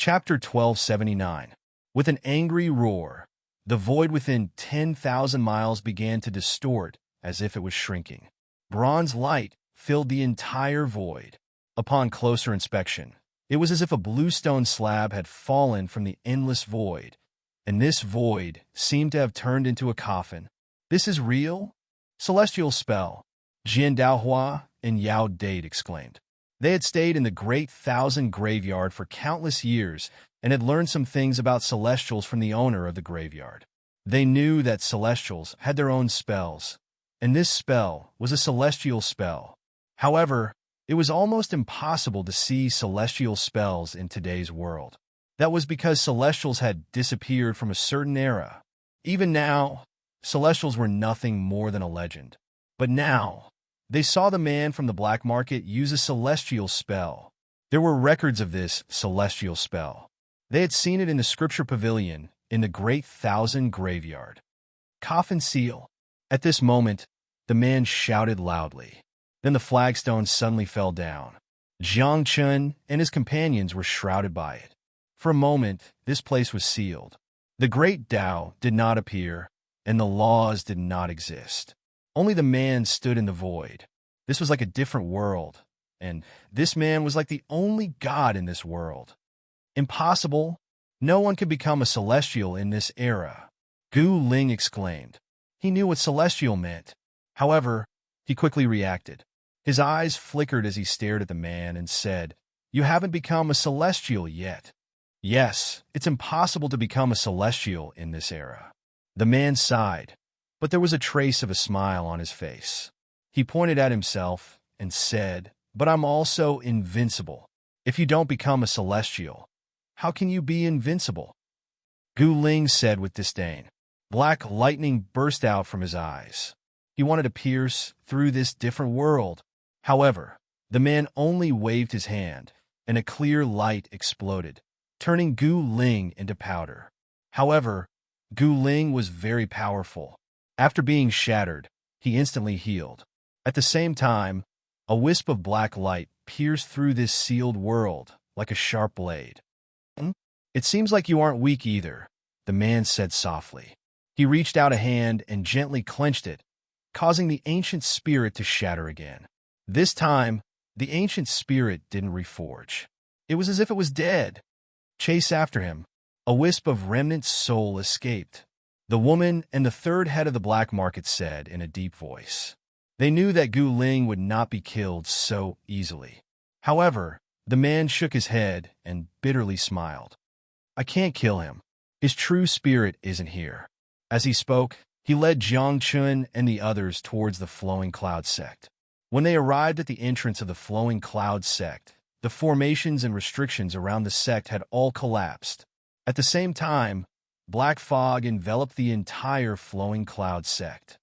Chapter 1279. With an angry roar, the void within 10,000 miles began to distort as if it was shrinking. Bronze light filled the entire void. Upon closer inspection, it was as if a bluestone slab had fallen from the endless void, and this void seemed to have turned into a coffin. "This is real? Celestial spell," Jian Daohua and Yao Date exclaimed. They had stayed in the Great Thousand Graveyard for countless years and had learned some things about celestials from the owner of the graveyard. They knew that celestials had their own spells, and this spell was a celestial spell. However, it was almost impossible to see celestial spells in today's world. That was because celestials had disappeared from a certain era. Even now, celestials were nothing more than a legend. But now, they saw the man from the black market use a celestial spell. There were records of this celestial spell. They had seen it in the scripture pavilion in the Great Thousand Graveyard. "Coffin seal." At this moment, the man shouted loudly. Then the flagstone suddenly fell down. Jiang Chun and his companions were shrouded by it. For a moment, this place was sealed. The great Tao did not appear, and the laws did not exist. Only the man stood in the void. This was like a different world, and this man was like the only god in this world. Impossible. No one could become a celestial in this era, Gu Ling exclaimed. He knew what celestial meant. However, he quickly reacted. His eyes flickered as he stared at the man and said, "You haven't become a celestial yet." "Yes, it's impossible to become a celestial in this era." The man sighed, but there was a trace of a smile on his face. He pointed at himself and said, "But I'm also invincible. If you don't become a celestial, how can you be invincible?" Gu Ling said with disdain. Black lightning burst out from his eyes. He wanted to pierce through this different world. However, the man only waved his hand, and a clear light exploded, turning Gu Ling into powder. However, Gu Ling was very powerful. After being shattered, he instantly healed. At the same time, a wisp of black light pierced through this sealed world like a sharp blade. "It seems like you aren't weak either," the man said softly. He reached out a hand and gently clenched it, causing the ancient spirit to shatter again. This time, the ancient spirit didn't reforge. It was as if it was dead. Chase after him. A wisp of remnant soul escaped. The woman and the third head of the black market said in a deep voice. They knew that Gu Ling would not be killed so easily. However, the man shook his head and bitterly smiled. "I can't kill him. His true spirit isn't here." As he spoke, he led Jiang Chun and the others towards the Flowing Cloud sect. When they arrived at the entrance of the Flowing Cloud sect, the formations and restrictions around the sect had all collapsed. At the same time, black fog enveloped the entire Flowing Cloud sect.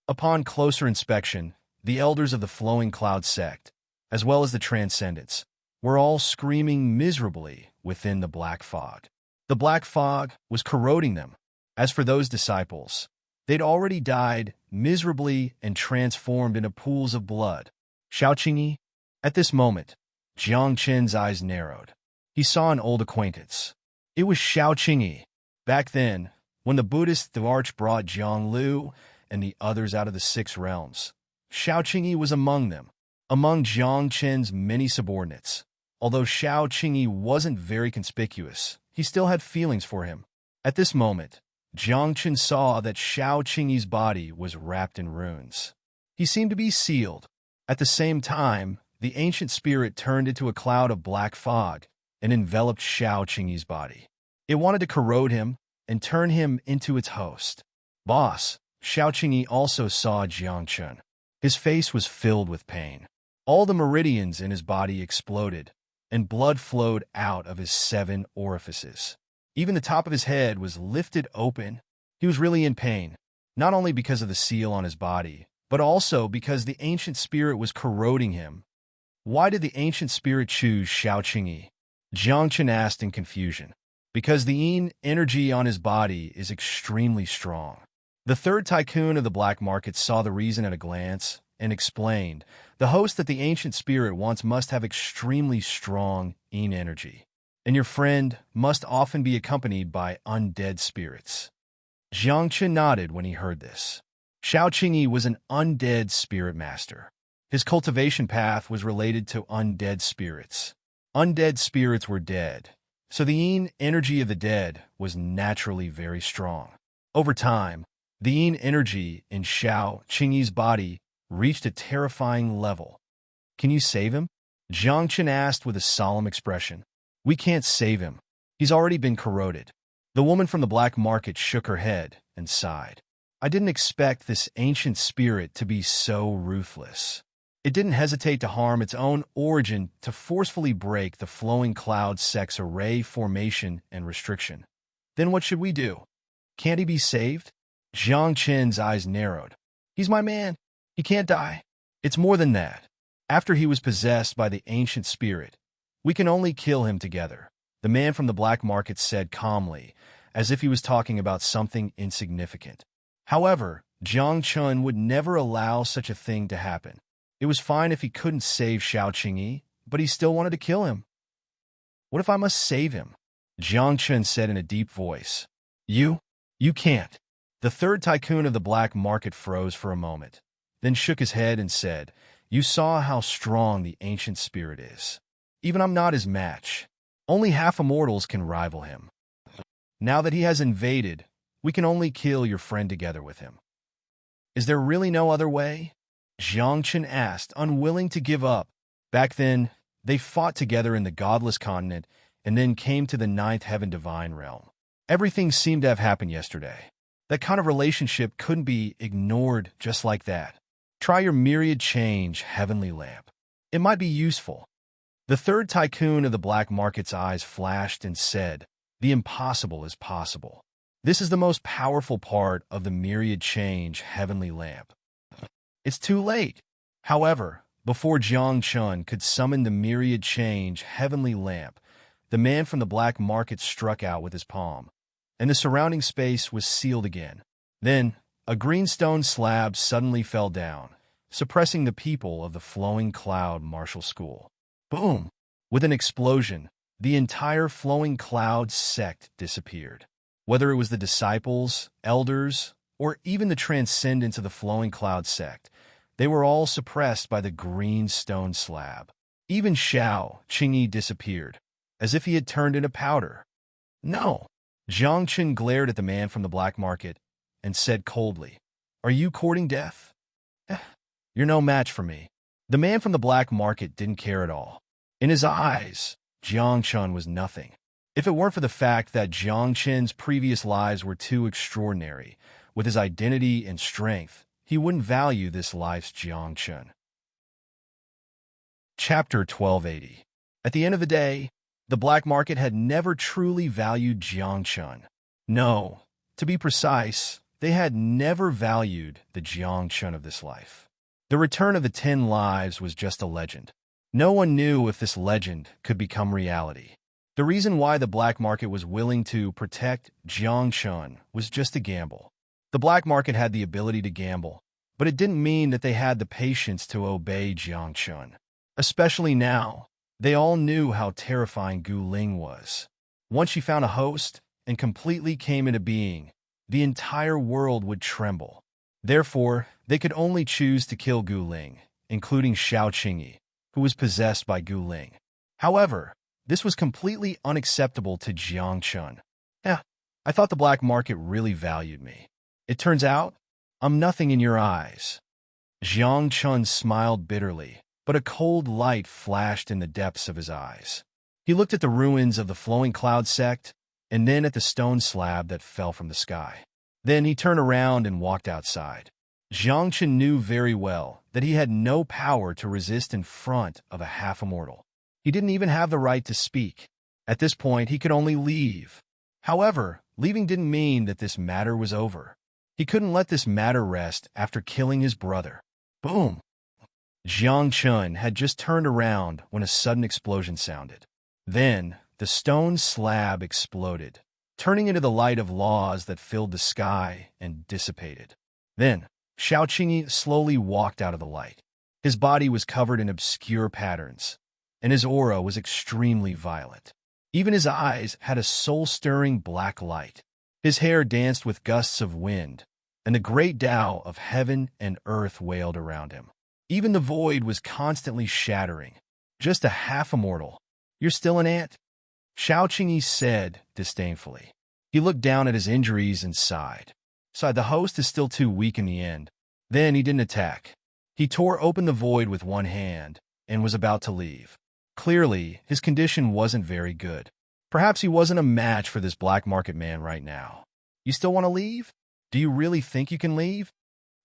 Upon closer inspection, the elders of the Flowing Cloud sect, as well as the Transcendents, were all screaming miserably within the black fog. The black fog was corroding them. As for those disciples, they'd already died miserably and transformed into pools of blood. Xiaoqingyi? At this moment, Jiang Chen's eyes narrowed. He saw an old acquaintance. It was Xiaoqingyi. Back then, when the Buddhist arch brought Jiang Lu and the others out of the six realms, Xiaoqingyi was among them, among Jiang Chen's many subordinates. Although Xiaoqingyi wasn't very conspicuous, he still had feelings for him. At this moment, Jiang Chen saw that Xiaoqingyi's body was wrapped in runes. He seemed to be sealed. At the same time, the ancient spirit turned into a cloud of black fog and enveloped Xiaoqingyi's body. It wanted to corrode him and turn him into its host. "Boss," Xiaoqingyi also saw Jiang Chen. His face was filled with pain. All the meridians in his body exploded, and blood flowed out of his 7 orifices. Even the top of his head was lifted open. He was really in pain, not only because of the seal on his body, but also because the ancient spirit was corroding him. Why did the ancient spirit choose Xiaoqingyi? Jiang Chen asked in confusion. Because the yin energy on his body is extremely strong. The third tycoon of the black market saw the reason at a glance and explained, the host that the ancient spirit wants must have extremely strong yin energy. and your friend must often be accompanied by undead spirits. Jiang Chen nodded when he heard this. Xiao Qingyi was an undead spirit master. His cultivation path was related to undead spirits. Undead spirits were dead, so the yin energy of the dead was naturally very strong. Over time, the yin energy in Xiao Qingyi's body reached a terrifying level. Can you save him? Jiang Chen asked with a solemn expression. We can't save him. He's already been corroded. The woman from the black market shook her head and sighed. I didn't expect this ancient spirit to be so ruthless. It didn't hesitate to harm its own origin to forcefully break the flowing cloud sect's array formation and restriction. Then what should we do? Can't he be saved? Jiang Chen's eyes narrowed. He's my man. He can't die. It's more than that. After he was possessed by the ancient spirit, we can only kill him together, the man from the black market said calmly, as if he was talking about something insignificant. However, Jiang Chen would never allow such a thing to happen. It was fine if he couldn't save Xiao Qingyi, but he still wanted to kill him. What if I must save him? Jiang Chen said in a deep voice. You can't. The third tycoon of the black market froze for a moment, then shook his head and said, You saw how strong the ancient spirit is. Even I'm not his match. Only half immortals can rival him. Now that he has invaded, we can only kill your friend together with him. Is there really no other way? Jiang Chen asked, unwilling to give up. Back then, they fought together in the godless continent and then came to the ninth heaven divine realm. Everything seemed to have happened yesterday. That kind of relationship couldn't be ignored just like that. Try your myriad change heavenly lamp. It might be useful. The third tycoon of the black market's eyes flashed and said, The impossible is possible. This is the most powerful part of the myriad change heavenly lamp. It's too late. However, before Jiang Chen could summon the myriad change heavenly lamp, the man from the black market struck out with his palm, and the surrounding space was sealed again. Then, a green stone slab suddenly fell down, suppressing the people of the flowing cloud martial school. Boom! With an explosion, the entire flowing cloud sect disappeared. Whether it was the disciples, elders, or even the transcendents of the flowing cloud sect, they were all suppressed by the green stone slab. Even Xiao Qingyi disappeared, as if he had turned into powder. No! Jiang Chen glared at the man from the black market and said coldly, Are you courting death? You're no match for me. The man from the black market didn't care at all. In his eyes, Jiang Chen was nothing. If it weren't for the fact that Jiang Chen's previous lives were too extraordinary, with his identity and strength, he wouldn't value this life's Jiang Chen. Chapter 1280. At the end of the day, the black market had never truly valued Jiang Chen. No, to be precise, they had never valued the Jiang Chen of this life. The return of the 10 lives was just a legend. No one knew if this legend could become reality. The reason why the black market was willing to protect Jiang Chen was just a gamble. The black market had the ability to gamble, but it didn't mean that they had the patience to obey Jiang Chen. Especially now, they all knew how terrifying Gu Ling was. Once she found a host and completely came into being, the entire world would tremble. Therefore, they could only choose to kill Gu Ling, including Xiao Qingyi, who was possessed by Gu Ling. However, this was completely unacceptable to Jiang Chen. I thought the black market really valued me. It turns out, I'm nothing in your eyes. Jiang Chen smiled bitterly, but a cold light flashed in the depths of his eyes. He looked at the ruins of the flowing cloud sect, and then at the stone slab that fell from the sky. Then he turned around and walked outside. Jiang Chen knew very well that he had no power to resist in front of a half-immortal. He didn't even have the right to speak. At this point, he could only leave. However, leaving didn't mean that this matter was over. He couldn't let this matter rest after killing his brother. Boom! Jiang Chen had just turned around when a sudden explosion sounded. Then, the stone slab exploded, turning into the light of laws that filled the sky and dissipated. Then, Xiao Qingyi slowly walked out of the light. His body was covered in obscure patterns, and his aura was extremely violent. Even his eyes had a soul-stirring black light. His hair danced with gusts of wind, and the great Tao of heaven and earth wailed around him. Even the void was constantly shattering. Just a half-immortal. You're still an ant? Xiao Qingyi said disdainfully. He looked down at his injuries and sighed. The host is still too weak in the end. Then he didn't attack. He tore open the void with one hand and was about to leave. Clearly, his condition wasn't very good. Perhaps he wasn't a match for this black market man right now. You still want to leave? Do you really think you can leave?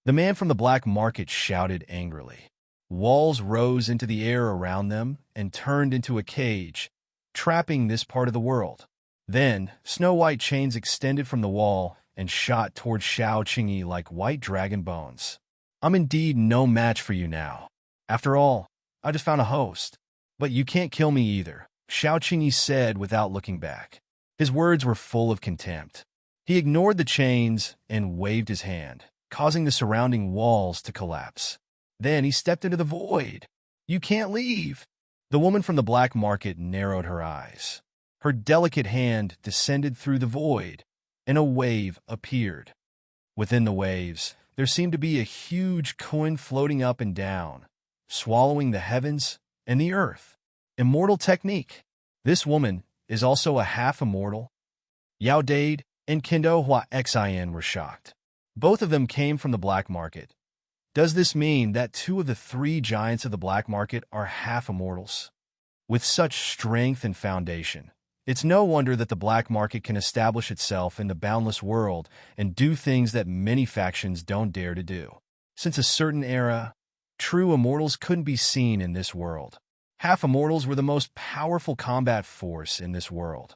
The man from the black market shouted angrily. Walls rose into the air around them and turned into a cage, trapping this part of the world. Then, snow-white chains extended from the wall and shot toward Xiao Qingyi like white dragon bones. I'm indeed no match for you now. After all, I just found a host. But you can't kill me either, Xiao Qingyi said without looking back. His words were full of contempt. He ignored the chains and waved his hand, causing the surrounding walls to collapse. Then he stepped into the void. You can't leave. The woman from the black market narrowed her eyes. Her delicate hand descended through the void, and a wave appeared. Within the waves, there seemed to be a huge coin floating up and down, swallowing the heavens and the earth. Immortal technique. This woman is also a half-immortal. Yao Dade and Kendo Hua Xin were shocked. Both of them came from the black market. Does this mean that two of the three giants of the black market are half-immortals? With such strength and foundation, it's no wonder that the black market can establish itself in the boundless world and do things that many factions don't dare to do. Since a certain era, true immortals couldn't be seen in this world. Half-immortals were the most powerful combat force in this world.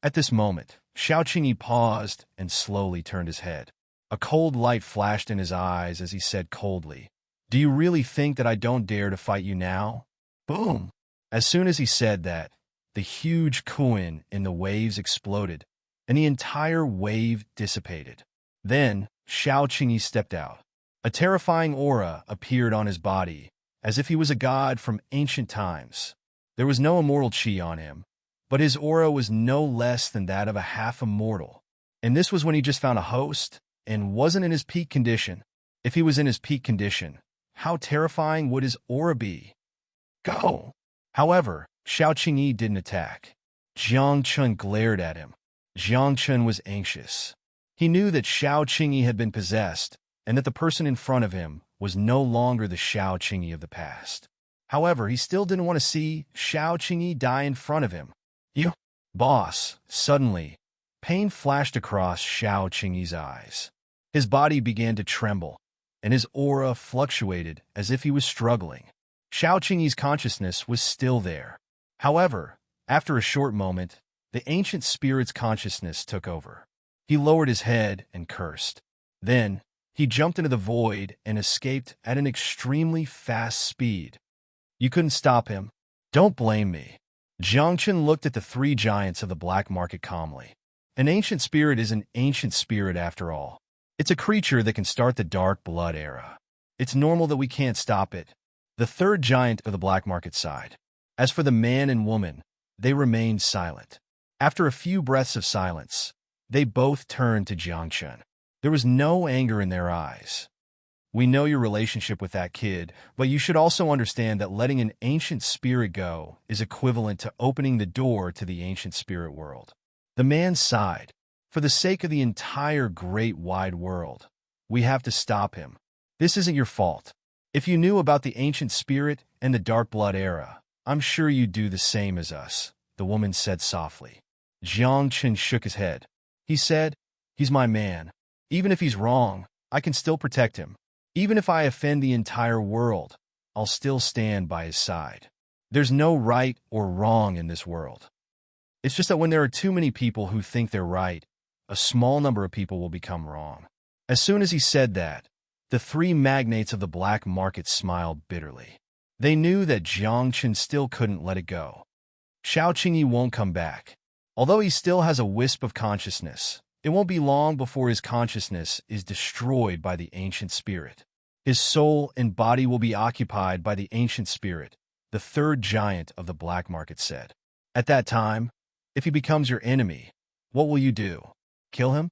At this moment, Xiao Qingyi paused and slowly turned his head. A cold light flashed in his eyes as he said coldly, Do you really think that I don't dare to fight you now? Boom! As soon as he said that, the huge coin in the waves exploded, and the entire wave dissipated. Then, Xiao Qingyi stepped out. A terrifying aura appeared on his body, as if he was a god from ancient times. There was no immortal chi on him, but his aura was no less than that of a half-immortal. And this was when he just found a host and wasn't in his peak condition. If he was in his peak condition, how terrifying would his aura be? Go! However, Xiao Qingyi didn't attack. Jiang Chun glared at him. Jiang Chun was anxious. He knew that Xiao Qingyi had been possessed, and that the person in front of him was no longer the Xiao Qingyi of the past. However, he still didn't want to see Xiao Qingyi die in front of him. Boss! Suddenly, pain flashed across Xiao Qingyi's eyes. His body began to tremble, and his aura fluctuated as if he was struggling. Xiao Qingyi's consciousness was still there. However, after a short moment, the ancient spirit's consciousness took over. He lowered his head and cursed. Then, he jumped into the void and escaped at an extremely fast speed. You couldn't stop him. Don't blame me. Jiang Chun looked at the three giants of the black market calmly. An ancient spirit is an ancient spirit after all. It's a creature that can start the dark blood era. It's normal that we can't stop it. The third giant of the black market sighed. As for the man and woman, they remained silent. After a few breaths of silence, they both turned to Jiang Chun. There was no anger in their eyes. We know your relationship with that kid, but you should also understand that letting an ancient spirit go is equivalent to opening the door to the ancient spirit world. The man sighed. For the sake of the entire great wide world, we have to stop him. This isn't your fault. If you knew about the ancient spirit and the dark blood era, I'm sure you'd do the same as us, the woman said softly. Jiang Chun shook his head. He said, He's my man. Even if he's wrong, I can still protect him. Even if I offend the entire world, I'll still stand by his side. There's no right or wrong in this world. It's just that when there are too many people who think they're right, a small number of people will become wrong. As soon as he said that, the three magnates of the black market smiled bitterly. They knew that Jiang Chun still couldn't let it go. Xiao Qingyi won't come back. Although he still has a wisp of consciousness, it won't be long before his consciousness is destroyed by the ancient spirit. His soul and body will be occupied by the ancient spirit, the third giant of the black market said. At that time, if he becomes your enemy, what will you do? Kill him?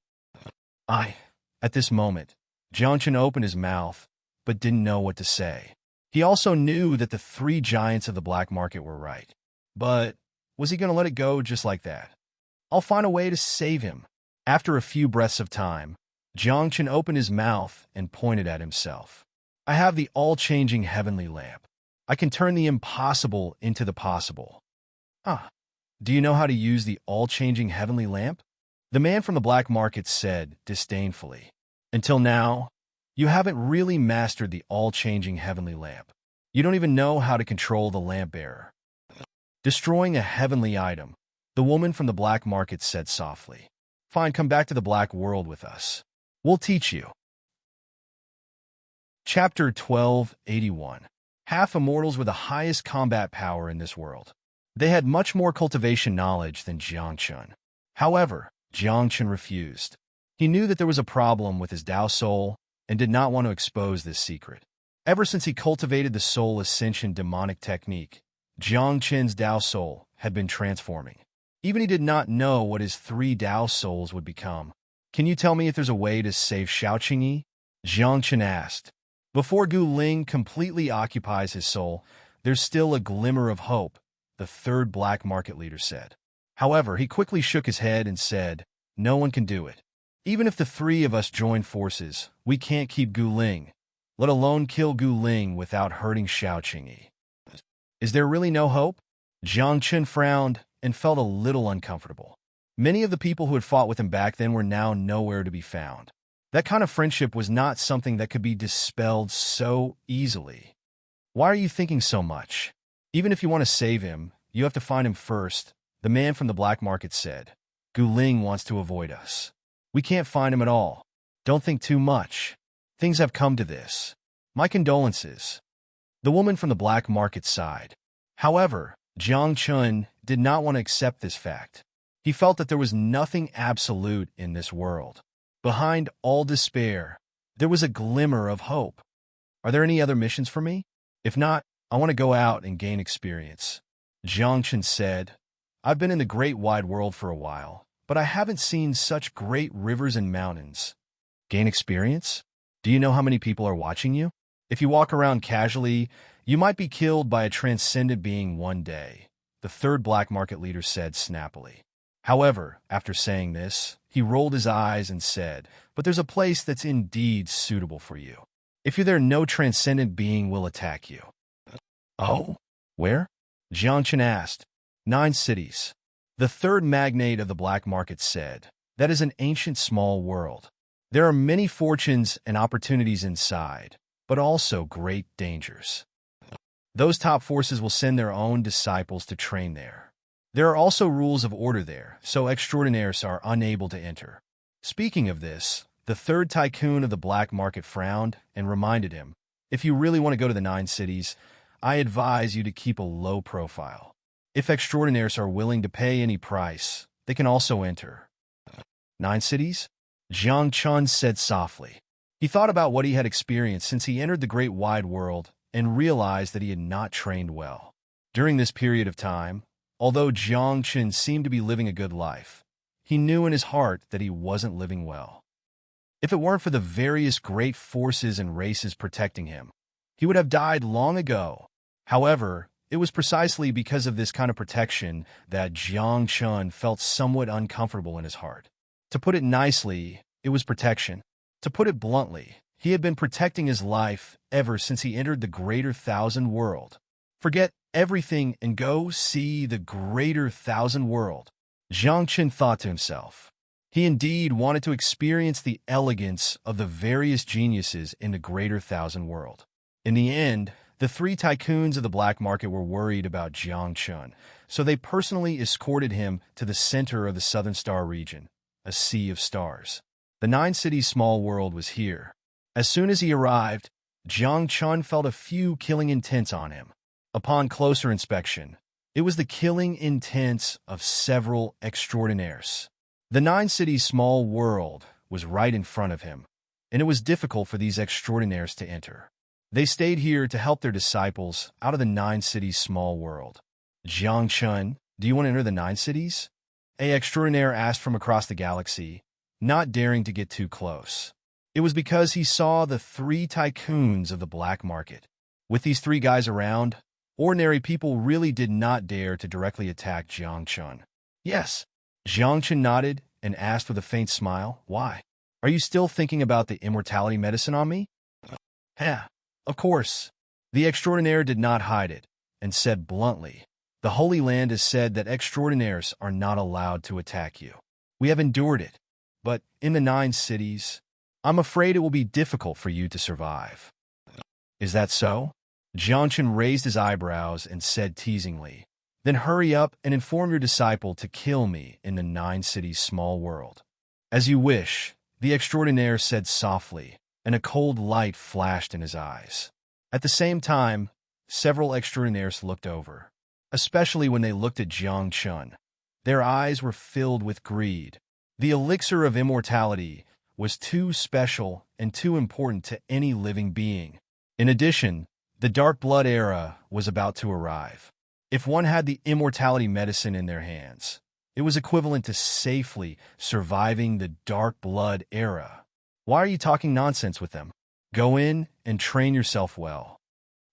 I. At this moment, Jiangchen opened his mouth, but didn't know what to say. He also knew that the three giants of the black market were right. But was he going to let it go just like that? I'll find a way to save him. After a few breaths of time, Jiangchen opened his mouth and pointed at himself. I have the all-changing heavenly lamp. I can turn the impossible into the possible. Ah, do you know how to use the all-changing heavenly lamp? The man from the black market said disdainfully. Until now, you haven't really mastered the all-changing heavenly lamp. You don't even know how to control the lamp bearer. Destroying a heavenly item, the woman from the black market said softly. Fine, come back to the black world with us. We'll teach you. Chapter 1281. Half immortals were the highest combat power in this world. They had much more cultivation knowledge than Jiangchen. However, Jiangchen refused. He knew that there was a problem with his Tao soul and did not want to expose this secret. Ever since he cultivated the soul ascension demonic technique, Jiangchen's Tao soul had been transforming. Even he did not know what his three Tao souls would become. Can you tell me if there's a way to save Xiaoqingyi? Jiangchen asked. Before Gu Ling completely occupies his soul, there's still a glimmer of hope, the third black market leader said. However, he quickly shook his head and said, no one can do it. Even if the three of us join forces, we can't keep Gu Ling, let alone kill Gu Ling without hurting Xiaoqingyi. Is there really no hope? Jiangchen frowned and felt a little uncomfortable. Many of the people who had fought with him back then were now nowhere to be found. That kind of friendship was not something that could be dispelled so easily. Why are you thinking so much? Even if you want to save him, you have to find him first, the man from the black market said. Gu Ling wants to avoid us. We can't find him at all. Don't think too much. Things have come to this. My condolences. The woman from the black market sighed. However, Jiangchen did not want to accept this fact. He felt that there was nothing absolute in this world. Behind all despair, there was a glimmer of hope. Are there any other missions for me? If not, I want to go out and gain experience. Jiangchen said, I've been in the great wide world for a while, but I haven't seen such great rivers and mountains. Gain experience? Do you know how many people are watching you? If you walk around casually, you might be killed by a transcendent being one day, the third black market leader said snappily. However, after saying this, he rolled his eyes and said, but there's a place that's indeed suitable for you. If you're there, no transcendent being will attack you. Oh? Where? Jiangchen asked. 9 cities. The third magnate of the black market said, that is an ancient small world. There are many fortunes and opportunities inside, but also great dangers. Those top forces will send their own disciples to train there. There are also rules of order there, so extraordinaires are unable to enter. Speaking of this, the third tycoon of the black market frowned and reminded him, if you really want to go to the 9 cities, I advise you to keep a low profile. If extraordinaires are willing to pay any price, they can also enter. 9 cities? Jiangchen said softly. He thought about what he had experienced since he entered the great wide world and realized that he had not trained well. During this period of time, although Jiangchen seemed to be living a good life, he knew in his heart that he wasn't living well. If it weren't for the various great forces and races protecting him, he would have died long ago. However, it was precisely because of this kind of protection that Jiangchen felt somewhat uncomfortable in his heart. To put it nicely, it was protection. To put it bluntly, he had been protecting his life ever since he entered the greater thousand world. Forget everything and go see the greater thousand world, Jiangchen thought to himself. He indeed wanted to experience the elegance of the various geniuses in the greater thousand world. In the end, the 3 tycoons of the black market were worried about Jiangchen, so they personally escorted him to the center of the Southern Star region, a sea of stars. The 9 cities small world was here. As soon as he arrived, Jiangchen felt a few killing intents on him. Upon closer inspection, it was the killing intents of several extraordinaires. The 9 cities small world was right in front of him, and it was difficult for these extraordinaires to enter. They stayed here to help their disciples out of the 9 cities small world. Jiangchen, Do you want to enter the 9 cities? A extraordinaire asked from across the galaxy, not daring to get too close. It was because he saw the 3 tycoons of the black market. With these 3 guys around, ordinary people really did not dare to directly attack Jiang Chun. Yes. Jiang Chun nodded and asked with a faint smile, why? Are you still thinking about the immortality medicine on me? Yeah, of course. The extraordinaire did not hide it, and said bluntly, the Holy Land has said that extraordinaires are not allowed to attack you. We have endured it, but in the 9 cities, I'm afraid it will be difficult for you to survive. Is that so? Jiang Chun raised his eyebrows and said teasingly, then hurry up and inform your disciple to kill me in the 9 cities small world. As you wish, the extraordinaire said softly, and a cold light flashed in his eyes. At the same time, several extraordinaires looked over, especially when they looked at Jiang Chun. Their eyes were filled with greed. The elixir of immortality was too special and too important to any living being. In addition, the dark blood era was about to arrive. If one had the immortality medicine in their hands, it was equivalent to safely surviving the dark blood era. Why are you talking nonsense with them? Go in and train yourself well.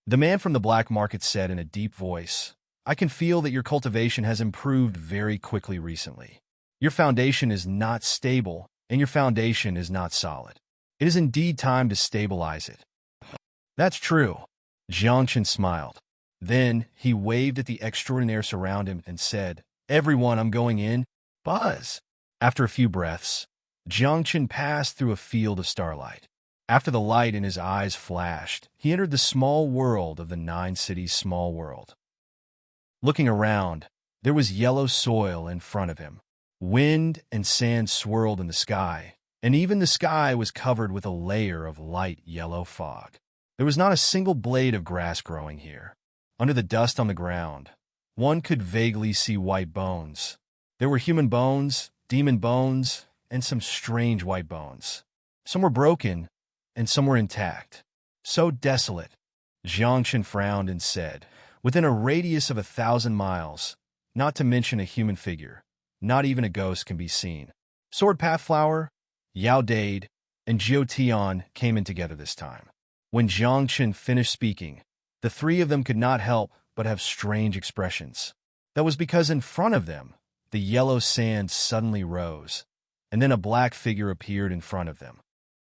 The man from the black market said in a deep voice, I can feel that your cultivation has improved very quickly recently. Your foundation is not stable, and your foundation is not solid. It is indeed time to stabilize it. That's true. Jiang Chun smiled. Then he waved at the extraordinaires around him and said, everyone, I'm going in. Buzz. After a few breaths, Jiang Chun passed through a field of starlight. After the light in his eyes flashed, he entered the small world of the 9 cities small world. Looking around, there was yellow soil in front of him. Wind and sand swirled in the sky, and even the sky was covered with a layer of light yellow fog. There was not a single blade of grass growing here. Under the dust on the ground, one could vaguely see white bones. There were human bones, demon bones, and some strange white bones. Some were broken, and some were intact. So desolate. Jiang Chun frowned and said, within a radius of 1,000 miles, not to mention a human figure, not even a ghost can be seen. Sword Pathflower, Yao Dade, and Jiu Tian came in together this time. When Jiang Chun finished speaking, the 3 of them could not help but have strange expressions. That was because in front of them, the yellow sand suddenly rose, and then a black figure appeared in front of them.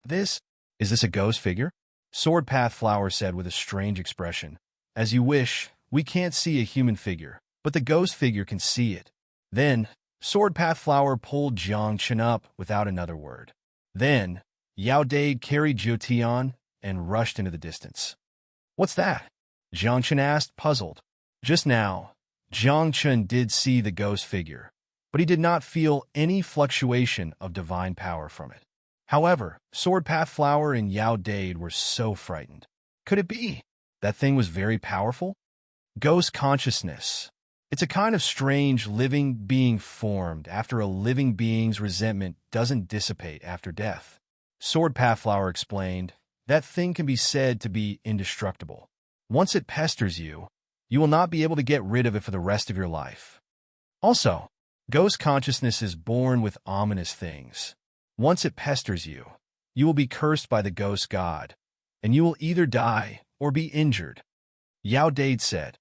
Is this a ghost figure? Sword Pathflower said with a strange expression. As you wish, we can't see a human figure, but the ghost figure can see it. Then, Sword Pathflower pulled Jiang Chun up without another word. Then, Yao Dade carried Jiu Tian and rushed into the distance. What's that? Jiang Chun asked, puzzled. Just now, Jiang Chun did see the ghost figure, but he did not feel any fluctuation of divine power from it. However, Sword Pathflower and Yao Dade were so frightened. Could it be? That thing was very powerful? Ghost consciousness. It's a kind of strange living being formed after a living being's resentment doesn't dissipate after death. Sword Pathflower explained, that thing can be said to be indestructible. Once it pesters you, you will not be able to get rid of it for the rest of your life. Also, ghost consciousness is born with ominous things. Once it pesters you, you will be cursed by the ghost god, and you will either die or be injured. Yao Dade said.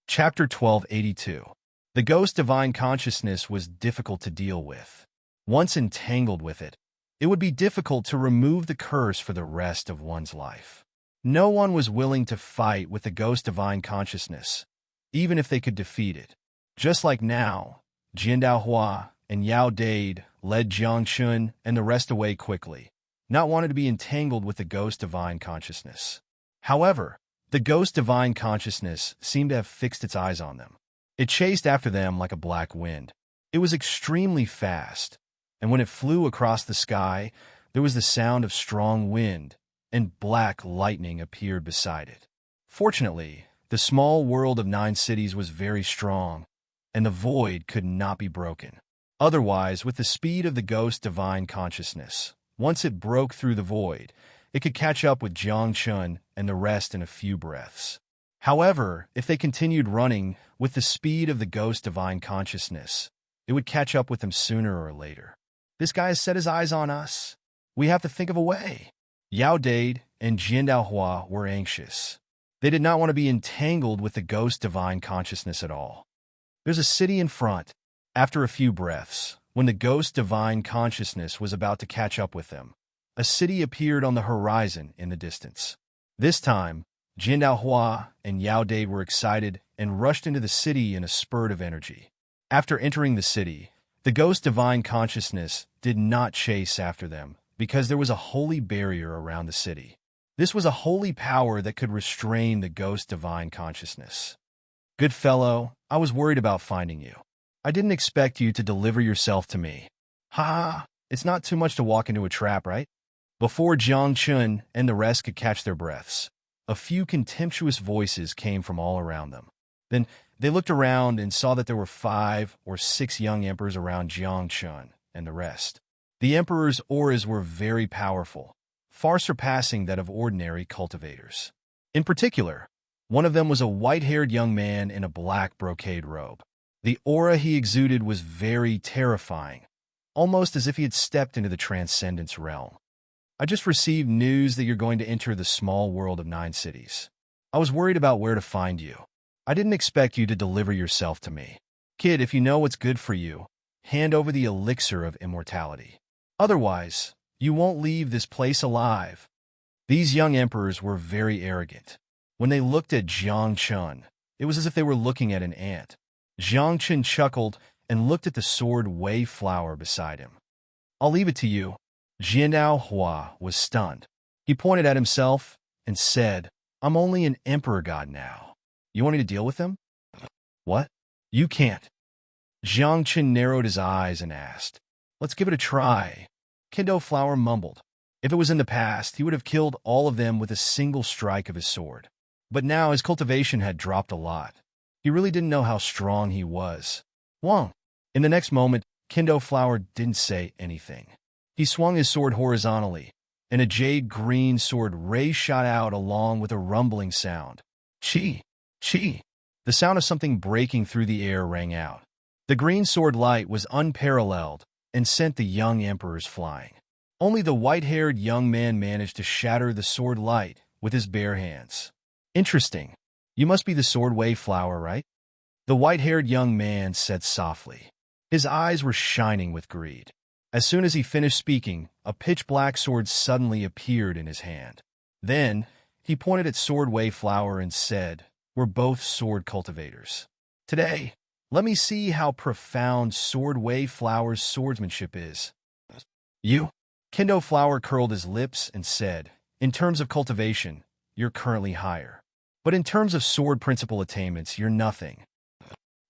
Chapter 1282. The ghost divine consciousness was difficult to deal with. Once entangled with it, it would be difficult to remove the curse for the rest of one's life. No one was willing to fight with the ghost divine consciousness, even if they could defeat it. Just like now, Jiandao Hua and Yao Dade led Jiang Chun and the rest away quickly, not wanting to be entangled with the ghost divine consciousness. However, the ghost divine consciousness seemed to have fixed its eyes on them. It chased after them like a black wind. It was extremely fast, and when it flew across the sky, there was the sound of strong wind, and black lightning appeared beside it. Fortunately, the small world of 9 cities was very strong, and the void could not be broken. Otherwise, with the speed of the ghost divine consciousness, once it broke through the void, it could catch up with Jiang Chun and the rest in a few breaths. However, if they continued running with the speed of the ghost divine consciousness, it would catch up with them sooner or later. This guy has set his eyes on us. We have to think of a way. Yao Dade and Jian Daohua were anxious. They did not want to be entangled with the ghost divine consciousness at all. There's a city in front. After a few breaths, when the ghost divine consciousness was about to catch up with them, a city appeared on the horizon in the distance. This time, Jian Daohua and Yao Dade were excited and rushed into the city in a spurt of energy. After entering the city, the ghost divine consciousness did not chase after them because there was a holy barrier around the city. This was a holy power that could restrain the ghost divine consciousness. Good fellow, I was worried about finding you. I didn't expect you to deliver yourself to me. Ha! It's not too much to walk into a trap, right? Before Jiang Chun and the rest could catch their breaths, a few contemptuous voices came from all around them. Then they looked around and saw that there were 5 or 6 young emperors around Jiang Chun and the rest. The emperor's auras were very powerful, far surpassing that of ordinary cultivators. In particular, one of them was a white-haired young man in a black brocade robe. The aura he exuded was very terrifying, almost as if he had stepped into the transcendence realm. I just received news that you're going to enter the small world of 9 cities. I was worried about where to find you. I didn't expect you to deliver yourself to me. Kid, if you know what's good for you, hand over the elixir of immortality. Otherwise, you won't leave this place alive. These young emperors were very arrogant. When they looked at Jiang Chun, it was as if they were looking at an ant. Jiang Chun chuckled and looked at the sword Wei flower beside him. I'll leave it to you. Jian Daohua was stunned. He pointed at himself and said, I'm only an emperor god now. You want me to deal with him? What? You can't. Jiang Chun narrowed his eyes and asked, Let's give it a try. Kendo Flower mumbled. If it was in the past, he would have killed all of them with a single strike of his sword. But now his cultivation had dropped a lot. He really didn't know how strong he was. Wong. In the next moment, Kendo Flower didn't say anything. He swung his sword horizontally, and a jade-green sword ray shot out along with a rumbling sound. Chi! Chi! The sound of something breaking through the air rang out. The green sword light was unparalleled and sent the young emperors flying. Only the white-haired young man managed to shatter the sword light with his bare hands. Interesting. You must be the sword Wei flower, right? The white-haired young man said softly. His eyes were shining with greed. As soon as he finished speaking, a pitch-black sword suddenly appeared in his hand. Then, he pointed at sword Wei flower and said, We're both sword cultivators. Today, let me see how profound sword Wei flower's swordsmanship is. You? Kendo Flower curled his lips and said, In terms of cultivation, you're currently higher. But in terms of sword principle attainments, you're nothing.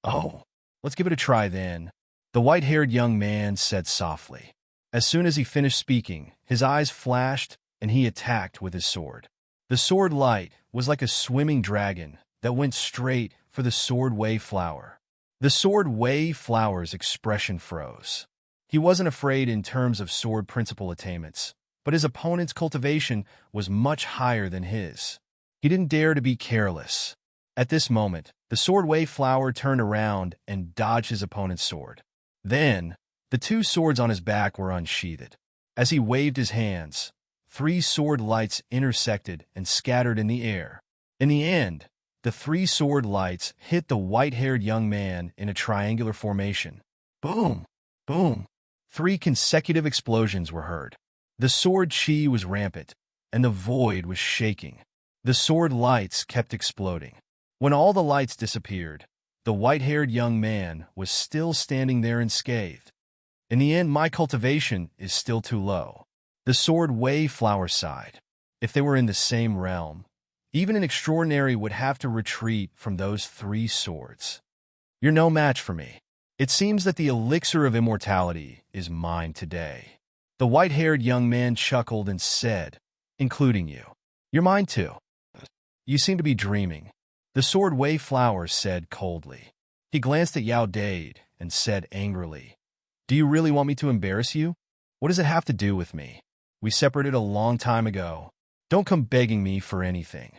Oh, let's give it a try then. The white-haired young man said softly. As soon as he finished speaking, his eyes flashed and he attacked with his sword. The sword light was like a swimming dragon that went straight for the sword Wei flower. The sword Wei flower's expression froze. He wasn't afraid in terms of sword principle attainments, but his opponent's cultivation was much higher than his. He didn't dare to be careless. At this moment, the sword Wei flower turned around and dodged his opponent's sword. Then, the 2 swords on his back were unsheathed. As he waved his hands, 3 sword lights intersected and scattered in the air. In the end, the 3 sword lights hit the white-haired young man in a triangular formation. Boom! Boom! 3 consecutive explosions were heard. The sword chi was rampant, and the void was shaking. The sword lights kept exploding. When all the lights disappeared, the white-haired young man was still standing there unscathed. In the end, my cultivation is still too low. The sword Wei flower sighed. If they were in the same realm, even an extraordinary would have to retreat from those 3 swords. You're no match for me. It seems that the elixir of immortality is mine today. The white-haired young man chuckled and said, including you. You're mine too. You seem to be dreaming. The sword Wei flower said coldly. He glanced at Yao Dade and said angrily, Do you really want me to embarrass you? What does it have to do with me? We separated a long time ago. Don't come begging me for anything.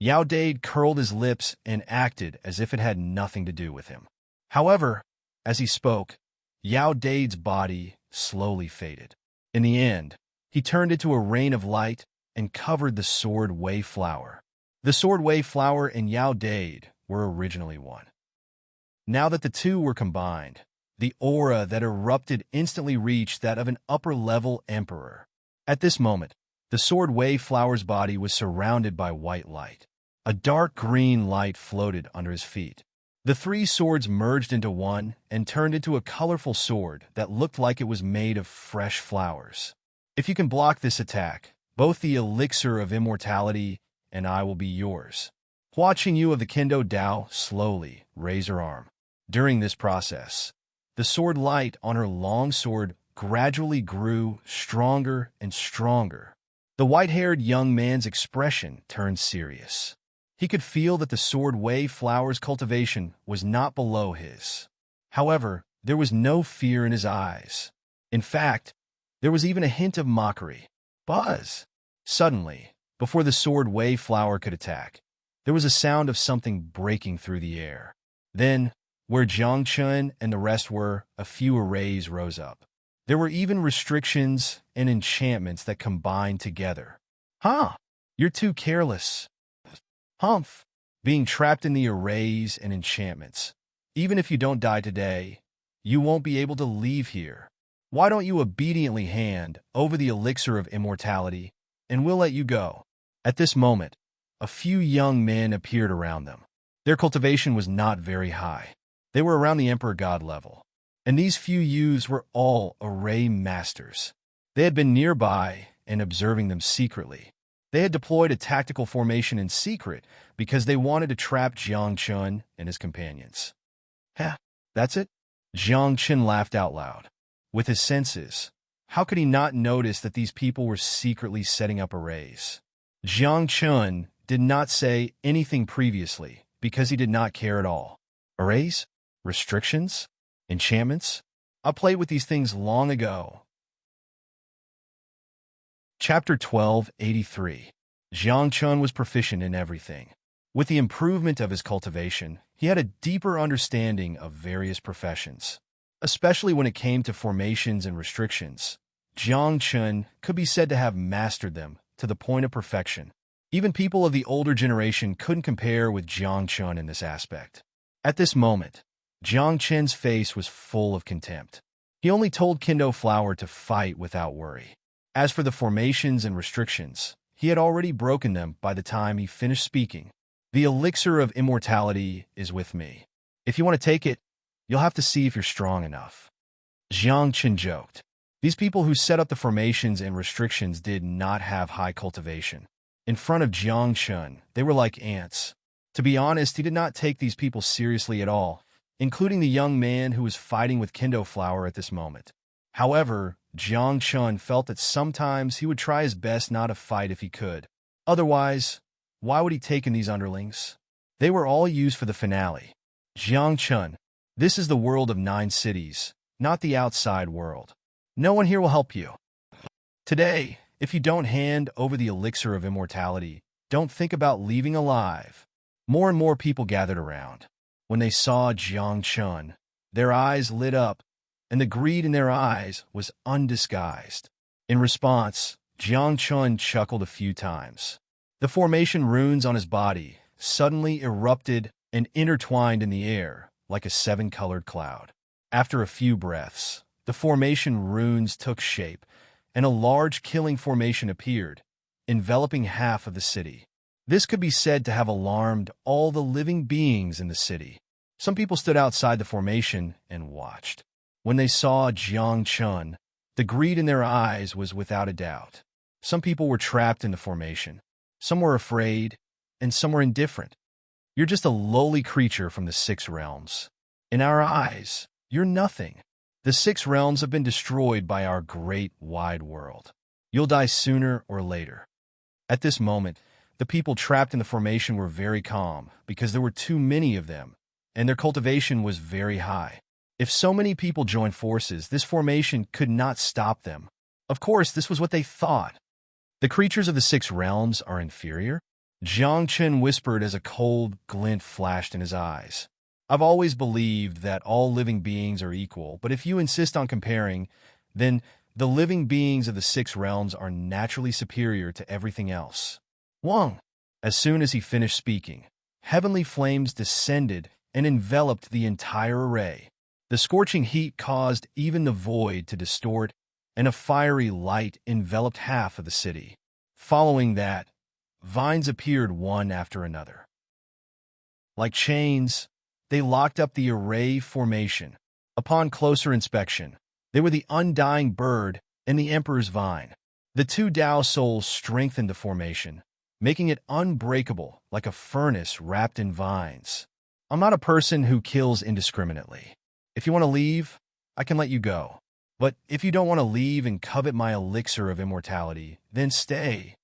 Yao Dade curled his lips and acted as if it had nothing to do with him. However, as he spoke, Yao Dade's body slowly faded. In the end, he turned into a rain of light and covered the sword Wei flower. The sword Wei flower and Yao Dade were originally one. Now that the two were combined, the aura that erupted instantly reached that of an upper-level emperor. At this moment, the sword Wei flower's body was surrounded by white light. A dark green light floated under his feet. The three swords merged into one and turned into a colorful sword that looked like it was made of fresh flowers. If you can block this attack, both the elixir of immortality and I will be yours. Watching you of the Kendo Dao slowly raise her arm. During this process, the sword light on her long sword gradually grew stronger and stronger. The white-haired young man's expression turned serious. He could feel that the sword Wei flower's cultivation was not below his. However, there was no fear in his eyes. In fact, there was even a hint of mockery. Buzz! Suddenly, before the sword Wei flower could attack, there was a sound of something breaking through the air. Then, where Jiang Chun and the rest were, a few arrays rose up. There were even restrictions and enchantments that combined together. Huh! You're too careless. Humph! Being trapped in the arrays and enchantments. Even if you don't die today, you won't be able to leave here. Why don't you obediently hand over the elixir of immortality, and we'll let you go. At this moment, a few young men appeared around them. Their cultivation was not very high. They were around the Emperor God level. And these few youths were all array masters. They had been nearby and observing them secretly. They had deployed a tactical formation in secret because they wanted to trap Jiang Chun and his companions. Heh, that's it? Jiang Chun laughed out loud. With his senses, how could he not notice that these people were secretly setting up arrays? Jiang Chun did not say anything previously because he did not care at all. Arrays? Restrictions? Enchantments? I played with these things long ago. Chapter 1283. Jiang Chun was proficient in everything. With the improvement of his cultivation, he had a deeper understanding of various professions. Especially when it came to formations and restrictions, Jiang Chun could be said to have mastered them to the point of perfection. Even people of the older generation couldn't compare with Jiang Chun in this aspect. At this moment, Jiang Chun's face was full of contempt. He only told Kendo Flower to fight without worry. As for the formations and restrictions, he had already broken them by the time he finished speaking. The elixir of immortality is with me. If you want to take it, you'll have to see if you're strong enough. Jiang Chun joked. These people who set up the formations and restrictions did not have high cultivation. In front of Jiang Chun, they were like ants. To be honest, he did not take these people seriously at all, including the young man who was fighting with Kendo Flower at this moment. However, Jiang Chun felt that sometimes he would try his best not to fight if he could. Otherwise, why would he take in these underlings? They were all used for the finale. Jiang Chun, this is the world of 9 cities, not the outside world. No one here will help you. Today, if you don't hand over the elixir of immortality, don't think about leaving alive. More and more people gathered around. When they saw Jiang Chun, their eyes lit up, and the greed in their eyes was undisguised. In response, Jiang Chun chuckled a few times. The formation runes on his body suddenly erupted and intertwined in the air like a 7-colored cloud. After a few breaths, the formation runes took shape, and a large killing formation appeared, enveloping half of the city. This could be said to have alarmed all the living beings in the city. Some people stood outside the formation and watched. When they saw Jiang Chun, the greed in their eyes was without a doubt. Some people were trapped in the formation. Some were afraid, and some were indifferent. You're just a lowly creature from the 6 realms. In our eyes, you're nothing. The 6 realms have been destroyed by our great wide world. You'll die sooner or later. At this moment, the people trapped in the formation were very calm because there were too many of them, and their cultivation was very high. If so many people joined forces, this formation could not stop them. Of course, this was what they thought. The creatures of the 6 realms are inferior? Jiang Chen whispered as a cold glint flashed in his eyes. I've always believed that all living beings are equal, but if you insist on comparing, then the living beings of the six realms are naturally superior to everything else. Wang. As soon as he finished speaking, heavenly flames descended and enveloped the entire array. The scorching heat caused even the void to distort, and a fiery light enveloped half of the city. Following that, vines appeared one after another. Like chains, they locked up the array formation. Upon closer inspection, they were the undying bird and the emperor's vine. The two Tao souls strengthened the formation, making it unbreakable like a furnace wrapped in vines. I'm not a person who kills indiscriminately. If you want to leave, I can let you go. But if you don't want to leave and covet my elixir of immortality, then stay,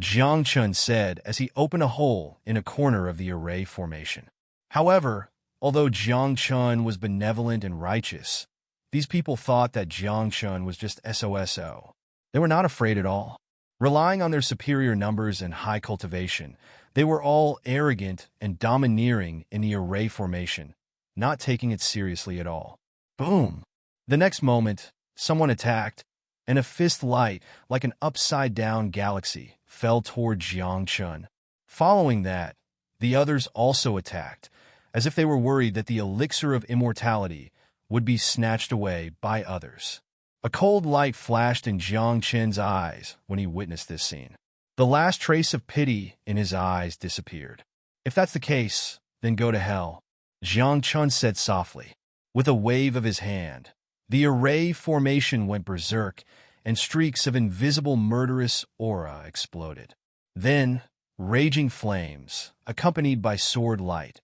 Jiang Chun said as he opened a hole in a corner of the array formation. However, although Jiang Chun was benevolent and righteous, these people thought that Jiang Chun was just SOSO. They were not afraid at all. Relying on their superior numbers and high cultivation, they were all arrogant and domineering in the array formation, not taking it seriously at all. Boom! The next moment, someone attacked, and a fist light, like an upside-down galaxy, fell toward Jiang Chun. Following that, the others also attacked, as if they were worried that the elixir of immortality would be snatched away by others. A cold light flashed in Jiang Chen's eyes when he witnessed this scene. The last trace of pity in his eyes disappeared. If that's the case, then go to hell, Jiang Chun said softly. With a wave of his hand, the array formation went berserk, and streaks of invisible murderous aura exploded. Then, raging flames, accompanied by sword light,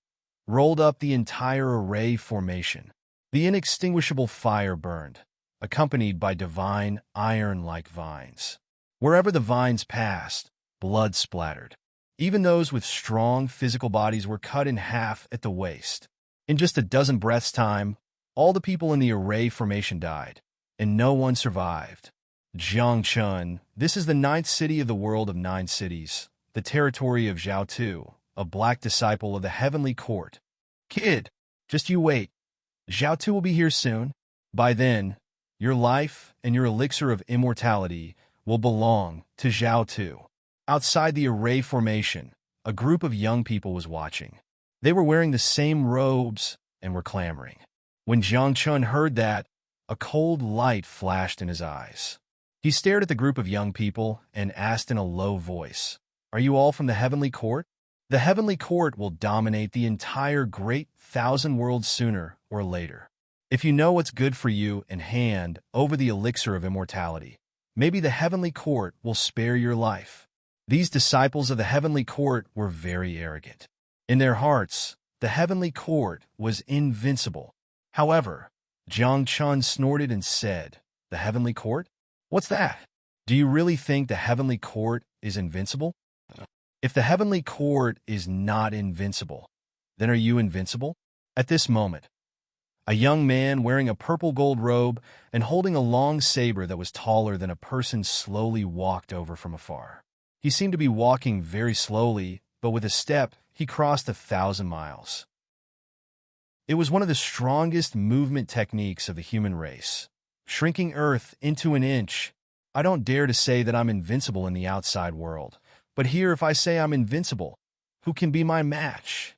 rolled up the entire array formation. The inextinguishable fire burned, accompanied by divine iron-like vines. Wherever the vines passed, blood splattered. Even those with strong physical bodies were cut in half at the waist. In just a dozen breaths' time, all the people in the array formation died, and no one survived. Jiang Chun, this is the 9th city of the world of 9 cities, the territory of Zhao Tu, a black disciple of the heavenly court. Kid, just you wait. Zhao Tu will be here soon. By then, your life and your elixir of immortality will belong to Zhao Tu. Outside the array formation, a group of young people was watching. They were wearing the same robes and were clamoring. When Jiang Chun heard that, a cold light flashed in his eyes. He stared at the group of young people and asked in a low voice, "Are you all from the heavenly court? The heavenly court will dominate the entire great 1,000 worlds sooner or later. If you know what's good for you and hand over the elixir of immortality, maybe the heavenly court will spare your life." These disciples of the heavenly court were very arrogant. In their hearts, the heavenly court was invincible. However, Jiang Chun snorted and said, "The heavenly court? What's that? Do you really think the heavenly court is invincible? If the heavenly court is not invincible, then are you invincible?" At this moment, a young man wearing a purple gold robe and holding a long saber that was taller than a person slowly walked over from afar. He seemed to be walking very slowly, but with a step, he crossed 1,000 miles. It was one of the strongest movement techniques of the human race, shrinking Earth into an inch. I don't dare to say that I'm invincible in the outside world, but here if I say I'm invincible, who can be my match?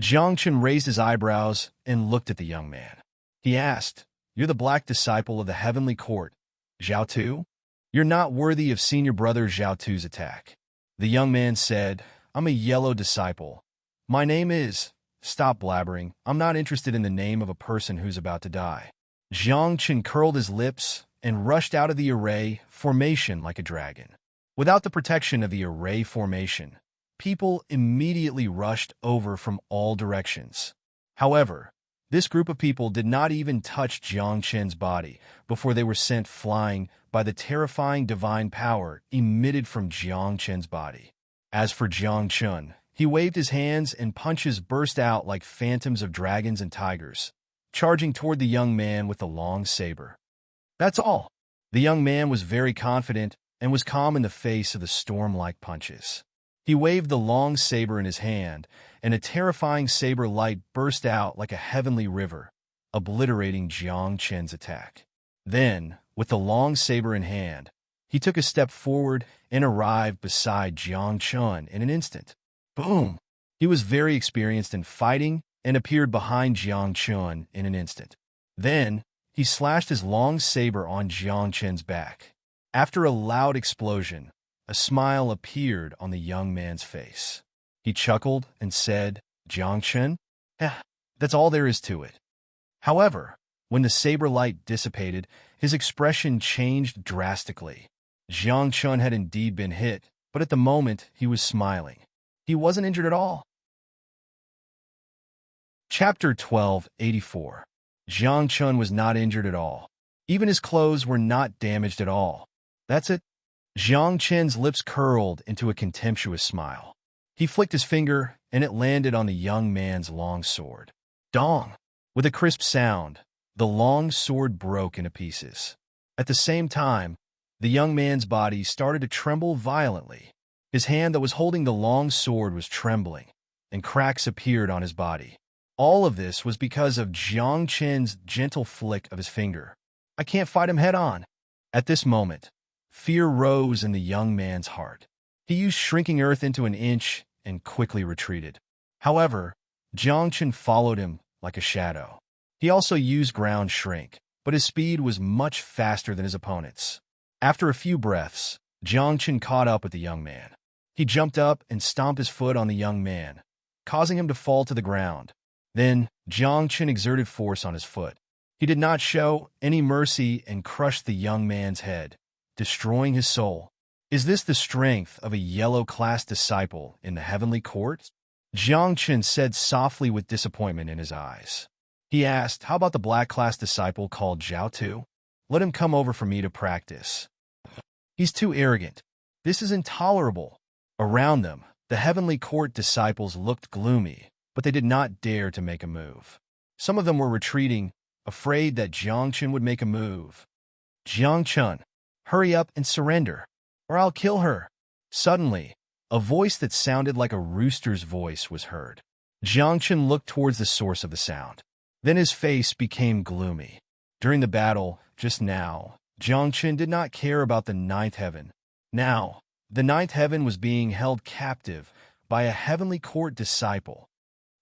Jiang Chen raised his eyebrows and looked at the young man. He asked, "You're the black disciple of the heavenly court, Zhao Tu? You're not worthy of senior brother Zhao Tu's attack." The young man said, "I'm a yellow disciple. My name is..." "Stop blabbering. I'm not interested in the name of a person who's about to die." Jiang Chen curled his lips and rushed out of the array formation like a dragon. Without the protection of the array formation, people immediately rushed over from all directions. However, this group of people did not even touch Jiang Chen's body before they were sent flying by the terrifying divine power emitted from Jiang Chen's body. As for Jiang Chen, he waved his hands and punches burst out like phantoms of dragons and tigers, charging toward the young man with the long saber. That's all. The young man was very confident and was calm in the face of the storm-like punches. He waved the long saber in his hand, and a terrifying saber light burst out like a heavenly river, obliterating Jiang Chen's attack. Then, with the long saber in hand, he took a step forward and arrived beside Jiang Chen in an instant. Boom! He was very experienced in fighting and appeared behind Jiang Chen in an instant. Then, he slashed his long saber on Jiang Chen's back. After a loud explosion, a smile appeared on the young man's face. He chuckled and said, "Jiang Chen? That's all there is to it." However, when the saber light dissipated, his expression changed drastically. Jiang Chen had indeed been hit, but at the moment he was smiling. He wasn't injured at all. Chapter 1284. Jiang Chen was not injured at all. Even his clothes were not damaged at all. That's it. Jiang Chen's lips curled into a contemptuous smile. He flicked his finger, and it landed on the young man's long sword. Dong! With a crisp sound, the long sword broke into pieces. At the same time, the young man's body started to tremble violently. His hand that was holding the long sword was trembling, and cracks appeared on his body. All of this was because of Jiang Chen's gentle flick of his finger. I can't fight him head-on. At this moment, fear rose in the young man's heart. He used shrinking earth into an inch and quickly retreated. However, Jiang Chen followed him like a shadow. He also used ground shrink, but his speed was much faster than his opponent's. After a few breaths, Jiang Chen caught up with the young man. He jumped up and stomped his foot on the young man, causing him to fall to the ground. Then, Jiang Chen exerted force on his foot. He did not show any mercy and crushed the young man's head, destroying his soul. Is this the strength of a yellow-class disciple in the heavenly court? Jiang Chen said softly with disappointment in his eyes. He asked, how about the black-class disciple called Zhao Tu? Let him come over for me to practice. He's too arrogant. This is intolerable. Around them, the heavenly court disciples looked gloomy, but they did not dare to make a move. Some of them were retreating, afraid that Jiang Chen would make a move. Jiang Chen, hurry up and surrender, or I'll kill her. Suddenly, a voice that sounded like a rooster's voice was heard. Jiang Chen looked towards the source of the sound. Then his face became gloomy. During the battle, just now, Jiang Chen did not care about the ninth heaven. Now, the ninth heaven was being held captive by a heavenly court disciple.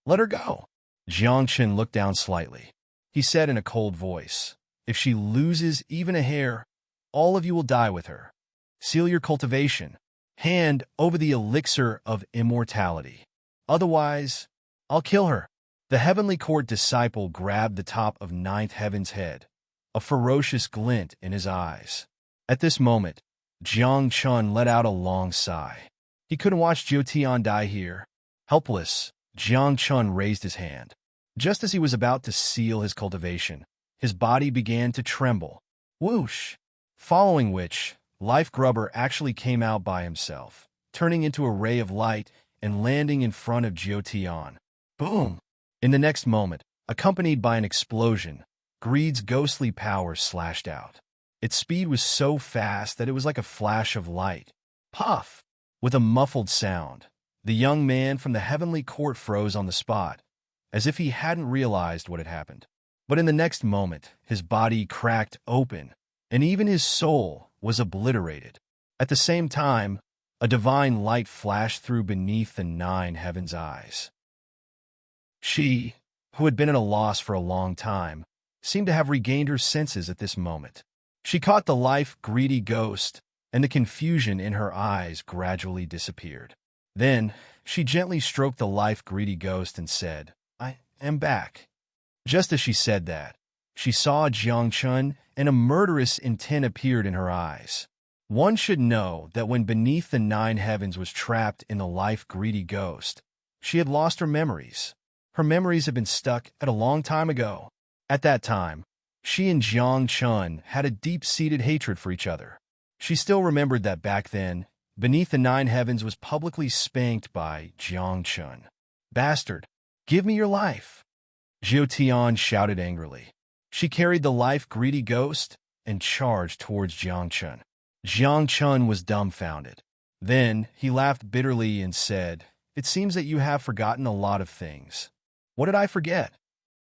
Let her go. Jiang Chen looked down slightly. He said in a cold voice, if she loses even a hair, all of you will die with her. Seal your cultivation. Hand over the elixir of immortality. Otherwise, I'll kill her. The heavenly court disciple grabbed the top of ninth heaven's head, a ferocious glint in his eyes. At this moment, Jiang Chen let out a long sigh. He couldn't watch Zhou Tian die here. Helpless, Jiang Chen raised his hand. Just as he was about to seal his cultivation, his body began to tremble. Whoosh! Following which, Life Grubber actually came out by himself, turning into a ray of light and landing in front of Zhou Tian. Boom! In the next moment, accompanied by an explosion, Greed's ghostly power slashed out. Its speed was so fast that it was like a flash of light. Puff! With a muffled sound, the young man from the heavenly court froze on the spot, as if he hadn't realized what had happened. But in the next moment, his body cracked open, and even his soul was obliterated. At the same time, a divine light flashed through beneath the nine heavens' eyes. She, who had been at a loss for a long time, seemed to have regained her senses at this moment. She caught the life-greedy ghost, and the confusion in her eyes gradually disappeared. Then, she gently stroked the life-greedy ghost and said, I am back. Just as she said that, she saw Jiang Chen, and a murderous intent appeared in her eyes. One should know that when Beneath the Nine Heavens was trapped in the life-greedy ghost, she had lost her memories. Her memories had been stuck at a long time ago. At that time, she and Jiang Chen had a deep-seated hatred for each other. She still remembered that back then, Beneath the Nine Heavens was publicly spanked by Jiang Chen. Bastard, give me your life! Zhou Tian shouted angrily. She carried the life-greedy ghost and charged towards Jiang Chen. Jiang Chen was dumbfounded. Then he laughed bitterly and said, "It seems that you have forgotten a lot of things. What did I forget?"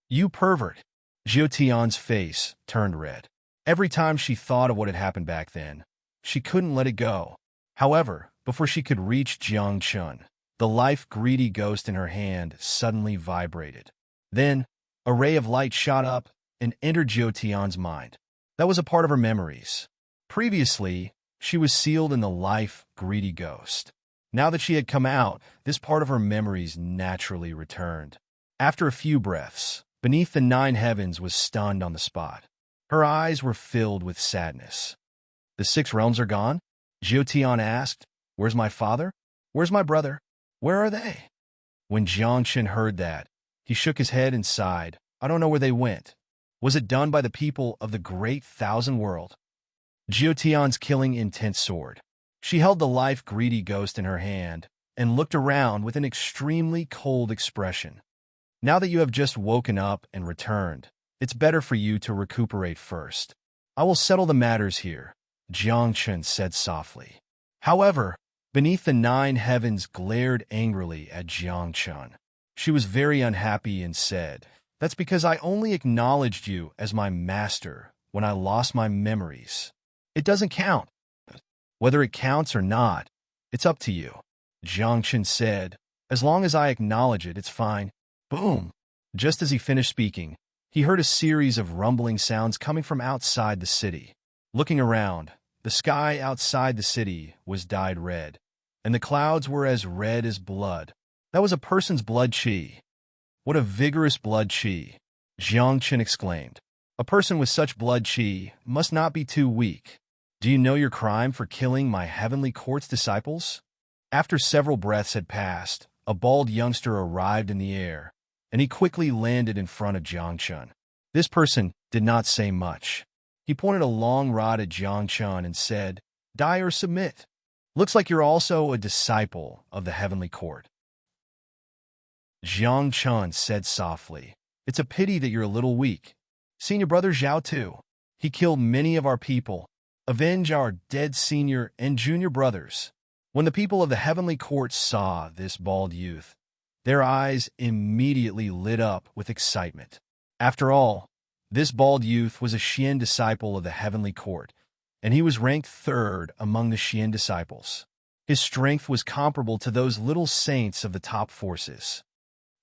"You pervert." Zhao Tian's face turned red. Every time she thought of what had happened back then, she couldn't let it go. However, before she could reach Jiang Chun, the life-greedy ghost in her hand suddenly vibrated. Then, a ray of light shot up and entered Zhao Tian's mind. That was a part of her memories. Previously, she was sealed in the life-greedy ghost. Now that she had come out, this part of her memories naturally returned. After a few breaths, Beneath the 9 Heavens was stunned on the spot. Her eyes were filled with sadness. "The 6 realms are gone?" Zhao Tian asked. "Where's my father? Where's my brother? Where are they?" When Jiang Chen heard that, he shook his head and sighed. "I don't know where they went. Was it done by the people of the great 1,000 world?" Zhao Tian's killing intense sword. She held the life-greedy ghost in her hand and looked around with an extremely cold expression. "Now that you have just woken up and returned, it's better for you to recuperate first. I will settle the matters here," Jiang Chen said softly. However, beneath the 9 Heavens glared angrily at Jiang Chen. She was very unhappy and said, "That's because I only acknowledged you as my master when I lost my memories. It doesn't count. Whether it counts or not, it's up to you," Jiang Chen said. "As long as I acknowledge it, it's fine." Boom! Just as he finished speaking, he heard a series of rumbling sounds coming from outside the city. Looking around, the sky outside the city was dyed red, and the clouds were as red as blood. That was a person's blood qi. "What a vigorous blood qi!" Jiang Chen exclaimed. "A person with such blood qi must not be too weak. Do you know your crime for killing my heavenly court's disciples?" After several breaths had passed, a bald youngster arrived in the air, and he quickly landed in front of Jiang Chen. This person did not say much. He pointed a long rod at Jiang Chen and said, "Die or submit. Looks like you're also a disciple of the heavenly court." Jiang Chen said softly, "It's a pity that you're a little weak. Senior brother Zhao too. He killed many of our people. Avenge our dead senior and junior brothers." When the people of the heavenly court saw this bald youth, their eyes immediately lit up with excitement. After all, this bald youth was a Xian disciple of the heavenly court, and he was ranked 3rd among the Xian disciples. His strength was comparable to those little saints of the top forces.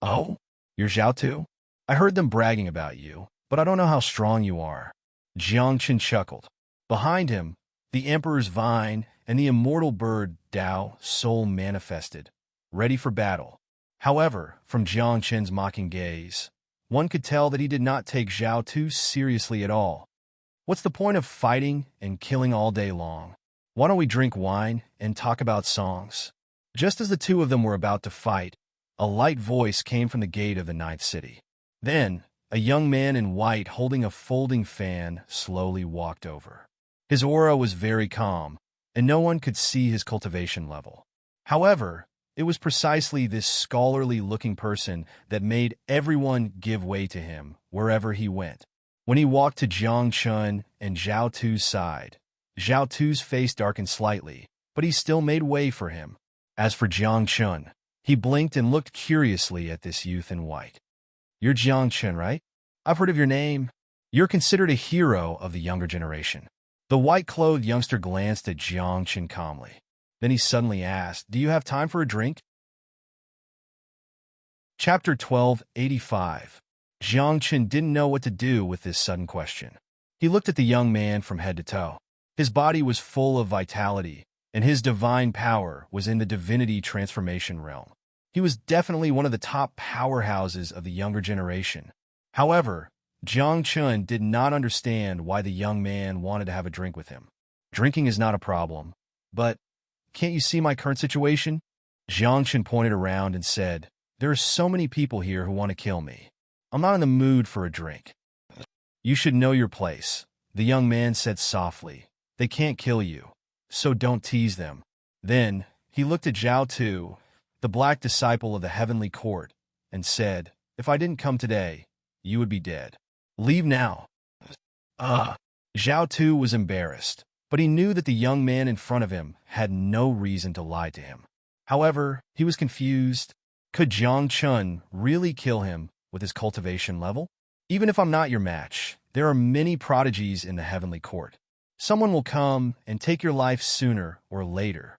"Oh, you're Zhao too? I heard them bragging about you, but I don't know how strong you are." Jiang Chen chuckled. Behind him, the Emperor's vine and the immortal bird Dao Soul manifested, ready for battle. However, from Jiang Chen's mocking gaze, one could tell that he did not take Zhao too seriously at all. "What's the point of fighting and killing all day long? Why don't we drink wine and talk about songs?" Just as the two of them were about to fight, a light voice came from the gate of the 9th city. Then, a young man in white holding a folding fan slowly walked over. His aura was very calm, and no one could see his cultivation level. However, it was precisely this scholarly-looking person that made everyone give way to him wherever he went. When he walked to Jiang Chen and Zhao Tu's side, Zhao Tu's face darkened slightly, but he still made way for him. As for Jiang Chen, he blinked and looked curiously at this youth in white. "You're Jiang Chen, right? I've heard of your name. You're considered a hero of the younger generation." The white-clothed youngster glanced at Jiang Chen calmly. Then he suddenly asked, "Do you have time for a drink?" Chapter 1285. Jiang Chen didn't know what to do with this sudden question. He looked at the young man from head to toe. His body was full of vitality, and his divine power was in the divinity transformation realm. He was definitely one of the top powerhouses of the younger generation. However, Jiang Chen did not understand why the young man wanted to have a drink with him. "Drinking is not a problem, but can't you see my current situation?" Jiang Chen pointed around and said, "There are so many people here who want to kill me. I'm not in the mood for a drink." "You should know your place," the young man said softly. "They can't kill you, so don't tease them." Then he looked at Zhao Tu, the black disciple of the heavenly court, and said, "If I didn't come today, you would be dead. Leave now." Zhao Tu was embarrassed, but he knew that the young man in front of him had no reason to lie to him. However, he was confused. Could Jiang Chun really kill him with his cultivation level? Even if I'm not your match, there are many prodigies in the heavenly court. Someone will come and take your life sooner or later,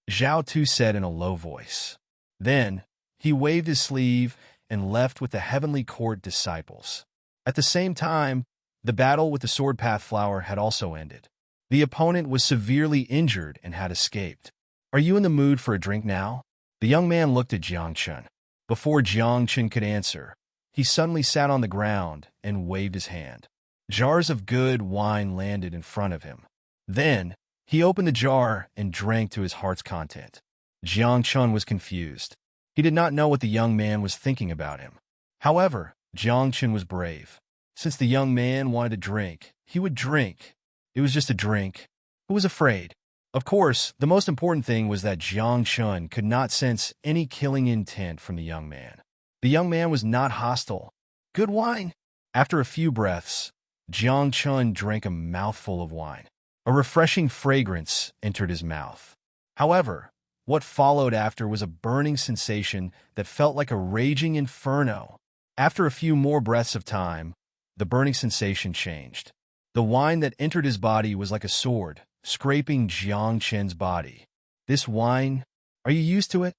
Zhao Tu said in a low voice. Then, he waved his sleeve and left with the heavenly court disciples. At the same time, the battle with the sword path flower had also ended. The opponent was severely injured and had escaped. Are you in the mood for a drink now? The young man looked at Jiang Chun. Before Jiang Chun could answer, he suddenly sat on the ground and waved his hand. Jars of good wine landed in front of him. Then, he opened the jar and drank to his heart's content. Jiang Chun was confused. He did not know what the young man was thinking about him. However, Jiang Chun was brave. Since the young man wanted to drink, he would drink. It was just a drink. Who was afraid? Of course, the most important thing was that Jiang Chun could not sense any killing intent from the young man. The young man was not hostile. Good wine. After a few breaths, Jiang Chun drank a mouthful of wine. A refreshing fragrance entered his mouth. However, what followed after was a burning sensation that felt like a raging inferno. After a few more breaths of time, the burning sensation changed. The wine that entered his body was like a sword, scraping Jiang Chun's body. This wine, are you used to it?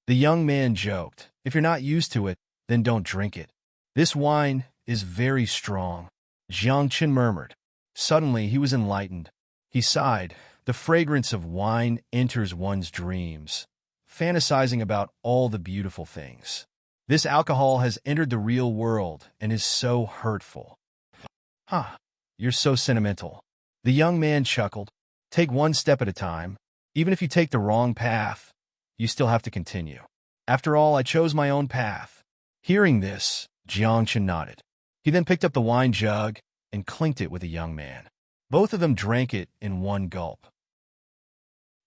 The young man joked. If you're not used to it, then don't drink it. This wine is very strong, Jiang Chun murmured. Suddenly, he was enlightened. He sighed. The fragrance of wine enters one's dreams, fantasizing about all the beautiful things. This alcohol has entered the real world and is so hurtful. You're so sentimental. The young man chuckled. Take one step at a time. Even if you take the wrong path, you still have to continue. After all, I chose my own path. Hearing this, Jiang Chun nodded. He then picked up the wine jug and clinked it with the young man. Both of them drank it in one gulp.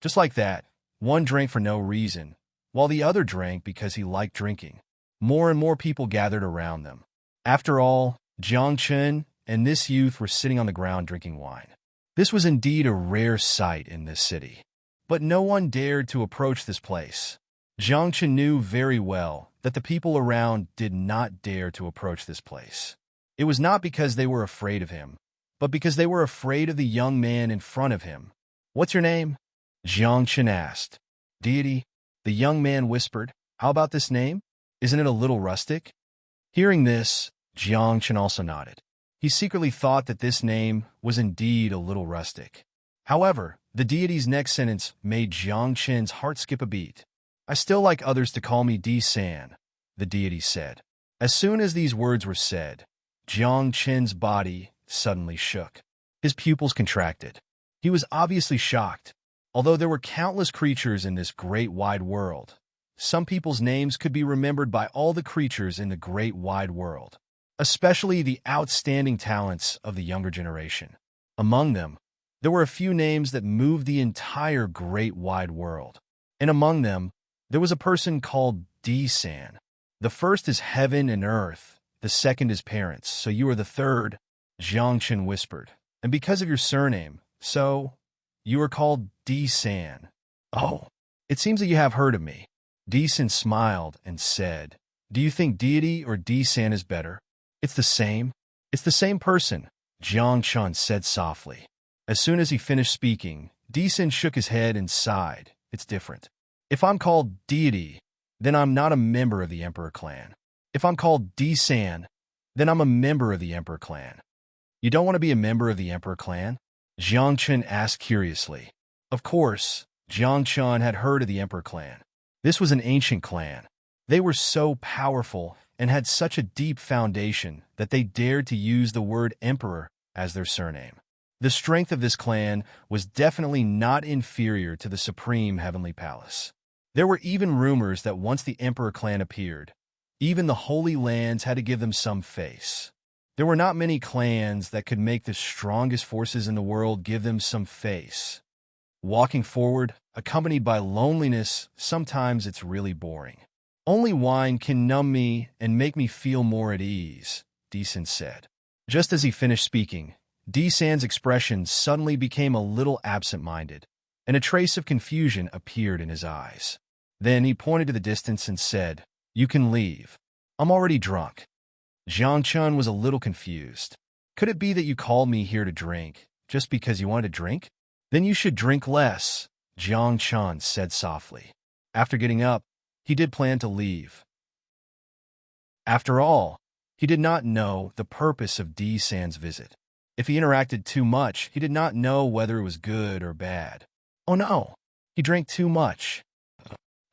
Just like that, one drank for no reason, while the other drank because he liked drinking. More and more people gathered around them. After all, Jiang Chun and this youth were sitting on the ground drinking wine. This was indeed a rare sight in this city. But no one dared to approach this place. Jiang Chun knew very well that the people around did not dare to approach this place. It was not because they were afraid of him, but because they were afraid of the young man in front of him. What's your name? Jiang Chun asked. Deity, the young man whispered. How about this name? Isn't it a little rustic? Hearing this, Jiang Chun also nodded. He secretly thought that this name was indeed a little rustic. However, the deity's next sentence made Jiang Chun's heart skip a beat. I still like others to call me D-San, the deity said. As soon as these words were said, Jiang Chun's body suddenly shook. His pupils contracted. He was obviously shocked. Although there were countless creatures in this great wide world, some people's names could be remembered by all the creatures in the great wide world, especially the outstanding talents of the younger generation. Among them, there were a few names that moved the entire great wide world. And among them, there was a person called D-San. The first is heaven and earth, the second is parents, so you are the third, Jiang Chun whispered. And because of your surname, so you are called D-San. Oh, it seems that you have heard of me. D-San smiled and said, do you think deity or D-San is better? It's the same. It's the same person, Jiang Chun said softly. As soon as he finished speaking, D-San shook his head and sighed. It's different. If I'm called deity, then I'm not a member of the Emperor clan. If I'm called D-San, then I'm a member of the Emperor clan. You don't want to be a member of the Emperor clan? Jiang Chun asked curiously. Of course, Jiang Chun had heard of the Emperor clan. This was an ancient clan. They were so powerful and had such a deep foundation that they dared to use the word emperor as their surname. The strength of this clan was definitely not inferior to the supreme heavenly palace. There were even rumors that once the Emperor clan appeared, even the Holy Lands had to give them some face. There were not many clans that could make the strongest forces in the world give them some face. Walking forward, accompanied by loneliness, sometimes it's really boring. Only wine can numb me and make me feel more at ease, Decent said. Just as he finished speaking, D. San's expression suddenly became a little absent-minded, and a trace of confusion appeared in his eyes. Then he pointed to the distance and said, "You can leave. I'm already drunk." Jiang Chun was a little confused. "Could it be that you called me here to drink, just because you wanted to drink? Then you should drink less," Jiang Chun said softly. After getting up, he did plan to leave. After all, he did not know the purpose of D. San's visit. If he interacted too much, he did not know whether it was good or bad. Oh no, he drank too much.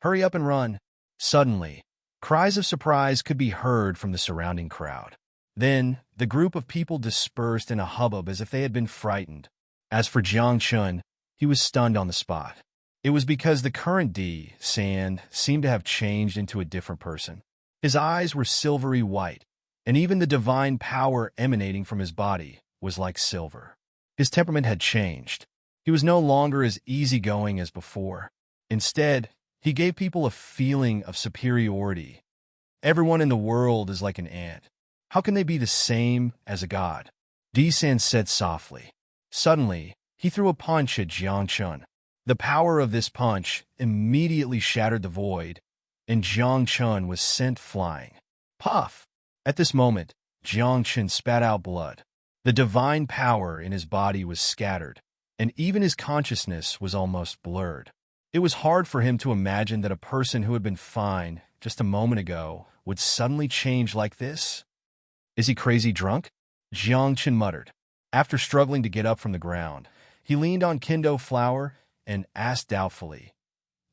Hurry up and run. Suddenly, cries of surprise could be heard from the surrounding crowd. Then, the group of people dispersed in a hubbub as if they had been frightened. As for Jiang Chun, he was stunned on the spot. It was because the current D. San seemed to have changed into a different person. His eyes were silvery white, and even the divine power emanating from his body was like silver. His temperament had changed. He was no longer as easygoing as before. Instead, he gave people a feeling of superiority. Everyone in the world is like an ant. How can they be the same as a god? D. San said softly. Suddenly, he threw a punch at Jiang Chun. The power of this punch immediately shattered the void, and Jiang Chun was sent flying. Puff! At this moment, Jiang Chun spat out blood. The divine power in his body was scattered, and even his consciousness was almost blurred. It was hard for him to imagine that a person who had been fine just a moment ago would suddenly change like this. Is he crazy drunk? Jiang Chun muttered. After struggling to get up from the ground, he leaned on Kendo Flower and asked doubtfully,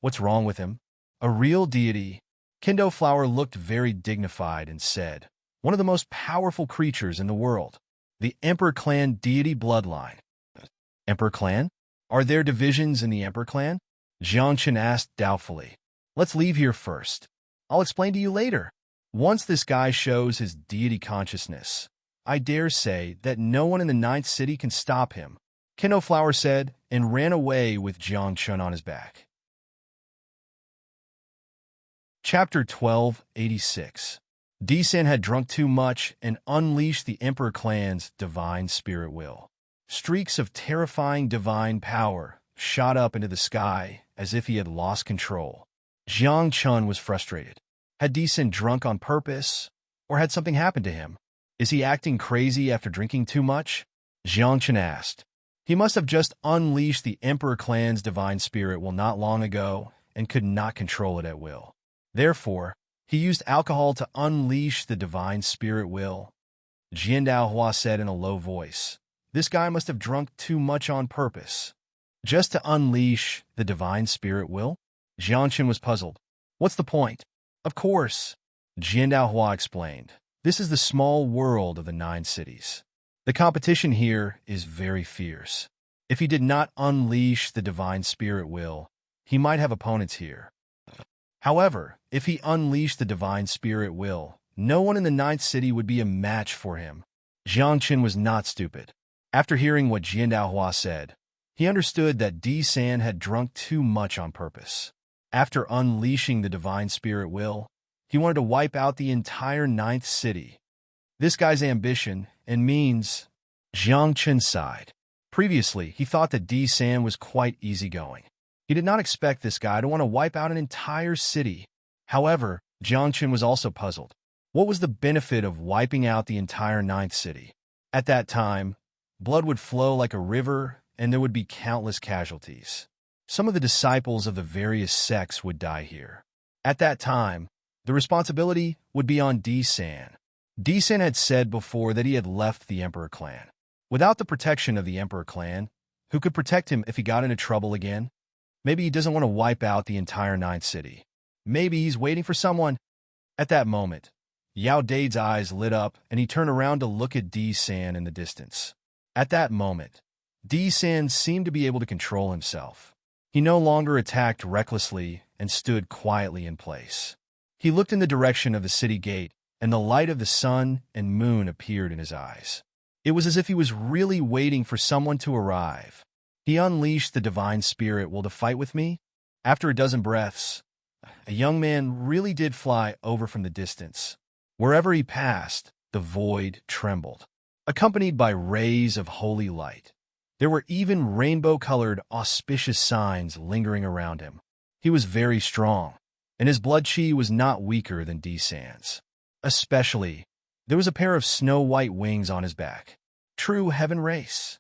"What's wrong with him?" A real deity. Kendo Flower looked very dignified and said, "One of the most powerful creatures in the world. The Emperor Clan deity bloodline." Emperor Clan? Are there divisions in the Emperor Clan? Jiang Chun asked doubtfully. "Let's leave here first. I'll explain to you later. Once this guy shows his deity consciousness, I dare say that no one in the 9th city can stop him," Kendo Flower said, and ran away with Jiang Chun on his back. Chapter 1286. D. San had drunk too much and unleashed the Emperor Clan's divine spirit will. Streaks of terrifying divine power shot up into the sky as if he had lost control. Jiang Chun was frustrated. Had D. San drunk on purpose, or had something happened to him? Is he acting crazy after drinking too much? Jiang Chun asked. He must have just unleashed the Emperor Clan's divine spirit will not long ago and could not control it at will. Therefore, he used alcohol to unleash the divine spirit will. Jiandao Hua said in a low voice, "This guy must have drunk too much on purpose. Just to unleash the divine spirit will?" Jiang Chun was puzzled. "What's the point?" "Of course," Jiandao Hua explained. "This is the small world of the 9 cities. The competition here is very fierce. If he did not unleash the divine spirit will, he might have opponents here. However, if he unleashed the divine spirit will, no one in the 9th city would be a match for him." Jiang Chun was not stupid. After hearing what Jiandao Hua said, he understood that D. San had drunk too much on purpose. After unleashing the divine spirit will, he wanted to wipe out the entire 9th city. This guy's ambition and means. Jiang Chun sighed. Previously, he thought that D. San was quite easygoing. He did not expect this guy to want to wipe out an entire city. However, Jiang Chun was also puzzled. What was the benefit of wiping out the entire 9th city? At that time, blood would flow like a river, and there would be countless casualties. Some of the disciples of the various sects would die here. At that time, the responsibility would be on D. San. D. San had said before that he had left the Emperor Clan. Without the protection of the Emperor Clan, who could protect him if he got into trouble again? Maybe he doesn't want to wipe out the entire 9th city. Maybe he's waiting for someone. At that moment, Yao Dade's eyes lit up and he turned around to look at D. San in the distance. At that moment, D. San seemed to be able to control himself. He no longer attacked recklessly and stood quietly in place. He looked in the direction of the city gate, and the light of the sun and moon appeared in his eyes. It was as if he was really waiting for someone to arrive. He unleashed the divine spirit will to fight with me. After a dozen breaths, a young man really did fly over from the distance. Wherever he passed, the void trembled. accompanied by rays of holy light. There were even rainbow-colored, auspicious signs lingering around him. He was very strong, and his blood chi was not weaker than Desan's. Especially, there was a pair of snow-white wings on his back. True heaven race.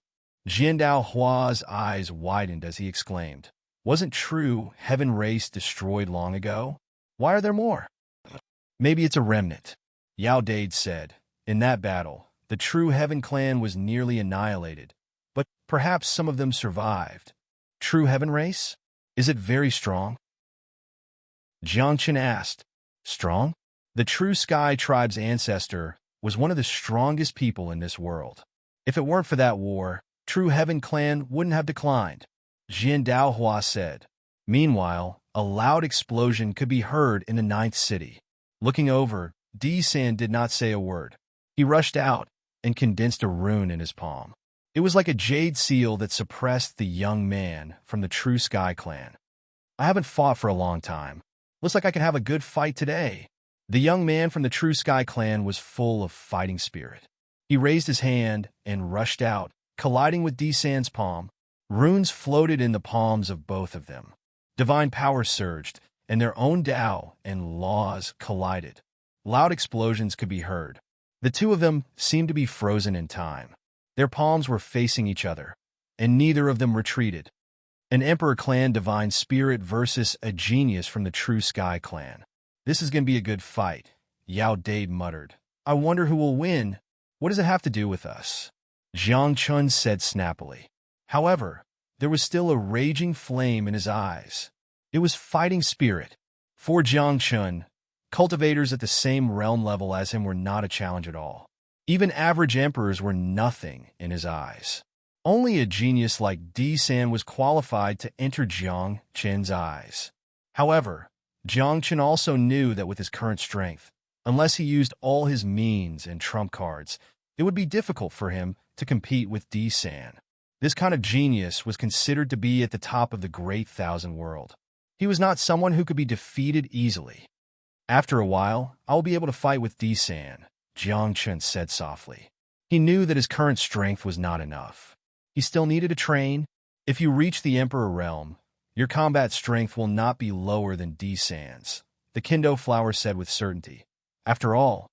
Jiandao Hua's eyes widened as he exclaimed, "Wasn't true heaven race destroyed long ago? Why are there more?" "Maybe it's a remnant," Yao Dade said. "In that battle, the true heaven clan was nearly annihilated, but perhaps some of them survived." "True heaven race? Is it very strong?" Jiangchen asked. "Strong?" The True Sky Tribe's ancestor was one of the strongest people in this world. If it weren't for that war, True Heaven Clan wouldn't have declined, Jian Daohua said. Meanwhile, a loud explosion could be heard in the ninth city. Looking over, D-San did not say a word. He rushed out and condensed a rune in his palm. It was like a jade seal that suppressed the young man from the True Sky Clan. "I haven't fought for a long time. Looks like I can have a good fight today." The young man from the True Sky Clan was full of fighting spirit. He raised his hand and rushed out, colliding with D-San's palm. Runes floated in the palms of both of them. Divine power surged, and their own Tao and laws collided. Loud explosions could be heard. The two of them seemed to be frozen in time. Their palms were facing each other, and neither of them retreated. An Emperor Clan Divine Spirit versus a genius from the True Sky Clan. "This is going to be a good fight," Yao Dade muttered. "I wonder who will win. What does it have to do with us?" Jiang Chun said snappily. However, there was still a raging flame in his eyes. It was fighting spirit. For Jiang Chun, cultivators at the same realm level as him were not a challenge at all. Even average emperors were nothing in his eyes. Only a genius like D-San was qualified to enter Jiang Chen's eyes. However, Jiang Chen also knew that with his current strength, unless he used all his means and trump cards, it would be difficult for him to compete with D-San. This kind of genius was considered to be at the top of the Great Thousand World. He was not someone who could be defeated easily. "After a while, I will be able to fight with D-San," Jiang Chen said softly. He knew that his current strength was not enough. He still needed to train. If you reach the Emperor realm, your combat strength will not be lower than D-San's, the Kendo Flower said with certainty. After all,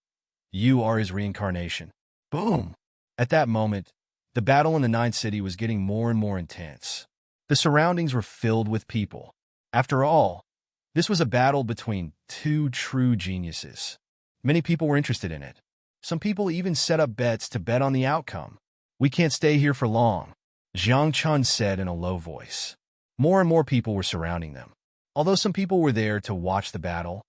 you are his reincarnation. Boom! At that moment, the battle in the Ninth City was getting more and more intense. The surroundings were filled with people. After all, this was a battle between two true geniuses. Many people were interested in it. Some people even set up bets to bet on the outcome. "We can't stay here for long," Jiang Chun said in a low voice. More and more people were surrounding them. Although some people were there to watch the battle,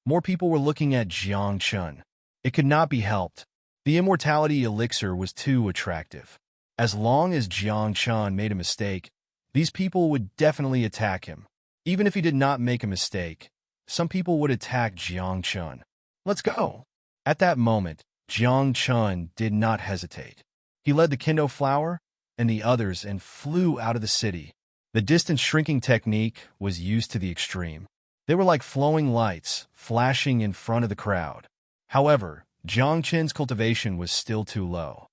more people were looking at Jiang Chun. It could not be helped. The immortality elixir was too attractive. As long as Jiang Chun made a mistake, these people would definitely attack him. Even if he did not make a mistake, some people would attack Jiang Chun. "Let's go." At that moment, Jiang Chun did not hesitate. He led the Kendo Flower and the others and flew out of the city. The distance shrinking technique was used to the extreme. They were like flowing lights, flashing in front of the crowd. However, Jiang Chen's cultivation was still too low.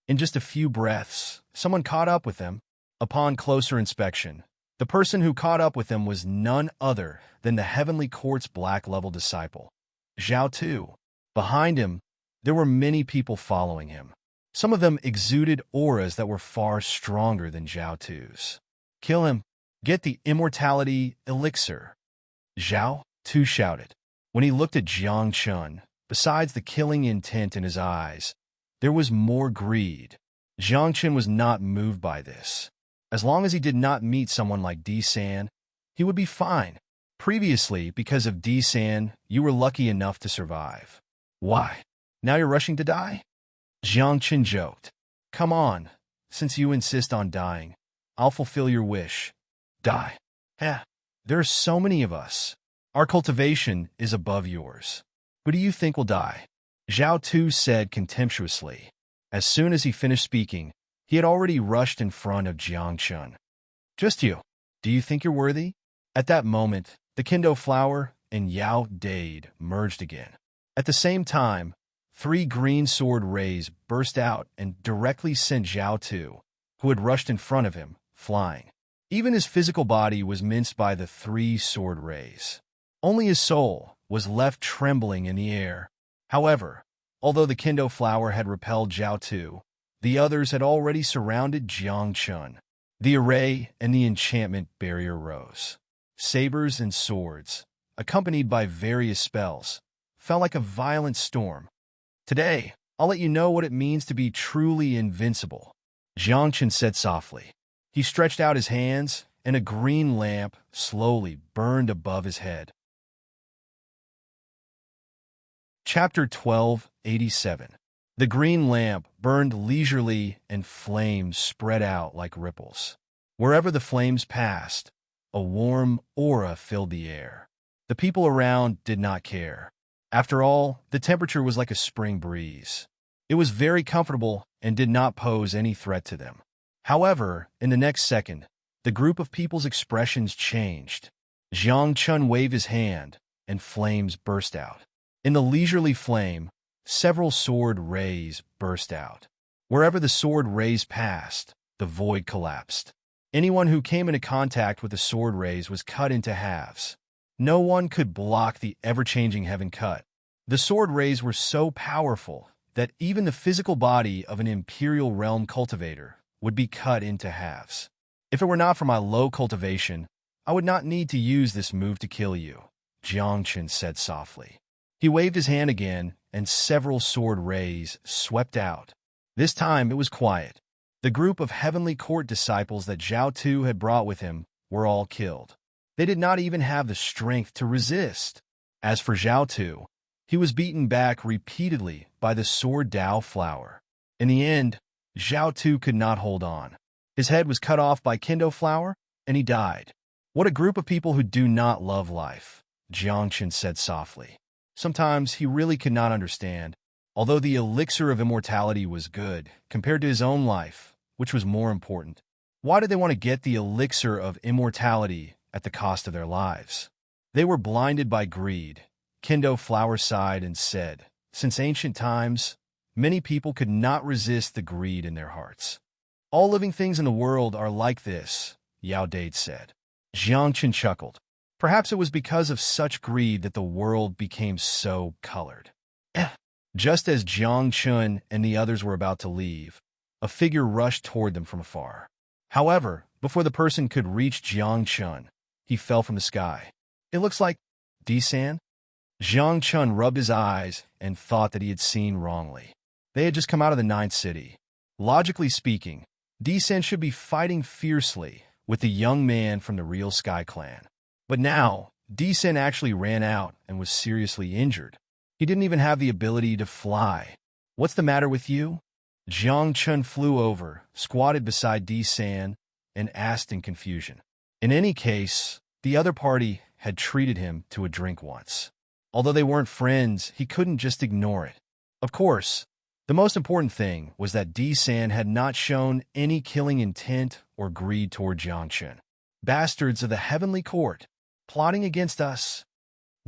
In just a few breaths, someone caught up with him. Upon closer inspection, the person who caught up with him was none other than the Heavenly Court's black-level disciple, Zhao Tu. Behind him, there were many people following him. Some of them exuded auras that were far stronger than Zhao Tu's. "Kill him. Get the immortality elixir," Zhao Tu shouted. When he looked at Jiang Chun, besides the killing intent in his eyes, there was more greed. Jiang Chun was not moved by this. As long as he did not meet someone like D-San, he would be fine. Previously, because of D-San, you were lucky enough to survive. Why? Now you're rushing to die? Jiang Chen joked. "Come on, since you insist on dying, I'll fulfill your wish. Die." "Heh, there are so many of us. Our cultivation is above yours. Who do you think will die?" Zhao Tu said contemptuously. As soon as he finished speaking, he had already rushed in front of Jiang Chun. "Just you. Do you think you're worthy?" At that moment, the Kendo Flower and Yao Dade merged again. At the same time, 3 green sword rays burst out and directly sent Zhao Tu, who had rushed in front of him, flying. Even his physical body was minced by the 3 sword rays. Only his soul was left trembling in the air. However, although the Kendo flower had repelled Zhao Tu, the others had already surrounded Jiang Chun. The array and the enchantment barrier rose. Sabers and swords, accompanied by various spells, fell like a violent storm. Today, I'll let you know what it means to be truly invincible, Jiang Chun said softly. He stretched out his hands, and a green lamp slowly burned above his head. Chapter 1287. The green lamp burned leisurely and flames spread out like ripples. Wherever the flames passed, a warm aura filled the air. The people around did not care. After all, the temperature was like a spring breeze. It was very comfortable and did not pose any threat to them. However, in the next second, the group of people's expressions changed. Jiang Chun waved his hand, and flames burst out. In the leisurely flame, several sword rays burst out. Wherever the sword rays passed, the void collapsed. Anyone who came into contact with the sword rays was cut into halves. No one could block the ever-changing heaven cut. The sword rays were so powerful that even the physical body of an Imperial Realm cultivator would be cut into halves. If it were not for my low cultivation, I would not need to use this move to kill you, Jiang Chun said softly. He waved his hand again, and several sword rays swept out. This time it was quiet. The group of Heavenly Court disciples that Zhao Tu had brought with him were all killed. They did not even have the strength to resist. As for Zhao Tu, he was beaten back repeatedly by the sword Dao flower. In the end, Zhao Tu could not hold on. His head was cut off by Kendo flower, and he died. What a group of people who do not love life, Jiang Chun said softly. Sometimes he really could not understand. Although the elixir of immortality was good, compared to his own life, which was more important, why did they want to get the elixir of immortality at the cost of their lives? They were blinded by greed. Kendo flower sighed and said, since ancient times, many people could not resist the greed in their hearts. All living things in the world are like this, Yao Dade said. Jiang Chun chuckled. Perhaps it was because of such greed that the world became so colored. Just as Jiang Chun and the others were about to leave, a figure rushed toward them from afar. However, before the person could reach Jiang Chun, he fell from the sky. It looks like D-San? Jiang Chun rubbed his eyes and thought that he had seen wrongly. They had just come out of the 9th city. Logically speaking, D-San should be fighting fiercely with the young man from the real Sky Clan. But now, D-San actually ran out and was seriously injured. He didn't even have the ability to fly. What's the matter with you? Jiang Chun flew over, squatted beside D-San, and asked in confusion. In any case, the other party had treated him to a drink once. Although they weren't friends, he couldn't just ignore it. Of course, the most important thing was that D-San had not shown any killing intent or greed toward Jiang Chun. Bastards of the Heavenly Court, plotting against us,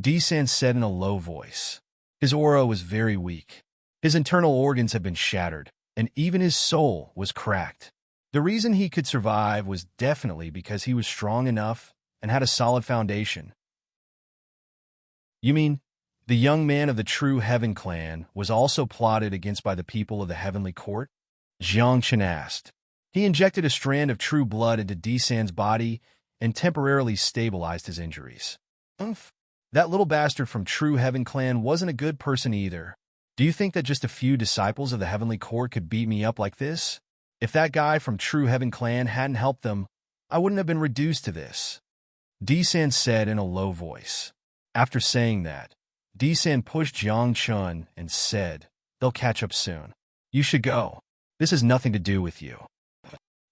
D-San said in a low voice. His aura was very weak. His internal organs had been shattered, and even his soul was cracked. The reason he could survive was definitely because he was strong enough and had a solid foundation. You mean, the young man of the true Heaven Clan was also plotted against by the people of the Heavenly Court? Jiang Chun asked. He injected a strand of true blood into D-San's body and temporarily stabilized his injuries. Oomph. That little bastard from True Heaven Clan wasn't a good person either. Do you think that just a few disciples of the Heavenly Court could beat me up like this? If that guy from True Heaven Clan hadn't helped them, I wouldn't have been reduced to this, D-San said in a low voice. After saying that, D-San pushed Jiang Chun and said, they'll catch up soon. You should go. This has nothing to do with you.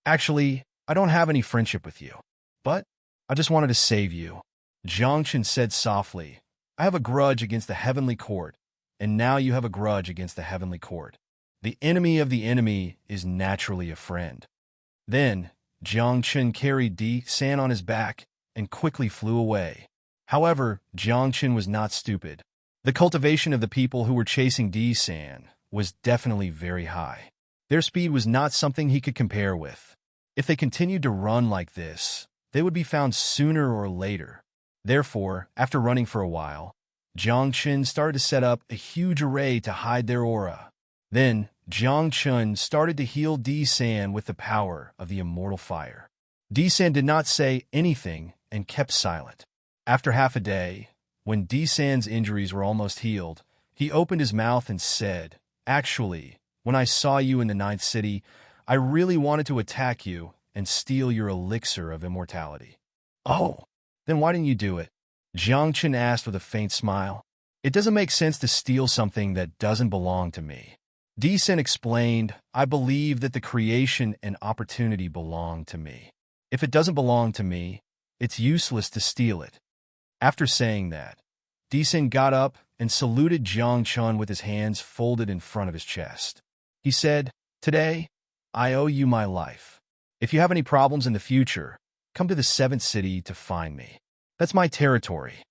Actually, I don't have any friendship with you. But I just wanted to save you. Jiang Chun said softly, I have a grudge against the Heavenly Court, and now you have a grudge against the Heavenly Court. The enemy of the enemy is naturally a friend. Then, Jiang Chun carried D-San on his back and quickly flew away. However, Jiang Chun was not stupid. The cultivation of the people who were chasing D-San was definitely very high. Their speed was not something he could compare with. If they continued to run like this, they would be found sooner or later. Therefore, after running for a while, Jiang Chun started to set up a huge array to hide their aura. Then, Jiang Chun started to heal D-San with the power of the immortal fire. D-San did not say anything and kept silent. After half a day, when D-San's injuries were almost healed, he opened his mouth and said, "Actually, when I saw you in the ninth city, I really wanted to attack you and steal your elixir of immortality." "Oh, then why didn't you do it?" Jiang Chun asked with a faint smile. "It doesn't make sense to steal something that doesn't belong to me." D-San explained, "I believe that the creation and opportunity belong to me. If it doesn't belong to me, it's useless to steal it." After saying that, D-San got up and saluted Jiang Chun with his hands folded in front of his chest. He said, "Today, I owe you my life. If you have any problems in the future, come to the seventh city to find me. That's my territory."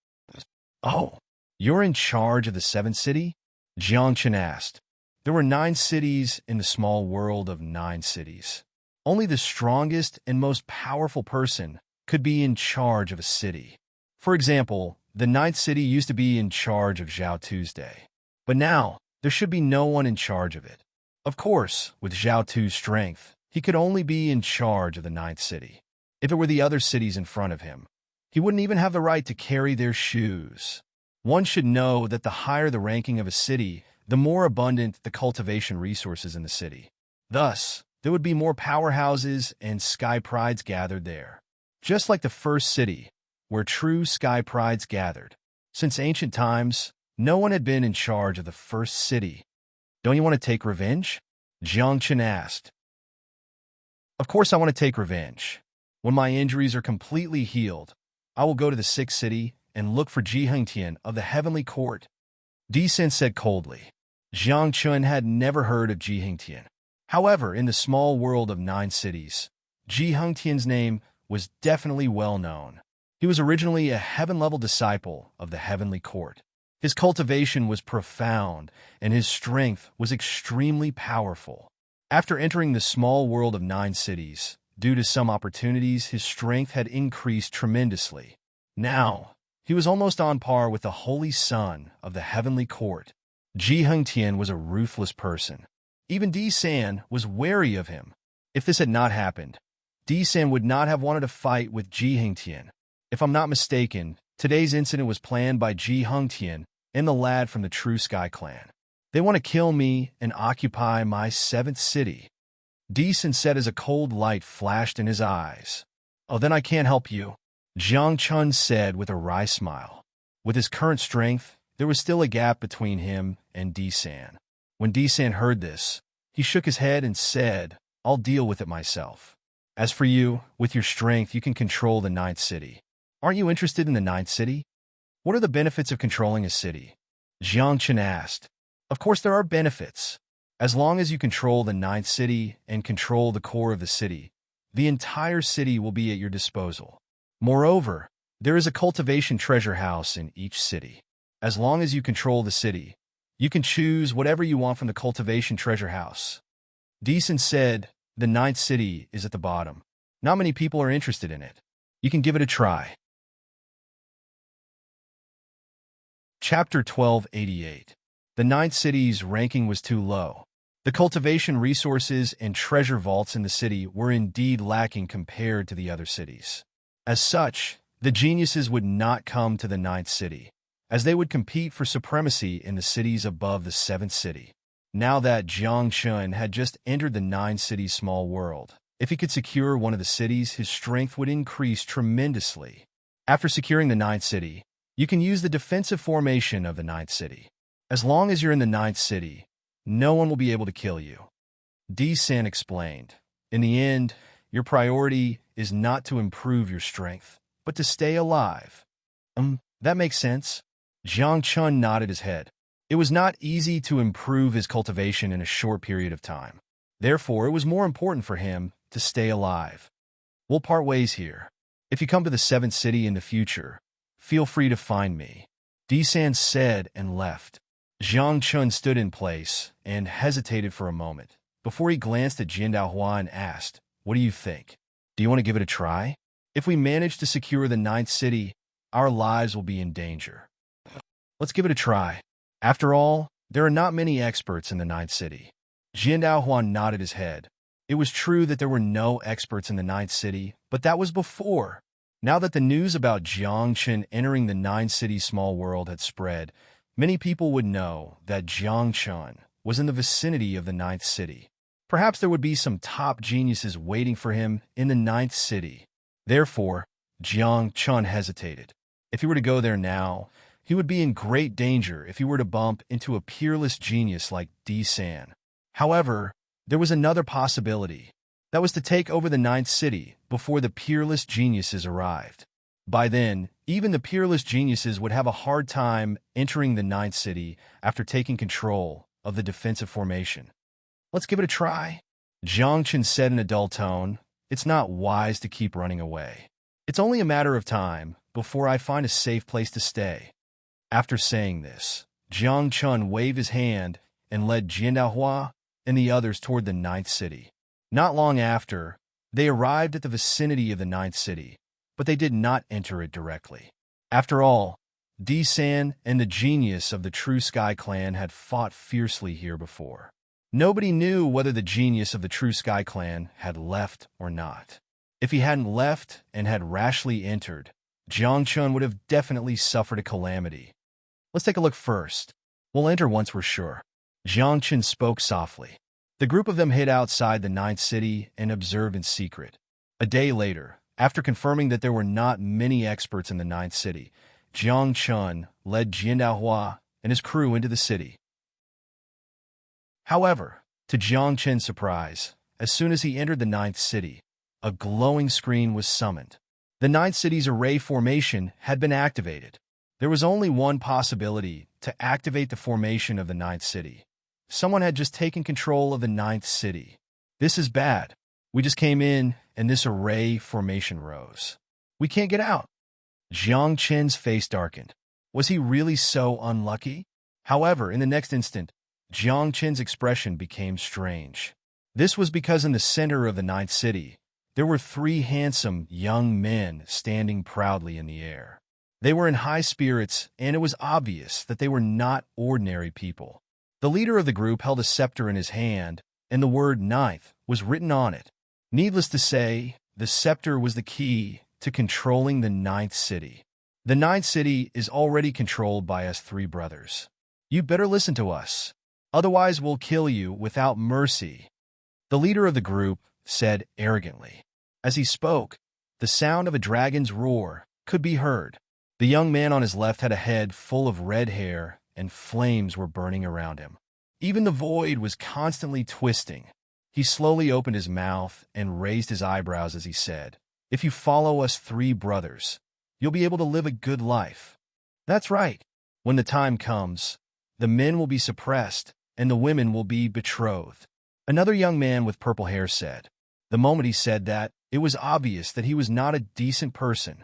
"Oh, you're in charge of the seventh city?" Jiang Chun asked. There were 9 cities in the small world of 9 cities. Only the strongest and most powerful person could be in charge of a city. For example, the 9th city used to be in charge of Zhao Tuesday. But now, there should be no one in charge of it. Of course, with Zhao Tu's strength, he could only be in charge of the 9th city. If it were the other cities in front of him, he wouldn't even have the right to carry their shoes. One should know that the higher the ranking of a city, the more abundant the cultivation resources in the city. Thus, there would be more powerhouses and sky prides gathered there. Just like the first city, where true sky prides gathered. Since ancient times, no one had been in charge of the first city. "Don't you want to take revenge?" Jiang Chun asked. "Of course I want to take revenge. When my injuries are completely healed, I will go to the 6th city and look for Ji Hengtian of the Heavenly Court." D-San said coldly. Jiang Chun had never heard of Ji Hengtian. However, in the small world of 9 cities, Ji Hengtian's name was definitely well known. He was originally a heaven-level disciple of the Heavenly Court. His cultivation was profound, and his strength was extremely powerful. After entering the small world of 9 cities, due to some opportunities, his strength had increased tremendously. Now, he was almost on par with the Holy Son of the Heavenly Court. Ji Hengtian was a ruthless person. Even D-San was wary of him. If this had not happened, D-San would not have wanted to fight with Ji Hengtian. If I'm not mistaken, today's incident was planned by Ji Hengtian and the lad from the True Sky clan. They want to kill me and occupy my 7th city. D-San said as a cold light flashed in his eyes. "Oh, then I can't help you," Jiang Chun said with a wry smile. With his current strength, there was still a gap between him and D-San. When D-San heard this, he shook his head and said, "I'll deal with it myself. As for you, with your strength, you can control the 9th city. Aren't you interested in the 9th city?" "What are the benefits of controlling a city?" Jiang Chun asked. "Of course there are benefits. As long as you control the 9th city and control the core of the city, the entire city will be at your disposal. Moreover, there is a cultivation treasure house in each city. As long as you control the city, you can choose whatever you want from the cultivation treasure house." D-San said, "The 9th city is at the bottom. Not many people are interested in it. You can give it a try." Chapter 1288. The 9th city's ranking was too low. The cultivation resources and treasure vaults in the city were indeed lacking compared to the other cities. As such, the geniuses would not come to the 9th city, as they would compete for supremacy in the cities above the 7th city. Now that Jiang Chun had just entered the 9 cities small world, if he could secure one of the cities, his strength would increase tremendously. After securing the 9th city, you can use the defensive formation of the 9th city. As long as you're in the 9th city, no one will be able to kill you. D-San explained. In the end, your priority is not to improve your strength, but to stay alive. That makes sense. Jiang Chun nodded his head. It was not easy to improve his cultivation in a short period of time. Therefore, it was more important for him to stay alive. We'll part ways here. If you come to the 7th city in the future, feel free to find me. Disan said and left. Jiang Chun stood in place and hesitated for a moment before he glanced at Jin Daohua and asked, "What do you think? Do you want to give it a try? If we manage to secure the ninth city, our lives will be in danger. Let's give it a try. After all, there are not many experts in the ninth city." Jin Daohua nodded his head. It was true that there were no experts in the ninth city, but that was before. Now that the news about Jiang Chun entering the ninth city small world had spread, many people would know that Jiang Chun was in the vicinity of the ninth city. Perhaps there would be some top geniuses waiting for him in the ninth city. Therefore, Jiang Chun hesitated. If he were to go there now, he would be in great danger if he were to bump into a peerless genius like Disan. However, there was another possibility. That was to take over the ninth city before the peerless geniuses arrived. By then, even the peerless geniuses would have a hard time entering the ninth city after taking control of the defensive formation. "Let's give it a try," Jiang Chun said in a dull tone. "It's not wise to keep running away. It's only a matter of time before I find a safe place to stay." After saying this, Jiang Chun waved his hand and led Jin Daohua and the others toward the ninth city. Not long after, they arrived at the vicinity of the ninth city, but they did not enter it directly. After all, Disan and the genius of the True Sky clan had fought fiercely here before. Nobody knew whether the genius of the True Sky clan had left or not. If he hadn't left and had rashly entered, Jiang Chun would have definitely suffered a calamity. "Let's take a look first. We'll enter once we're sure." Jiang Chun spoke softly. The group of them hid outside the ninth city and observed in secret. A day later, after confirming that there were not many experts in the ninth city, Jiang Chun led Jin Daohua and his crew into the city. However, to Jiang Chun's surprise, as soon as he entered the ninth city, a glowing screen was summoned. The ninth city's array formation had been activated. There was only one possibility to activate the formation of the ninth city. Someone had just taken control of the ninth city. "This is bad. We just came in, and this array formation rose. We can't get out." Jiang Chun's face darkened. Was he really so unlucky? However, in the next instant, Jiang Chun's expression became strange. This was because in the center of the ninth city, there were three handsome young men standing proudly in the air. They were in high spirits, and it was obvious that they were not ordinary people. The leader of the group held a scepter in his hand, and the word ninth was written on it. Needless to say, the scepter was the key to controlling the ninth city. The ninth city is already controlled by us three brothers. You better listen to us. Otherwise, we'll kill you without mercy," the leader of the group said arrogantly. As he spoke, the sound of a dragon's roar could be heard. The young man on his left had a head full of red hair, and flames were burning around him. Even the void was constantly twisting. He slowly opened his mouth and raised his eyebrows as he said, "If you follow us three brothers, you'll be able to live a good life. That's right. When the time comes, the men will be suppressed, and the women will be betrothed." Another young man with purple hair said. The moment he said that, it was obvious that he was not a decent person.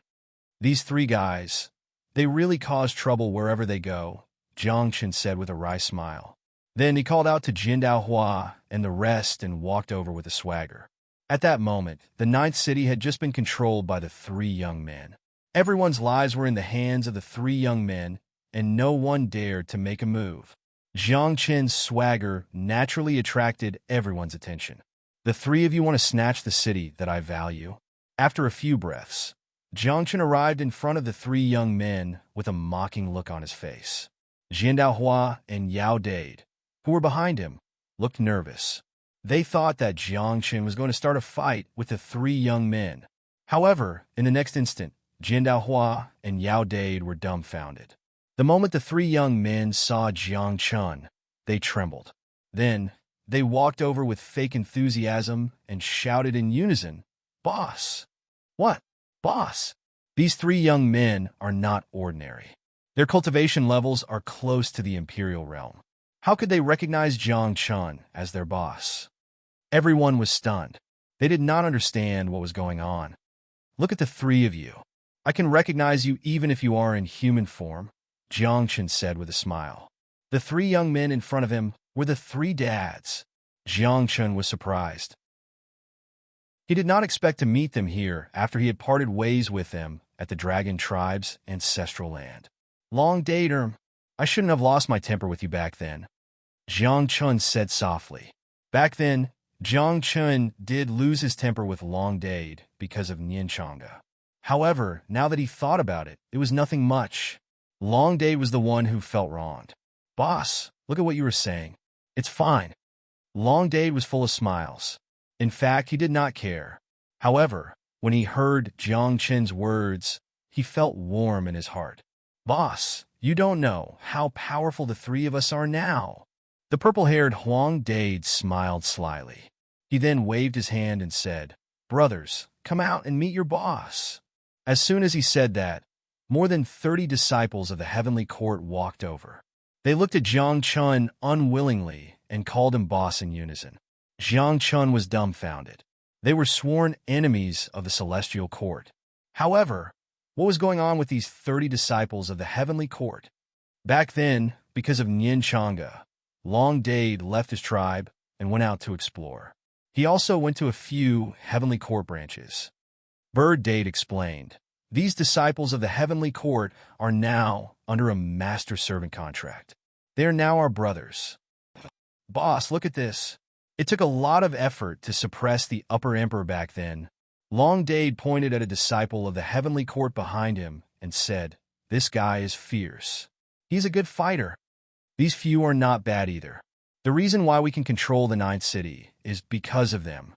"These three guys, they really cause trouble wherever they go," Jiang Chun said with a wry smile. Then he called out to Jin Daohua and the rest and walked over with a swagger. At that moment, the ninth city had just been controlled by the three young men. Everyone's lives were in the hands of the three young men, and no one dared to make a move. Jiang Chun's swagger naturally attracted everyone's attention. "The three of you want to snatch the city that I value?" After a few breaths, Jiang Chun arrived in front of the three young men with a mocking look on his face. Jin Daohua and Yao Dade, who were behind him, looked nervous. They thought that Jiang Chun was going to start a fight with the three young men. However, in the next instant, Jin Daohua and Yao Dade were dumbfounded. The moment the three young men saw Jiang Chun, they trembled. Then, they walked over with fake enthusiasm and shouted in unison, "Boss!" "What? Boss?" These three young men are not ordinary. Their cultivation levels are close to the imperial realm. How could they recognize Jiang Chun as their boss? Everyone was stunned. They did not understand what was going on. "Look at the three of you. I can recognize you even if you are in human form. Jiangchen said with a smile. The three young men in front of him were the three dads. Jiangchen was surprised. He did not expect to meet them here after he had parted ways with them at the Dragon Tribe's ancestral land. Long day term. I shouldn't have lost my temper with you back then, Jiang Chun said softly. Back then, Jiang Chun did lose his temper with Long Dade because of Nianchanga. However, now that he thought about it, it was nothing much. Long Dade was the one who felt wronged. Boss, look at what you were saying. It's fine. Long Dade was full of smiles. In fact, he did not care. However, when he heard Jiang Chen's words, he felt warm in his heart. Boss, you don't know how powerful the three of us are now. The purple-haired Huang Dade smiled slyly. He then waved his hand and said, Brothers, come out and meet your boss. As soon as he said that, more than 30 disciples of the heavenly court walked over. They looked at Jiang Chun unwillingly and called him boss in unison. Jiang Chun was dumbfounded. They were sworn enemies of the celestial court. However, what was going on with these 30 disciples of the heavenly court? Back then, because of Nianchanga, Long Dade left his tribe and went out to explore. He also went to a few heavenly court branches. Bird Dade explained, These disciples of the heavenly court are now under a master-servant contract. They are now our brothers. Boss, look at this. It took a lot of effort to suppress the upper emperor back then. Long Dade pointed at a disciple of the heavenly court behind him and said, This guy is fierce. He's a good fighter. These few are not bad either. The reason why we can control the ninth city is because of them.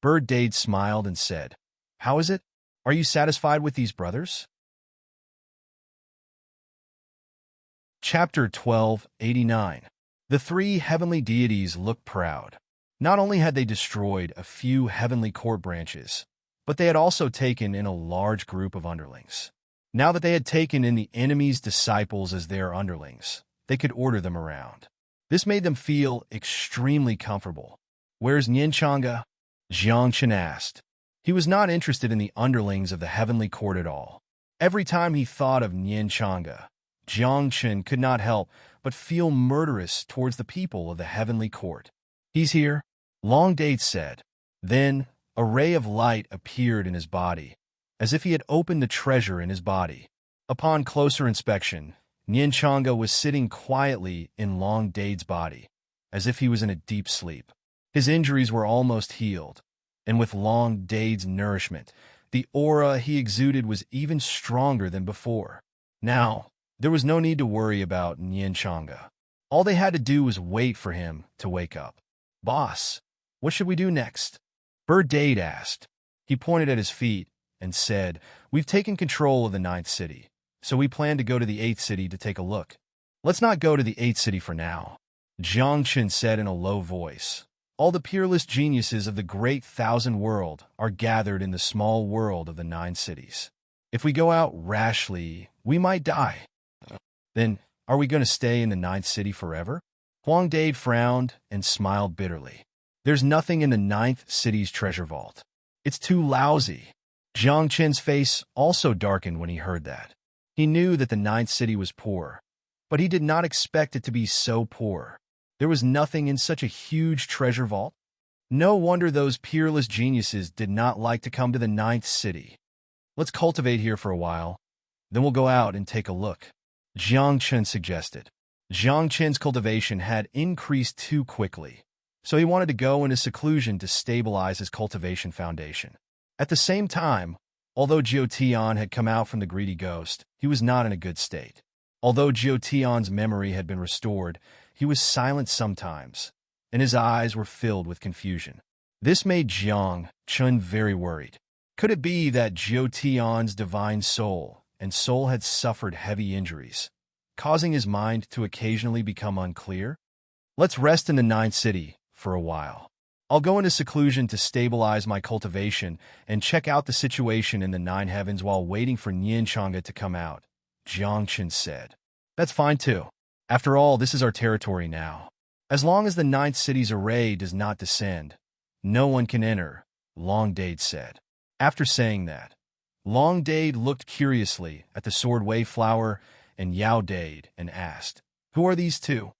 Bird Dade smiled and said, How is it? Are you satisfied with these brothers? Chapter 1289. The three heavenly deities looked proud. Not only had they destroyed a few heavenly court branches, but they had also taken in a large group of underlings. Now that they had taken in the enemy's disciples as their underlings, they could order them around. This made them feel extremely comfortable. Where's Nianchanga? Jiang Chen asked. He was not interested in the underlings of the heavenly court at all. Every time he thought of Nianchanga, Jiang Chen could not help but feel murderous towards the people of the heavenly court. He's here, Long Dade said. Then, a ray of light appeared in his body, as if he had opened the treasure in his body. Upon closer inspection, Nianchanga was sitting quietly in Long Dade's body, as if he was in a deep sleep. His injuries were almost healed, and with Long Dade's nourishment, the aura he exuded was even stronger than before. Now, there was no need to worry about Nianchanga. All they had to do was wait for him to wake up. Boss, what should we do next? Bird Dade asked. He pointed at his feet and said, We've taken control of the ninth city, so we plan to go to the eighth city to take a look. Let's not go to the eighth city for now, Jiang Chen said in a low voice. All the peerless geniuses of the great thousand world are gathered in the small world of the 9 cities. If we go out rashly, we might die. Then, are we going to stay in the ninth city forever? Huang Dade frowned and smiled bitterly. There's nothing in the ninth city's treasure vault. It's too lousy. Jiang Chen's face also darkened when he heard that. He knew that the ninth city was poor, but he did not expect it to be so poor. There was nothing in such a huge treasure vault. No wonder those peerless geniuses did not like to come to the ninth city. Let's cultivate here for a while, then we'll go out and take a look, Jiang Chen suggested. Jiang Chen's cultivation had increased too quickly, so he wanted to go into seclusion to stabilize his cultivation foundation. At the same time, although Jiao Tian had come out from the greedy ghost, he was not in a good state. Although Jiao Tian's memory had been restored, he was silent sometimes, and his eyes were filled with confusion. This made Jiang Chen very worried. Could it be that Jiao Tian's divine soul and soul had suffered heavy injuries, causing his mind to occasionally become unclear? Let's rest in the ninth city for a while. I'll go into seclusion to stabilize my cultivation and check out the situation in the 9 heavens while waiting for Nianchanga to come out, Jiang Chen said. That's fine too. After all, this is our territory now. As long as the ninth city's array does not descend, no one can enter, Long Dade said. After saying that, Long Dade looked curiously at the sword wave flower and Yao Dade and asked, "Who are these two?"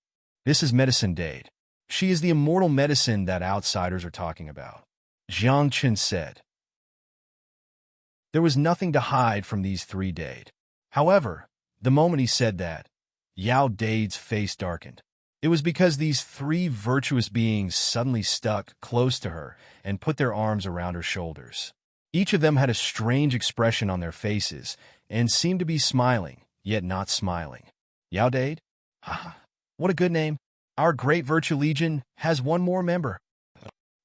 "This is Medicine Dade. She is the immortal medicine that outsiders are talking about," Jiang Chen said. There was nothing to hide from these three Dade. However, the moment he said that, Yao Dade's face darkened. It was because these three virtuous beings suddenly stuck close to her and put their arms around her shoulders. Each of them had a strange expression on their faces and seemed to be smiling, yet not smiling. "Yao Dade? Ah, what a good name. Our great Virtue Legion has one more member.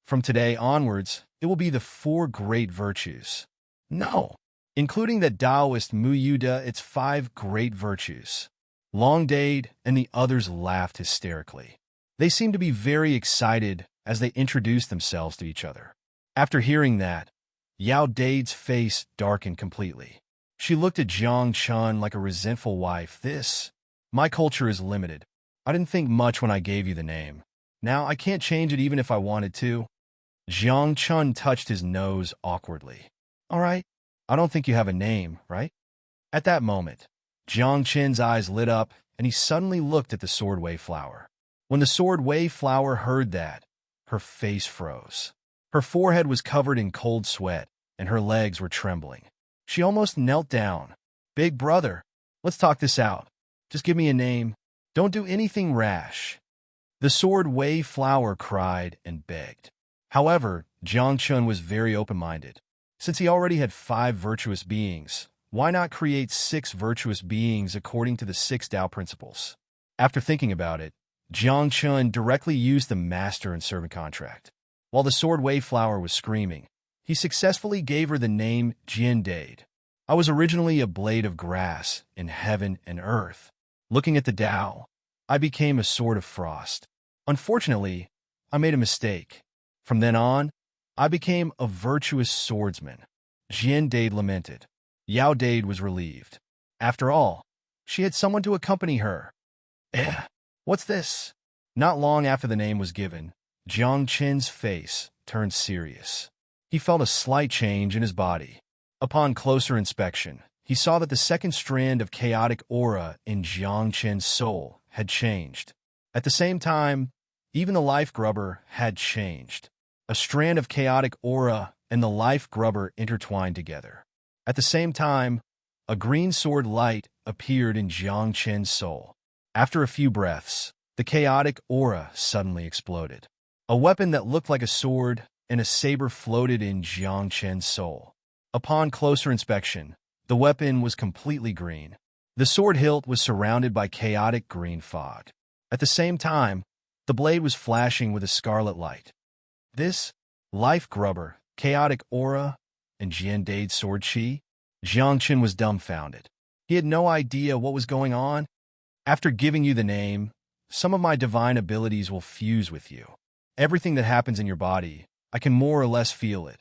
From today onwards, it will be the four great virtues." "No, including the Taoist Muyuda, its five great virtues." Long Dade and the others laughed hysterically. They seemed to be very excited as they introduced themselves to each other. After hearing that, Yao Dade's face darkened completely. She looked at Jiang Chun like a resentful wife. My culture is limited. I didn't think much when I gave you the name. Now I can't change it even if I wanted to." Jiang Chun touched his nose awkwardly. "All right, I don't think you have a name, right?" At that moment, Jiang Chen's eyes lit up, and he suddenly looked at the sword wayflower. When the sword wayflower heard that, her face froze. Her forehead was covered in cold sweat, and her legs were trembling. She almost knelt down. "Big brother, let's talk this out. Just give me a name. Don't do anything rash." The sword wayflower cried and begged. However, Jiang Chun was very open-minded. Since he already had 5 virtuous beings, why not create 6 virtuous beings according to the 6 Tao principles? After thinking about it, Jiang Chun directly used the master and servant contract. While the sword wayflower was screaming, he successfully gave her the name Jian Dade. "I was originally a blade of grass in heaven and earth. Looking at the Tao, I became a sword of frost. Unfortunately, I made a mistake. From then on, I became a virtuous swordsman." Jian Dade lamented. Yao Dade was relieved. After all, she had someone to accompany her. What's this?" Not long after the name was given, Jiang Chen's face turned serious. He felt a slight change in his body. Upon closer inspection, he saw that the second strand of chaotic aura in Jiang Chen's soul had changed. At the same time, even the life grubber had changed. A strand of chaotic aura and the life grubber intertwined together. At the same time, a green sword light appeared in Jiang Chen's soul. After a few breaths, the chaotic aura suddenly exploded. A weapon that looked like a sword and a saber floated in Jiang Chen's soul. Upon closer inspection, the weapon was completely green. The sword hilt was surrounded by chaotic green fog. At the same time, the blade was flashing with a scarlet light. This life grubber, chaotic aura, and Jian Dade's sword chi? Jiang Chen was dumbfounded. He had no idea what was going on. "After giving you the name, some of my divine abilities will fuse with you. Everything that happens in your body, I can more or less feel it."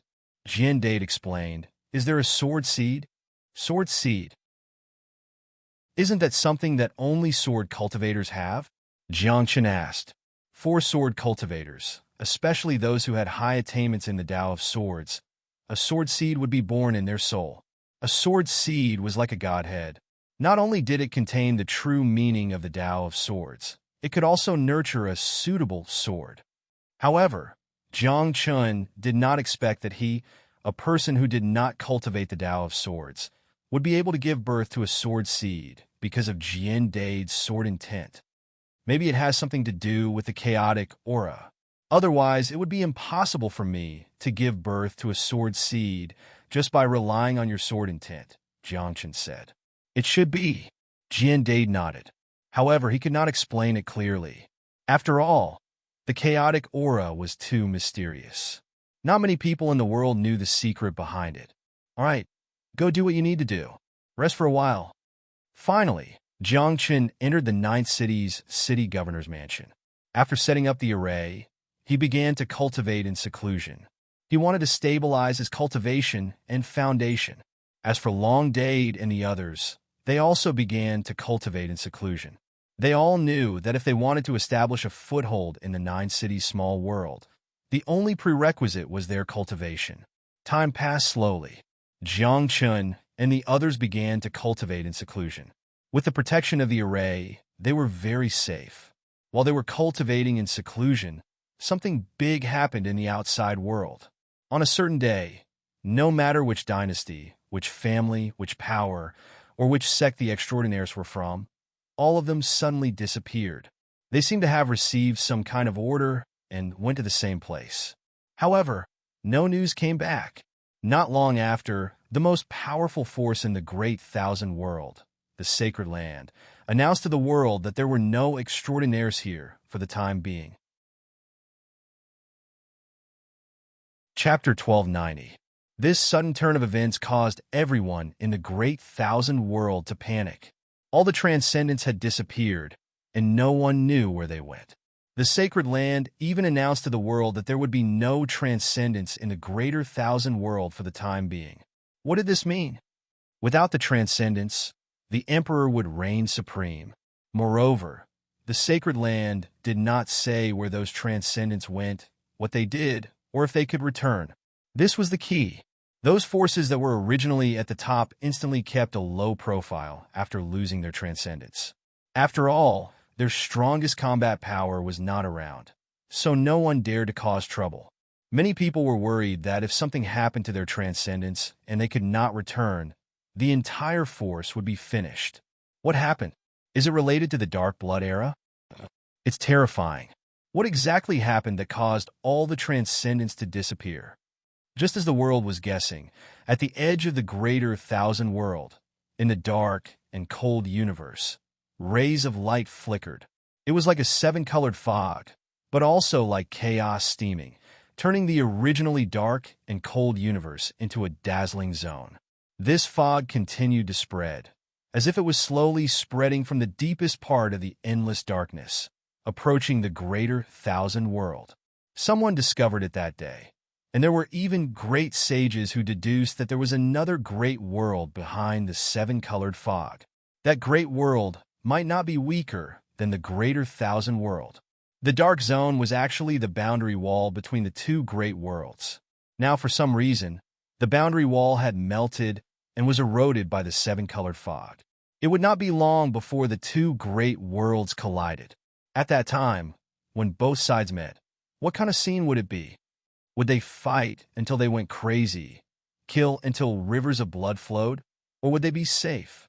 Jian Dade explained. "Is there a sword seed?" "Sword seed? Isn't that something that only sword cultivators have?" Jiang Chen asked. 4 sword cultivators, especially those who had high attainments in the Tao of swords, a sword seed would be born in their soul. A sword seed was like a godhead. Not only did it contain the true meaning of the Tao of swords, it could also nurture a suitable sword. However, Jiang Chun did not expect that he, a person who did not cultivate the Tao of swords, would be able to give birth to a sword seed because of Jian Dade's sword intent. Maybe it has something to do with the chaotic aura. Otherwise, it would be impossible for me to give birth to a sword seed just by relying on your sword intent, Jiang Chen said. "It should be." Jian Dade nodded. However, he could not explain it clearly. After all, the chaotic aura was too mysterious. Not many people in the world knew the secret behind it. "All right, go do what you need to do. Rest for a while." Finally, Jiang Chen entered the 9th city's city governor's mansion. After setting up the array, he began to cultivate in seclusion. He wanted to stabilize his cultivation and foundation. As for Long Dade and the others, they also began to cultivate in seclusion. They all knew that if they wanted to establish a foothold in the 9 cities' small world, the only prerequisite was their cultivation. Time passed slowly. Jiang Chun and the others began to cultivate in seclusion. With the protection of the array, they were very safe. While they were cultivating in seclusion, something big happened in the outside world. On a certain day, no matter which dynasty, which family, which power, or which sect the extraordinaires were from, all of them suddenly disappeared. They seemed to have received some kind of order and went to the same place. However, no news came back. Not long after, the most powerful force in the Great Thousand World, the Sacred Land, announced to the world that there were no extraordinaires here for the time being. Chapter 1290. This sudden turn of events caused everyone in the Great Thousand World to panic. All the transcendents had disappeared, and no one knew where they went. The Sacred Land even announced to the world that there would be no transcendence in the Greater Thousand World for the time being. What did this mean? Without the transcendence, the Emperor would reign supreme. Moreover, the Sacred Land did not say where those transcendents went, what they did, or if they could return. This was the key. Those forces that were originally at the top instantly kept a low profile after losing their transcendence. After all, their strongest combat power was not around, so no one dared to cause trouble. Many people were worried that if something happened to their transcendence and they could not return, the entire force would be finished. What happened? Is it related to the Dark Blood era? It's terrifying. What exactly happened that caused all the transcendents to disappear? Just as the world was guessing, at the edge of the Greater Thousand World, in the dark and cold universe, rays of light flickered. It was like a seven-colored fog, but also like chaos steaming, turning the originally dark and cold universe into a dazzling zone. This fog continued to spread, as if it was slowly spreading from the deepest part of the endless darkness, approaching the Greater Thousand World. Someone discovered it that day, and there were even great sages who deduced that there was another great world behind the seven-colored fog. That great world might not be weaker than the Greater Thousand World. The Dark Zone was actually the boundary wall between the two great worlds. Now, for some reason, the boundary wall had melted and was eroded by the seven-colored fog. It would not be long before the two great worlds collided. At that time, when both sides met, what kind of scene would it be? Would they fight until they went crazy, kill until rivers of blood flowed, or would they be safe?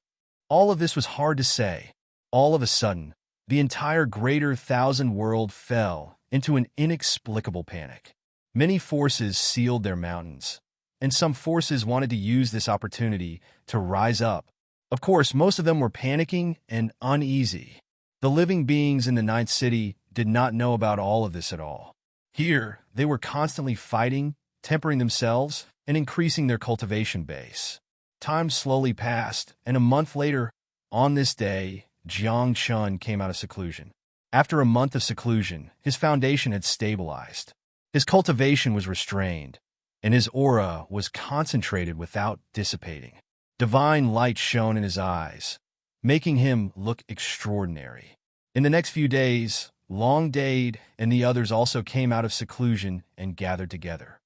All of this was hard to say. All of a sudden, the entire Greater Thousand World fell into an inexplicable panic. Many forces sealed their mountains, and some forces wanted to use this opportunity to rise up. Of course, most of them were panicking and uneasy. The living beings in the Ninth City did not know about all of this at all. Here, they were constantly fighting, tempering themselves, and increasing their cultivation base. Time slowly passed, and a month later, on this day, Jiang Chun came out of seclusion. After a month of seclusion, his foundation had stabilized. His cultivation was restrained, and his aura was concentrated without dissipating. Divine light shone in his eyes, making him look extraordinary. In the next few days, Long Dade and the others also came out of seclusion and gathered together.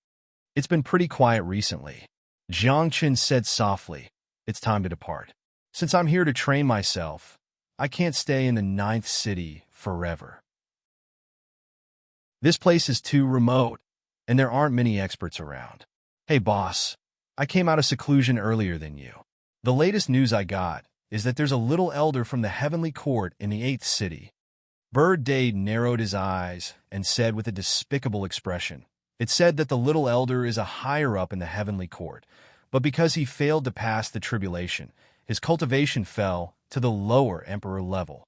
It's been pretty quiet recently. Jiang Chun said softly, "It's time to depart. Since I'm here to train myself, I can't stay in the Ninth City forever. This place is too remote, and there aren't many experts around. Hey boss, I came out of seclusion earlier than you. The latest news I got is that there's a little elder from the Heavenly Court in the 8th City." Bird Dade narrowed his eyes and said with a despicable expression, "It said that the little elder is a higher-up in the Heavenly Court, but because he failed to pass the tribulation, his cultivation fell to the lower Emperor level.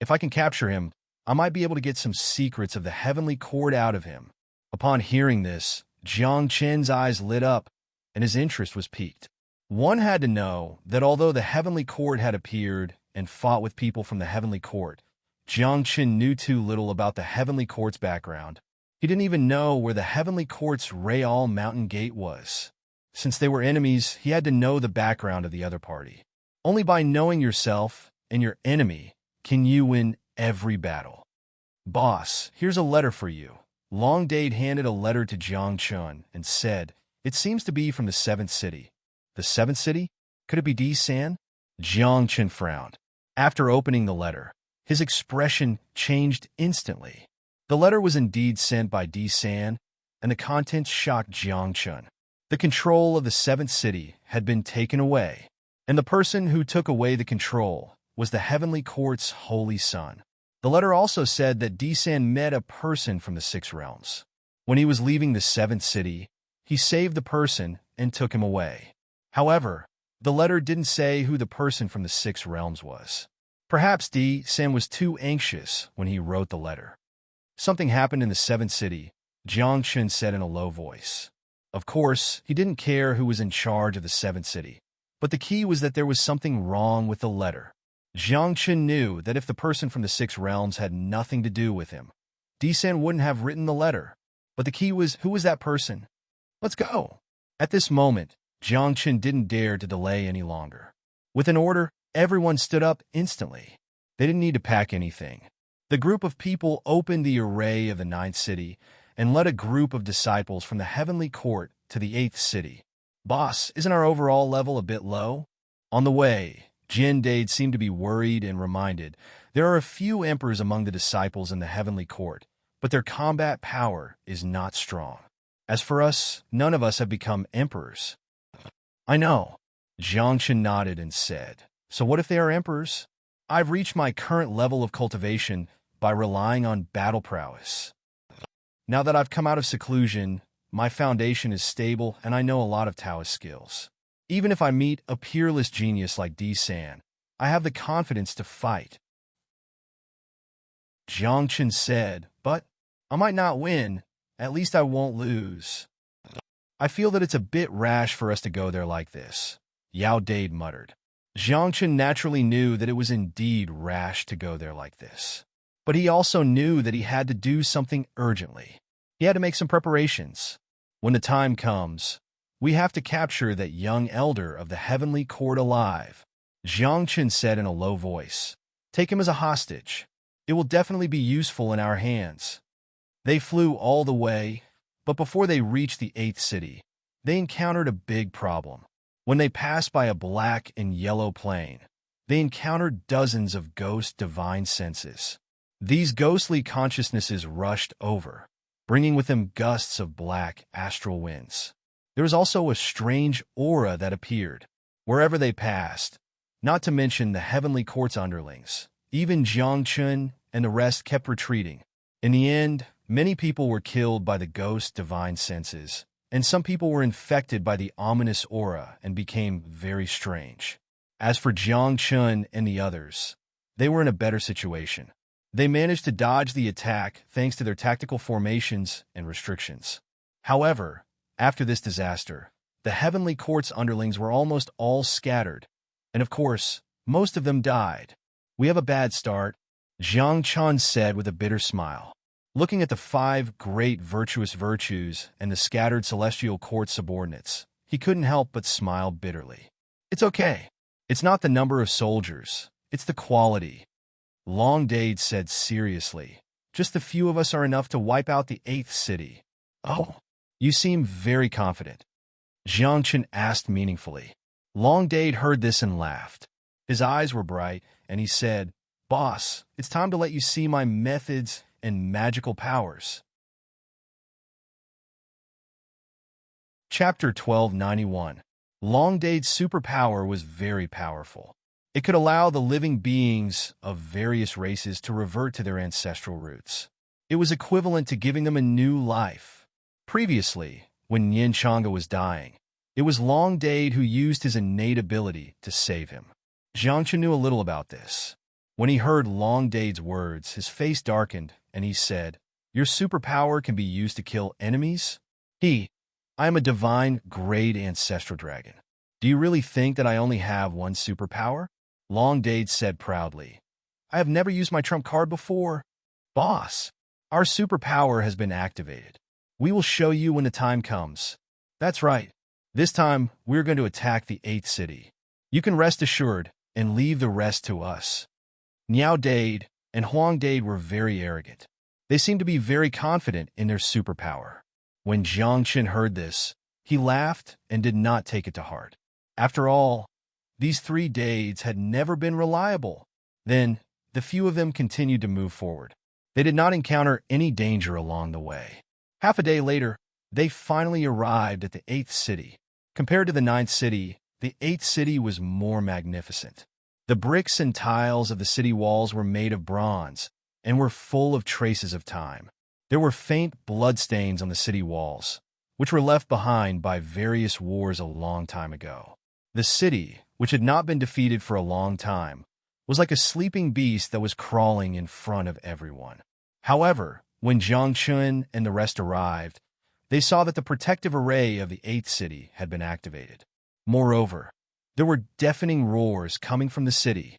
If I can capture him, I might be able to get some secrets of the Heavenly Court out of him." Upon hearing this, Jiang Chen's eyes lit up, and his interest was piqued. One had to know that although the Heavenly Court had appeared and fought with people from the Heavenly Court, Jiang Chen knew too little about the Heavenly Court's background. He didn't even know where the Heavenly Court's Real Mountain Gate was. Since they were enemies, he had to know the background of the other party. Only by knowing yourself and your enemy can you win every battle. "Boss, here's a letter for you." Long Dade handed a letter to Jiang Chun and said, "It seems to be from the 7th City. The 7th City? Could it be D. San?" Jiang Chun frowned. After opening the letter, his expression changed instantly. The letter was indeed sent by D-San, and the contents shocked Jiangchun. The control of the seventh city had been taken away, and the person who took away the control was the heavenly court's holy son. The letter also said that D-San met a person from the six realms. When he was leaving the seventh city, he saved the person and took him away. However, the letter didn't say who the person from the six realms was. Perhaps D-San was too anxious when he wrote the letter. Something happened in the seventh city, Jiangchun said in a low voice. Of course, he didn't care who was in charge of the seventh city, but the key was that there was something wrong with the letter. Jiangchun knew that if the person from the six realms had nothing to do with him, D-San wouldn't have written the letter. But the key was, who was that person? Let's go. At this moment, Jiangchun didn't dare to delay any longer. With an order, everyone stood up instantly. They didn't need to pack anything. The group of people opened the array of the ninth city and led a group of disciples from the heavenly court to the eighth city. Boss, isn't our overall level a bit low? On the way, Jin Dade seemed to be worried and reminded there are a few emperors among the disciples in the heavenly court, but their combat power is not strong. As for us, none of us have become emperors. I know. Jiangchun nodded and said, so what if they are emperors? I've reached my current level of cultivation by relying on battle prowess. Now that I've come out of seclusion, my foundation is stable and I know a lot of Taoist skills. Even if I meet a peerless genius like D-San, I have the confidence to fight. Jiangchun said, but I might not win. At least I won't lose. I feel that it's a bit rash for us to go there like this, Yao Dade muttered. Jiangchun naturally knew that it was indeed rash to go there like this. But he also knew that he had to do something urgently. He had to make some preparations. When the time comes, we have to capture that young elder of the heavenly court alive, Jiangchun said in a low voice. Take him as a hostage. It will definitely be useful in our hands. They flew all the way, but before they reached the eighth city, they encountered a big problem. When they passed by a black and yellow plane, they encountered dozens of ghost divine senses. These ghostly consciousnesses rushed over, bringing with them gusts of black astral winds. There was also a strange aura that appeared wherever they passed, not to mention the heavenly court's underlings. Even Jiangchun and the rest kept retreating. In the end, many people were killed by the ghost divine senses, and some people were infected by the ominous aura and became very strange. As for Jiangchun and the others, they were in a better situation. They managed to dodge the attack thanks to their tactical formations and restrictions. However, after this disaster, the heavenly court's underlings were almost all scattered, and of course, most of them died. We have a bad start, Jiangchun said with a bitter smile. Looking at the 5 great virtuous virtues and the scattered celestial court subordinates, he couldn't help but smile bitterly. It's okay. It's not the number of soldiers, it's the quality. Long Dade said seriously. Just a few of us are enough to wipe out the 8th city. Oh, you seem very confident. Jiangchun asked meaningfully. Long Dade heard this and laughed. His eyes were bright, and he said, Boss, it's time to let you see my methods and magical powers. Chapter 1291. Long Dade's superpower was very powerful. It could allow the living beings of various races to revert to their ancestral roots. It was equivalent to giving them a new life. Previously, when Yin Changa was dying, it was Long Dade who used his innate ability to save him. Jiangchun knew a little about this. When he heard Long Dade's words, his face darkened, and he said, Your superpower can be used to kill enemies? I am a divine grade ancestral dragon. Do you really think that I only have one superpower? Long Dade said proudly. I have never used my trump card before. Boss, our superpower has been activated. We will show you when the time comes. That's right. This time, we're going to attack the 8th city. You can rest assured and leave the rest to us. Niao Dade and Huang Dade were very arrogant. They seemed to be very confident in their superpower. When Jiangchun heard this, he laughed and did not take it to heart. After all, these 3 Dades had never been reliable. Then, the few of them continued to move forward. They did not encounter any danger along the way. Half a day later, they finally arrived at the 8th city. Compared to the 9th city, the 8th city was more magnificent. The bricks and tiles of the city walls were made of bronze and were full of traces of time. There were faint bloodstains on the city walls, which were left behind by various wars a long time ago. The city, which had not been defeated for a long time, was like a sleeping beast that was crawling in front of everyone. However, when Jiang Chun and the rest arrived, they saw that the protective array of the 8th city had been activated. Moreover, there were deafening roars coming from the city.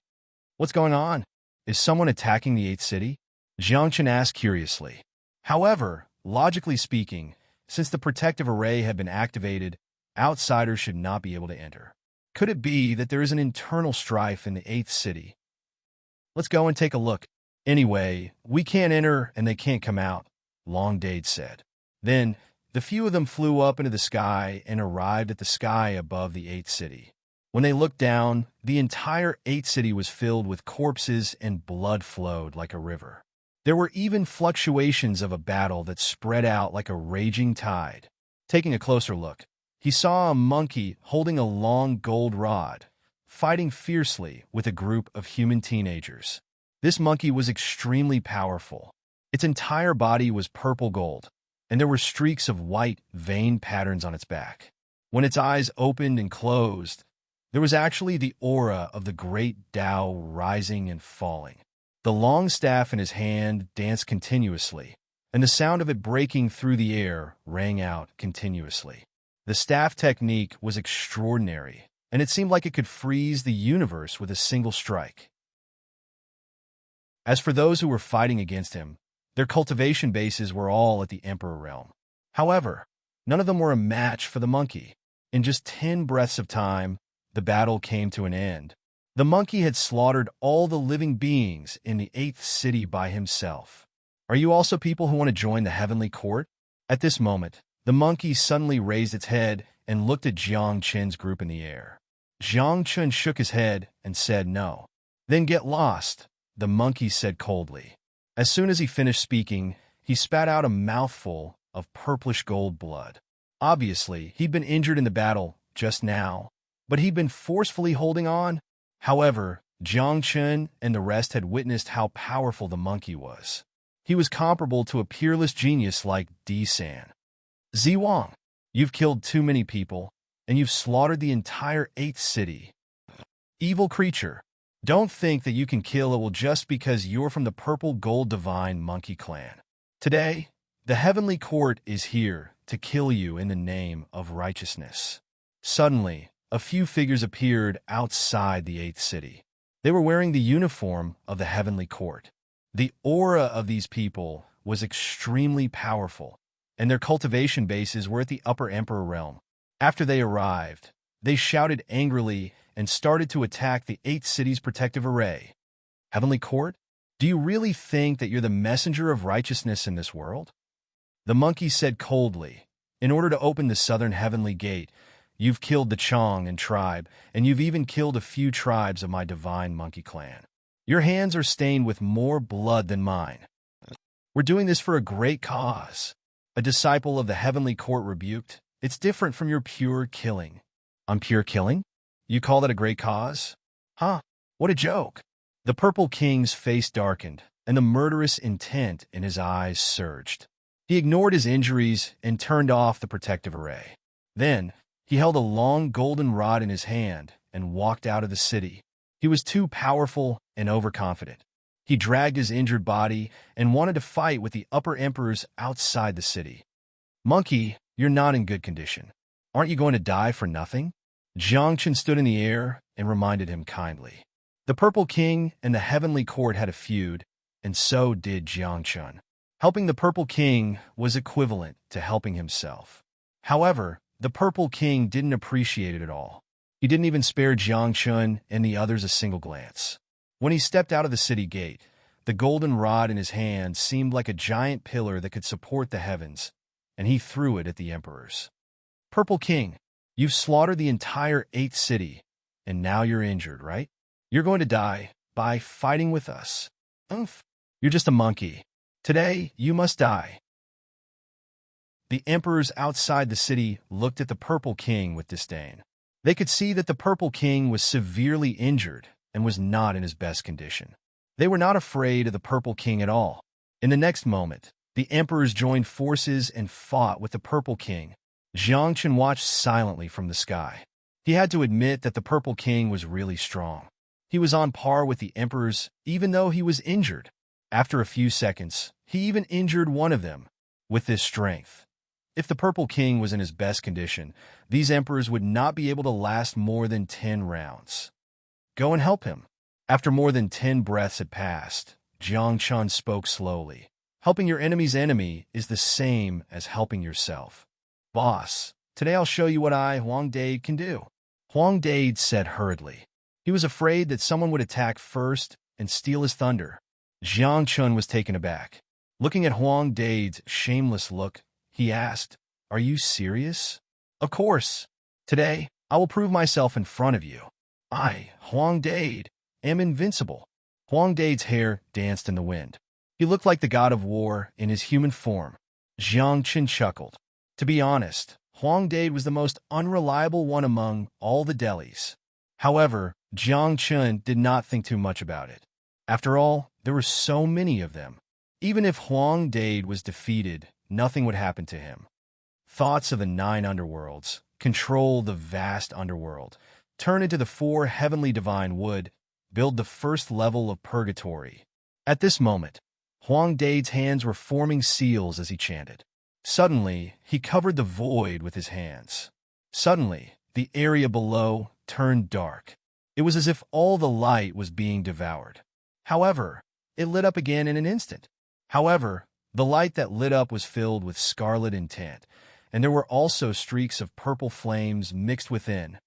"What's going on? Is someone attacking the 8th city?" Jiang Chun asked curiously. However, logically speaking, since the protective array had been activated, outsiders should not be able to enter. Could it be that there is an internal strife in the 8th city? "Let's go and take a look. Anyway, we can't enter and they can't come out," Long Dade said. Then, the few of them flew up into the sky and arrived at the sky above the 8th city. When they looked down, the entire 8th city was filled with corpses and blood flowed like a river. There were even fluctuations of a battle that spread out like a raging tide. Taking a closer look, he saw a monkey holding a long gold rod, fighting fiercely with a group of human teenagers. This monkey was extremely powerful. Its entire body was purple gold, and there were streaks of white, vein patterns on its back. When its eyes opened and closed, there was actually the aura of the great Tao rising and falling. The long staff in his hand danced continuously, and the sound of it breaking through the air rang out continuously. The staff technique was extraordinary, and it seemed like it could freeze the universe with a single strike. As for those who were fighting against him, their cultivation bases were all at the Emperor realm. However, none of them were a match for the monkey. In just 10 breaths of time, the battle came to an end. The monkey had slaughtered all the living beings in the 8th city by himself. Are you also people who want to join the heavenly court? At this moment, the monkey suddenly raised its head and looked at Jiang Chun's group in the air. Jiang Chun shook his head and said no. "Then get lost," the monkey said coldly. As soon as he finished speaking, he spat out a mouthful of purplish gold blood. Obviously, he'd been injured in the battle just now, but he'd been forcefully holding on. However, Jiang Chun and the rest had witnessed how powerful the monkey was. He was comparable to a peerless genius like Di San. "Ziwang, you've killed too many people, and you've slaughtered the entire 8th city. Evil creature, don't think that you can kill it just because you're from the purple gold divine monkey clan. Today, the heavenly court is here to kill you in the name of righteousness." Suddenly, a few figures appeared outside the 8th city. They were wearing the uniform of the heavenly court. The aura of these people was extremely powerful, and their cultivation bases were at the upper Emperor realm. After they arrived, they shouted angrily and started to attack the 8th city's protective array. "Heavenly court, do you really think that you're the messenger of righteousness in this world?" The monkey said coldly, "In order to open the southern heavenly gate, you've killed the Chong and tribe, and you've even killed a few tribes of my divine monkey clan. Your hands are stained with more blood than mine. We're doing this for a great cause." A disciple of the heavenly court rebuked, "It's different from your pure killing." "I'm pure killing? You call that a great cause? Huh, what a joke." The purple king's face darkened, and the murderous intent in his eyes surged. He ignored his injuries and turned off the protective array. Then, he held a long golden rod in his hand and walked out of the city. He was too powerful and overconfident. He dragged his injured body and wanted to fight with the upper emperors outside the city. "Monkey, you're not in good condition. Aren't you going to die for nothing?" Jiang Chun stood in the air and reminded him kindly. The Purple King and the Heavenly Court had a feud, and so did Jiang Chun. Helping the Purple King was equivalent to helping himself. However, the Purple King didn't appreciate it at all. He didn't even spare Jiang Chun and the others a single glance. When he stepped out of the city gate, the golden rod in his hand seemed like a giant pillar that could support the heavens, and he threw it at the emperors. "Purple King, you've slaughtered the entire 8th city, and now you're injured, right? You're going to die, by fighting with us. Umph, you're just a monkey. Today, you must die. The emperors outside the city looked at the Purple King with disdain. They could see that the Purple King was severely injured and was not in his best condition. They were not afraid of the Purple King at all. In the next moment, the emperors joined forces and fought with the Purple King. Jiang Chen watched silently from the sky. He had to admit that the Purple King was really strong. He was on par with the emperors, even though he was injured. After a few seconds, he even injured one of them. With this strength, if the Purple King was in his best condition, these emperors would not be able to last more than 10 rounds. Go and help him. After more than 10 breaths had passed, Jiang Chen spoke slowly. Helping your enemy's enemy is the same as helping yourself. Boss, today I'll show you what I, Huang Dade, can do. Huang Dade said hurriedly. He was afraid that someone would attack first and steal his thunder. Jiang Chen was taken aback. Looking at Huang Dade's shameless look, he asked, "Are you serious?" "Of course. Today, I will prove myself in front of you. I, Huang Dade, am invincible." Huang Dade's hair danced in the wind. He looked like the god of war in his human form. Jiang Chen chuckled. To be honest, Huang Dade was the most unreliable one among all the delis. However, Jiang Chen did not think too much about it. After all, there were so many of them. Even if Huang Dade was defeated, nothing would happen to him. Thoughts of the 9 underworlds, control the vast underworld, turn into the 4 heavenly divine wood, build the first level of purgatory. At this moment, Huang Dade's hands were forming seals as he chanted. Suddenly, he covered the void with his hands. Suddenly, the area below turned dark. It was as if all the light was being devoured. However, it lit up again in an instant. However, the light that lit up was filled with scarlet intent, and there were also streaks of purple flames mixed within.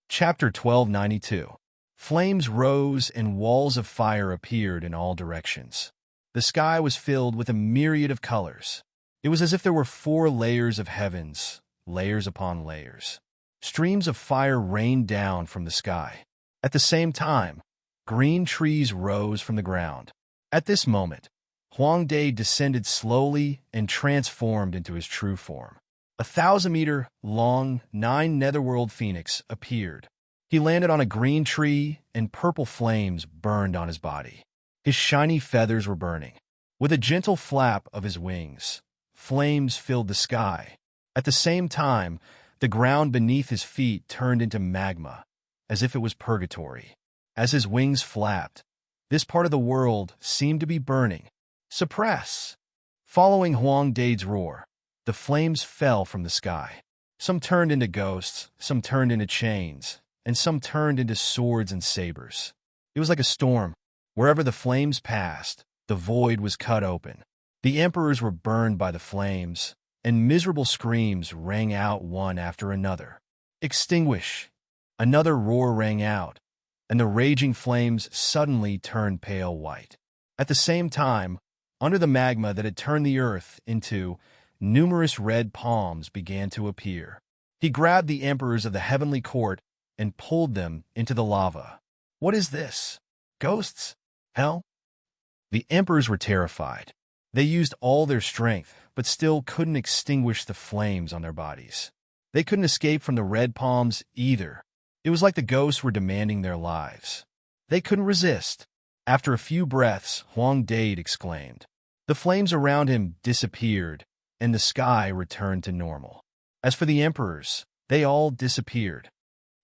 Chapter 1292. Flames rose and walls of fire appeared in all directions. The sky was filled with a myriad of colors. It was as if there were 4 layers of heavens, layers upon layers. Streams of fire rained down from the sky. At the same time, green trees rose from the ground. At this moment, Huang Dade descended slowly and transformed into his true form. A 1,000-meter-long 9 netherworld phoenix appeared. He landed on a green tree, and purple flames burned on his body. His shiny feathers were burning. With a gentle flap of his wings, flames filled the sky. At the same time, the ground beneath his feet turned into magma, as if it was purgatory. As his wings flapped, this part of the world seemed to be burning. Suppress! Following Huang Dade's roar, the flames fell from the sky. Some turned into ghosts, some turned into chains, and some turned into swords and sabers. It was like a storm. Wherever the flames passed, the void was cut open. The emperors were burned by the flames, and miserable screams rang out one after another. Extinguish! Another roar rang out, and the raging flames suddenly turned pale white. At the same time, under the magma that had turned the earth into, numerous red palms began to appear. He grabbed the emperors of the heavenly court and pulled them into the lava. What is this? Ghosts? Hell? The emperors were terrified. They used all their strength, but still couldn't extinguish the flames on their bodies. They couldn't escape from the red palms either. It was like the ghosts were demanding their lives. They couldn't resist. After a few breaths, Huang Dade exclaimed. The flames around him disappeared, and the sky returned to normal. As for the emperors, they all disappeared.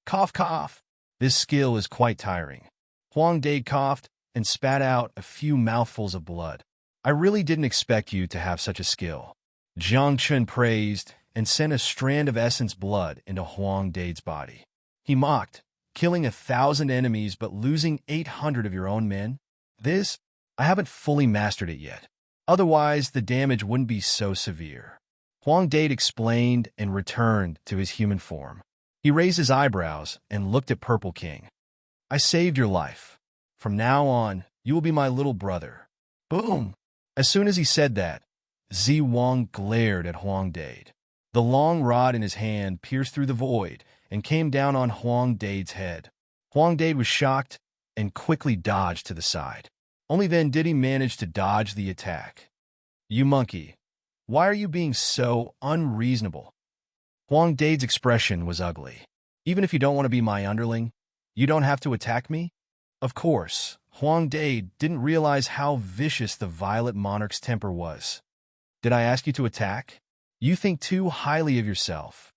Cough, cough. This skill is quite tiring. Huang Dade coughed and spat out a few mouthfuls of blood. I really didn't expect you to have such a skill. Jiang Chen praised and sent a strand of essence blood into Huang Dade's body. He mocked, killing 1,000 enemies but losing 800 of your own men? This, I haven't fully mastered it yet. Otherwise, the damage wouldn't be so severe. Huang Dade explained and returned to his human form. He raised his eyebrows and looked at Purple King. I saved your life. From now on, you will be my little brother. Boom! As soon as he said that, Zi Wang glared at Huang Dade. The long rod in his hand pierced through the void, and came down on Huang Dade's head. Huang Dade was shocked and quickly dodged to the side. Only then did he manage to dodge the attack. "You monkey, why are you being so unreasonable?" Huang Dade's expression was ugly. "Even if you don't want to be my underling, you don't have to attack me?" Of course, Huang Dade didn't realize how vicious the Violet Monarch's temper was. "Did I ask you to attack? You think too highly of yourself."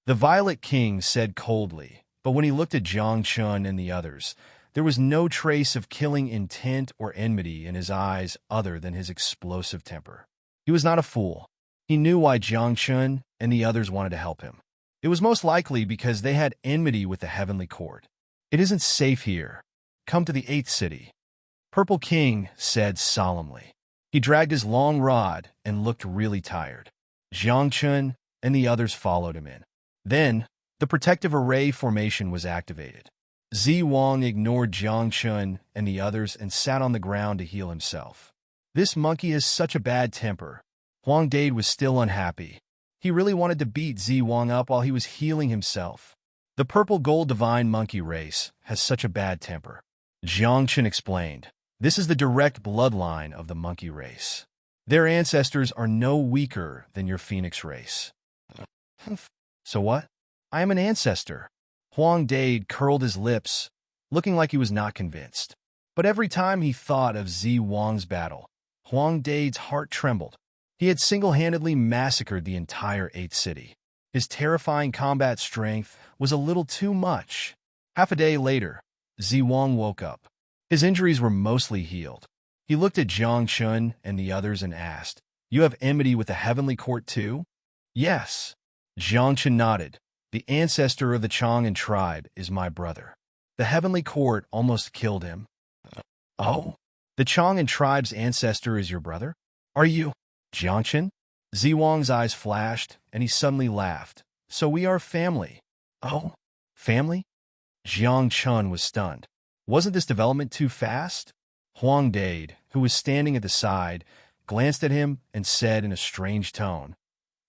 The Violet King said coldly, but when he looked at Jiang Chun and the others, there was no trace of killing intent or enmity in his eyes other than his explosive temper. He was not a fool. He knew why Jiang Chun and the others wanted to help him. It was most likely because they had enmity with the Heavenly Court. "It isn't safe here. Come to the 8th city," Purple King said solemnly. He dragged his long rod and looked really tired. Jiang Chun and the others followed him in. Then, the protective array formation was activated. Zi Wang ignored Jiang Chun and the others and sat on the ground to heal himself. This monkey has such a bad temper. Huang Dade was still unhappy. He really wanted to beat Zi Wang up while he was healing himself. The purple gold divine monkey race has such a bad temper. Jiang Chun explained, "This is the direct bloodline of the monkey race. Their ancestors are no weaker than your phoenix race." "So what? I am an ancestor." Huang Dade curled his lips, looking like he was not convinced. But every time he thought of Zi Wang's battle, Huang Dade's heart trembled. He had single-handedly massacred the entire 8th city. His terrifying combat strength was a little too much. Half a day later, Zi Wang woke up. His injuries were mostly healed. He looked at Jiang Chun and the others and asked, "You have enmity with the Heavenly Court too?" "Yes." Jiang Chun nodded. "The ancestor of the Chang'an tribe is my brother. The Heavenly Court almost killed him." "Oh? The Chang'an tribe's ancestor is your brother? Are you Jiang Chun?" Zi Wang's eyes flashed, and he suddenly laughed. "So we are family." "Oh? Family?" Jiang Chun was stunned. Wasn't this development too fast? Huang Dade, who was standing at the side, glanced at him and said in a strange tone,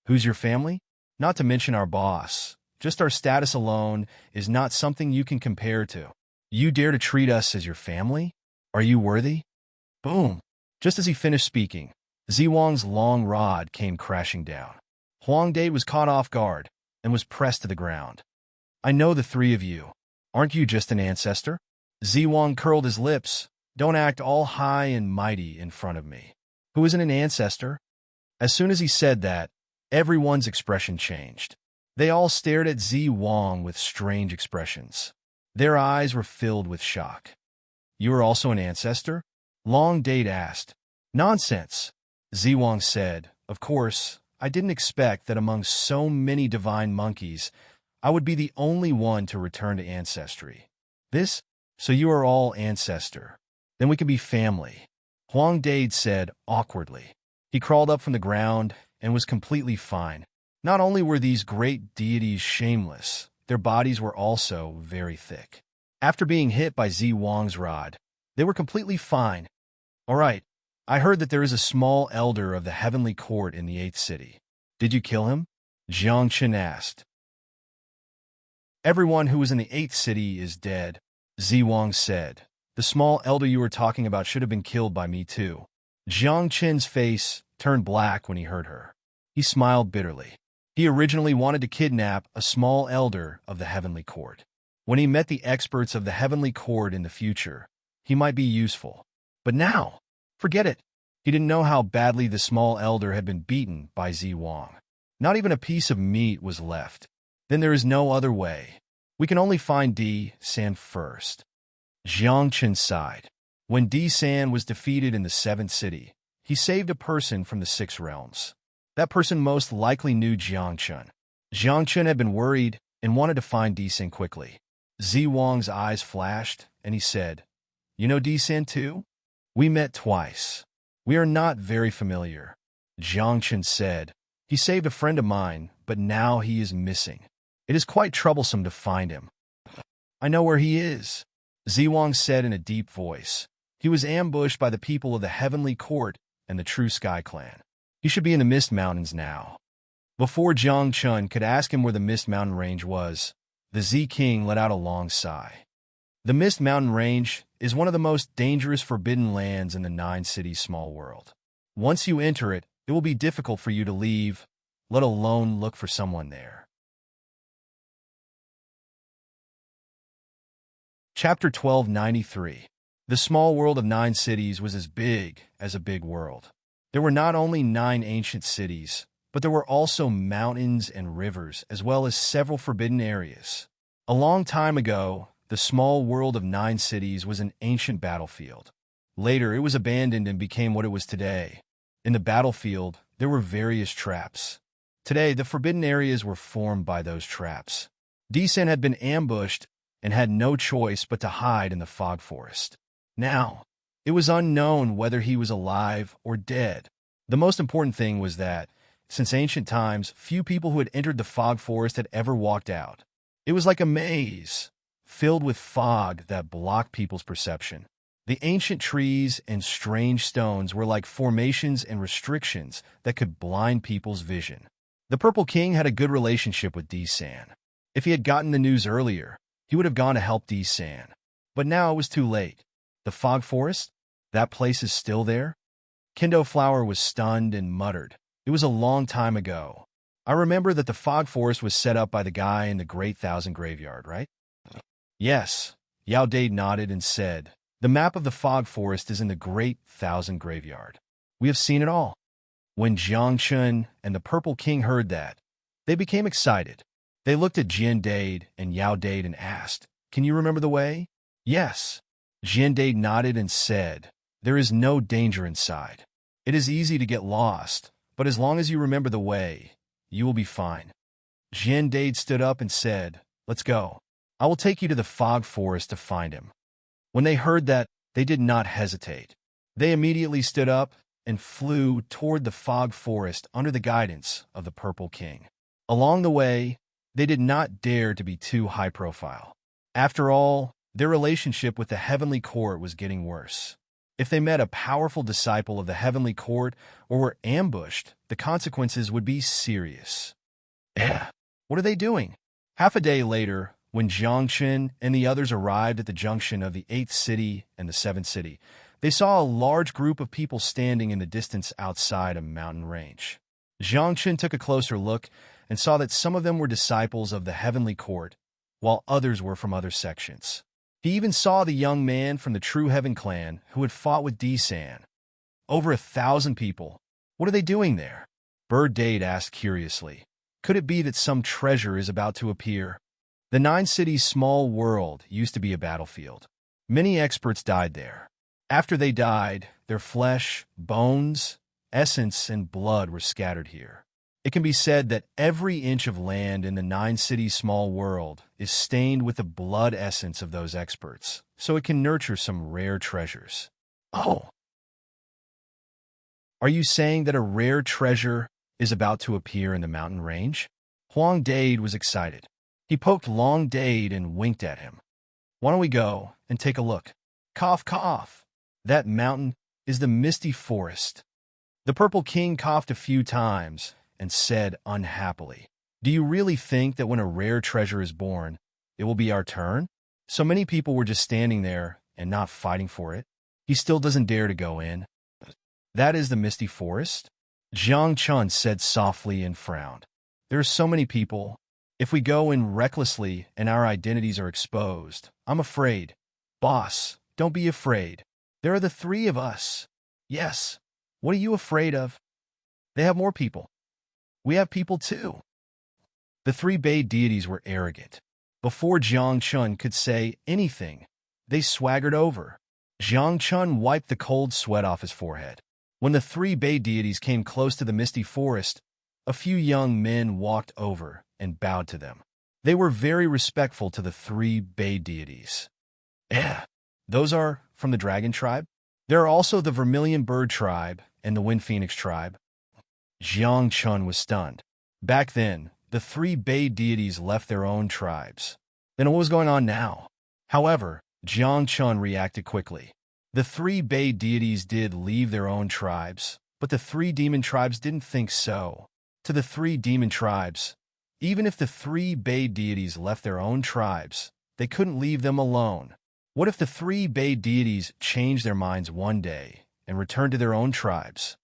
"Who's your family? Not to mention our boss. Just our status alone is not something you can compare to. You dare to treat us as your family? Are you worthy?" Boom! Just as he finished speaking, Zi Wang's long rod came crashing down. Huang Dade was caught off guard and was pressed to the ground. "I know the three of you. Aren't you just an ancestor?" Zi Wang curled his lips. "Don't act all high and mighty in front of me. Who isn't an ancestor?" As soon as he said that, everyone's expression changed. They all stared at Zi Wang with strange expressions. Their eyes were filled with shock. "You are also an ancestor?" Long Dade asked. "Nonsense," Zi Wang said. "Of course, I didn't expect that among so many divine monkeys, I would be the only one to return to ancestry. So you are all ancestor. Then we can be family," Huang Dade said awkwardly. He crawled up from the ground and was completely fine. Not only were these great deities shameless, their bodies were also very thick. After being hit by Zi Wang's rod, they were completely fine. "All right, I heard that there is a small elder of the Heavenly Court in the 8th city. Did you kill him?" Jiang Chun asked. "Everyone who was in the 8th city is dead," Zi Wang said. "The small elder you were talking about should have been killed by me too." Jiang Chun's face turned black when he heard her. He smiled bitterly. He originally wanted to kidnap a small elder of the Heavenly Court. When he met the experts of the Heavenly Court in the future, he might be useful. But now, forget it. He didn't know how badly the small elder had been beaten by Zi Wang. Not even a piece of meat was left. Then there is no other way. We can only find Di San first. Jiang Chun sighed. When Di San was defeated in the 7th city, he saved a person from the 6 realms. That person most likely knew Jiang Chun. Jiang Chun had been worried and wanted to find Di San quickly. Zi Wang's eyes flashed, and he said, "You know Di San too? We met twice. We are not very familiar." Jiang Chun said, "He saved a friend of mine, but now he is missing. It is quite troublesome to find him." "I know where he is," Zi Wang said in a deep voice. "He was ambushed by the people of the Heavenly Court and the True Sky Clan. He should be in the Mist Mountains now." Before Jiang Chun could ask him where the Mist Mountain Range was, the Z King let out a long sigh. The Mist Mountain Range is one of the most dangerous forbidden lands in the 9 cities small world. Once you enter it, it will be difficult for you to leave, let alone look for someone there. Chapter 1293. The small world of 9 cities was as big as a big world. There were not only 9 ancient cities, but there were also mountains and rivers, as well as several forbidden areas. A long time ago, the small world of 9 cities was an ancient battlefield. Later, it was abandoned and became what it was today. In the battlefield, there were various traps. Today, the forbidden areas were formed by those traps. Desan had been ambushed and had no choice but to hide in the fog forest. Now, it was unknown whether he was alive or dead. The most important thing was that, since ancient times, few people who had entered the fog forest had ever walked out. It was like a maze, filled with fog that blocked people's perception. The ancient trees and strange stones were like formations and restrictions that could blind people's vision. The Purple King had a good relationship with Desan. If he had gotten the news earlier, he would have gone to help Desan. But now it was too late. The fog forest? That place is still there? Kendo Flower was stunned and muttered. It was a long time ago. I remember that the fog forest was set up by the guy in the Great Thousand Graveyard, right? Yes. Yao Dade nodded and said, the map of the fog forest is in the Great Thousand Graveyard. We have seen it all. When Jiang Chun and the Purple King heard that, they became excited. They looked at Jian Dade and Yao Dade and asked, can you remember the way? Yes. Jian Dade nodded and said, there is no danger inside. It is easy to get lost, but as long as you remember the way, you will be fine. Jian Dade stood up and said, let's go. I will take you to the fog forest to find him. When they heard that, they did not hesitate. They immediately stood up and flew toward the fog forest under the guidance of the Purple King. Along the way, they did not dare to be too high profile. After all, their relationship with the Heavenly Court was getting worse. If they met a powerful disciple of the Heavenly Court or were ambushed, the consequences would be serious. What are they doing? Half a day later, when Jiang Chun and the others arrived at the junction of the 8th city and the 7th city, they saw a large group of people standing in the distance outside a mountain range. Jiang Chun took a closer look and saw that some of them were disciples of the Heavenly Court, while others were from other sections. He even saw the young man from the True Heaven clan who had fought with Desan. Over 1,000 people. What are they doing there? Bird Dade asked curiously. Could it be that some treasure is about to appear? The 9 cities small world used to be a battlefield. Many experts died there. After they died, their flesh, bones, essence, and blood were scattered here. It can be said that every inch of land in the 9 cities small world is stained with the blood essence of those experts, so it can nurture some rare treasures. Oh! Are you saying that a rare treasure is about to appear in the mountain range? Huang Dade was excited. He poked Long Dade and winked at him. Why don't we go and take a look? Cough, cough. That mountain is the misty forest. The Purple King coughed a few times and said unhappily, do you really think that when a rare treasure is born, it will be our turn? So many people were just standing there and not fighting for it. He still doesn't dare to go in. That is the misty forest? Jiang Chun said softly and frowned. There are so many people. If we go in recklessly and our identities are exposed, I'm afraid. Boss, don't be afraid. There are the 3 of us. Yes. What are you afraid of? They have more people. We have people too. The 3 Bay deities were arrogant. Before Jiang Chun could say anything, they swaggered over. Jiang Chun wiped the cold sweat off his forehead. When the 3 Bay deities came close to the misty forest, a few young men walked over and bowed to them. They were very respectful to the 3 Bay deities. Those are from the Dragon tribe? There are also the Vermilion Bird tribe and the Wind Phoenix tribe. Jiang Chun was stunned. Back then, the 3 Bay deities left their own tribes. Then what was going on now? However, Jiang Chun reacted quickly. The 3 Bay deities did leave their own tribes, but the 3 demon tribes didn't think so. to the three demon tribes. Even if the three Bay deities left their own tribes, they couldn't leave them alone. What if the three Bay deities changed their minds one day and returned to their own tribes?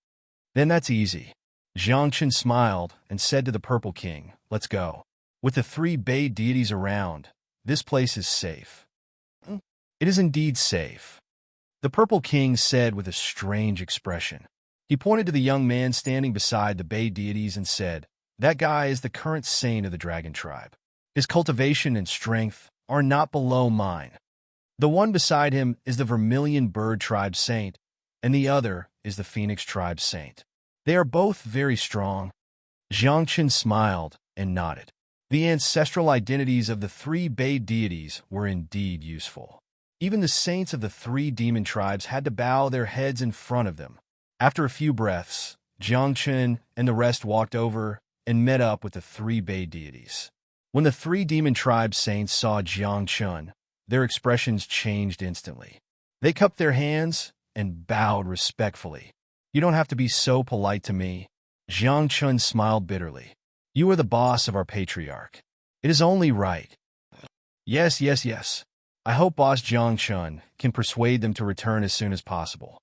Then that's easy. Jiangchen smiled and said to the Purple King, "Let's go. With the three Bay deities around, this place is safe." "It is indeed safe," the Purple King said with a strange expression. He pointed to the young man standing beside the Bay deities and said, "That guy is the current saint of the Dragon Tribe. His cultivation and strength are not below mine. The one beside him is the Vermilion Bird Tribe saint, and the other is the Phoenix Tribe saint. They are both very strong." Jiangchen smiled and nodded. The ancestral identities of the three Bay deities were indeed useful. Even the saints of the three demon tribes had to bow their heads in front of them. After a few breaths, Jiangchen and the rest walked over and met up with the three Bay deities. When the three demon tribe saints saw Jiangchen, their expressions changed instantly. They cupped their hands and bowed respectfully. "You don't have to be so polite to me." Jiangchen smiled bitterly. "You are the boss of our patriarch. It is only right." Yes. I hope Boss Jiangchen can persuade them to return as soon as possible."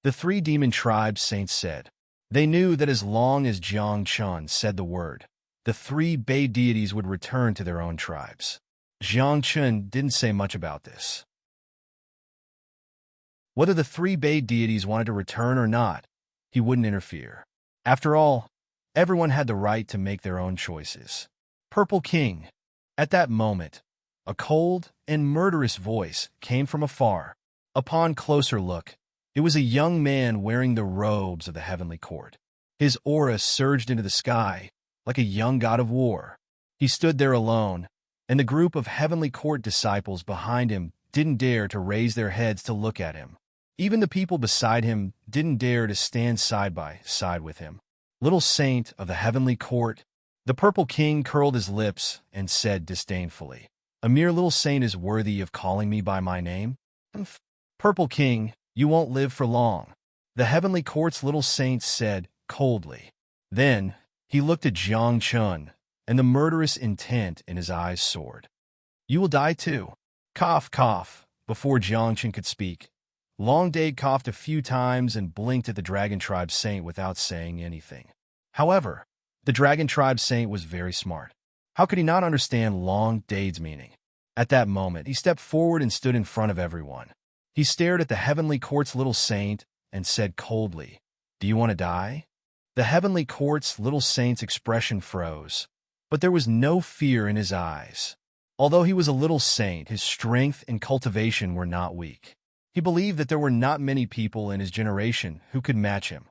The three demon tribe saints said. They knew that as long as Jiangchen said the word, the three Bay deities would return to their own tribes. Jiangchen didn't say much about this. Whether the three Bay deities wanted to return or not, he wouldn't interfere. After all, everyone had the right to make their own choices. Purple King. At that moment, a cold and murderous voice came from afar. Upon closer look, it was a young man wearing the robes of the heavenly court. His aura surged into the sky like a young god of war. He stood there alone, and the group of heavenly court disciples behind him didn't dare to raise their heads to look at him. Even the people beside him didn't dare to stand side by side with him. "Little saint of the heavenly court," the Purple King curled his lips and said disdainfully, "A mere little saint is worthy of calling me by my name?" "Purple King, you won't live for long," the heavenly court's little saint said coldly. Then he looked at Jiangchen, and the murderous intent in his eyes soared. "You will die too." Cough, cough. Before Jiangchen could speak, Long Dade coughed a few times and blinked at the Dragon Tribe Saint without saying anything. However, the Dragon Tribe Saint was very smart. How could he not understand Long Dade's meaning? At that moment, he stepped forward and stood in front of everyone. He stared at the Heavenly Court's little saint and said coldly, "Do you want to die?" The Heavenly Court's little saint's expression froze, but there was no fear in his eyes. Although he was a little saint, his strength and cultivation were not weak. He believed that there were not many people in his generation who could match him.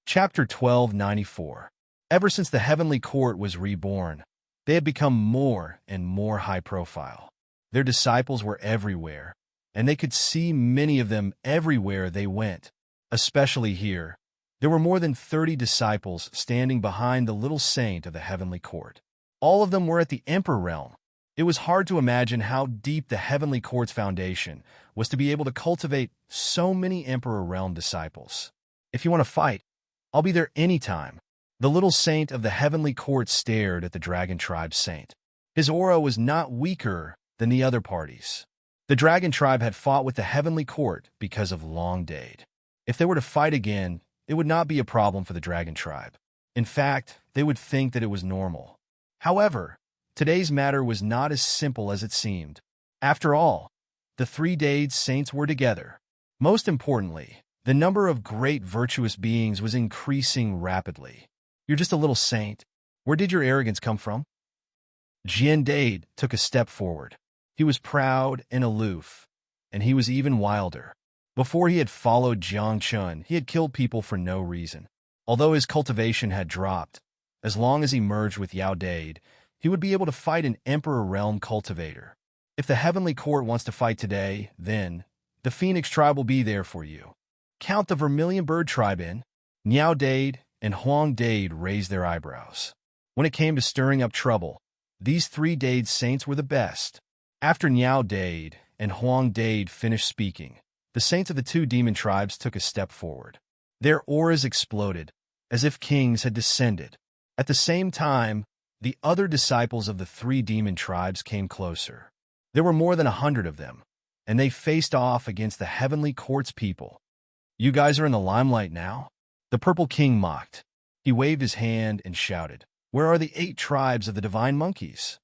Chapter 1294. Ever since the Heavenly Court was reborn, they had become more and more high-profile. Their disciples were everywhere, and they could see many of them everywhere they went. Especially here, there were more than 30 disciples standing behind the little saint of the Heavenly Court. All of them were at the Emperor realm. It was hard to imagine how deep the Heavenly Court's foundation was to be able to cultivate so many Emperor realm disciples. "If you want to fight, I'll be there anytime." The little saint of the Heavenly Court stared at the Dragon Tribe Saint. His aura was not weaker than the other parties. The Dragon Tribe had fought with the Heavenly Court because of Long Dade. If they were to fight again, it would not be a problem for the Dragon Tribe. In fact, they would think that it was normal. However, today's matter was not as simple as it seemed. After all, the 3 Dade saints were together. Most importantly, the number of great virtuous beings was increasing rapidly. "You're just a little saint. Where did your arrogance come from?" Jian Dade took a step forward. He was proud and aloof, and he was even wilder. Before he had followed Jiangchen, he had killed people for no reason. Although his cultivation had dropped, as long as he merged with Yao Dade, he would be able to fight an Emperor Realm cultivator. If the Heavenly Court wants to fight today, then the Phoenix Tribe will be there for you. Count the Vermilion Bird Tribe in. Yao Dade and Huang Dade raised their eyebrows. When it came to stirring up trouble, these 3 Dade saints were the best. After Yao Dade and Huang Dade finished speaking, the saints of the 2 demon tribes took a step forward. Their auras exploded, as if kings had descended. At the same time, the other disciples of the three demon tribes came closer. There were more than 100 of them, and they faced off against the heavenly court's people. "You guys are in the limelight now?" The Purple King mocked. He waved his hand and shouted, "Where are the 8 tribes of the divine monkeys?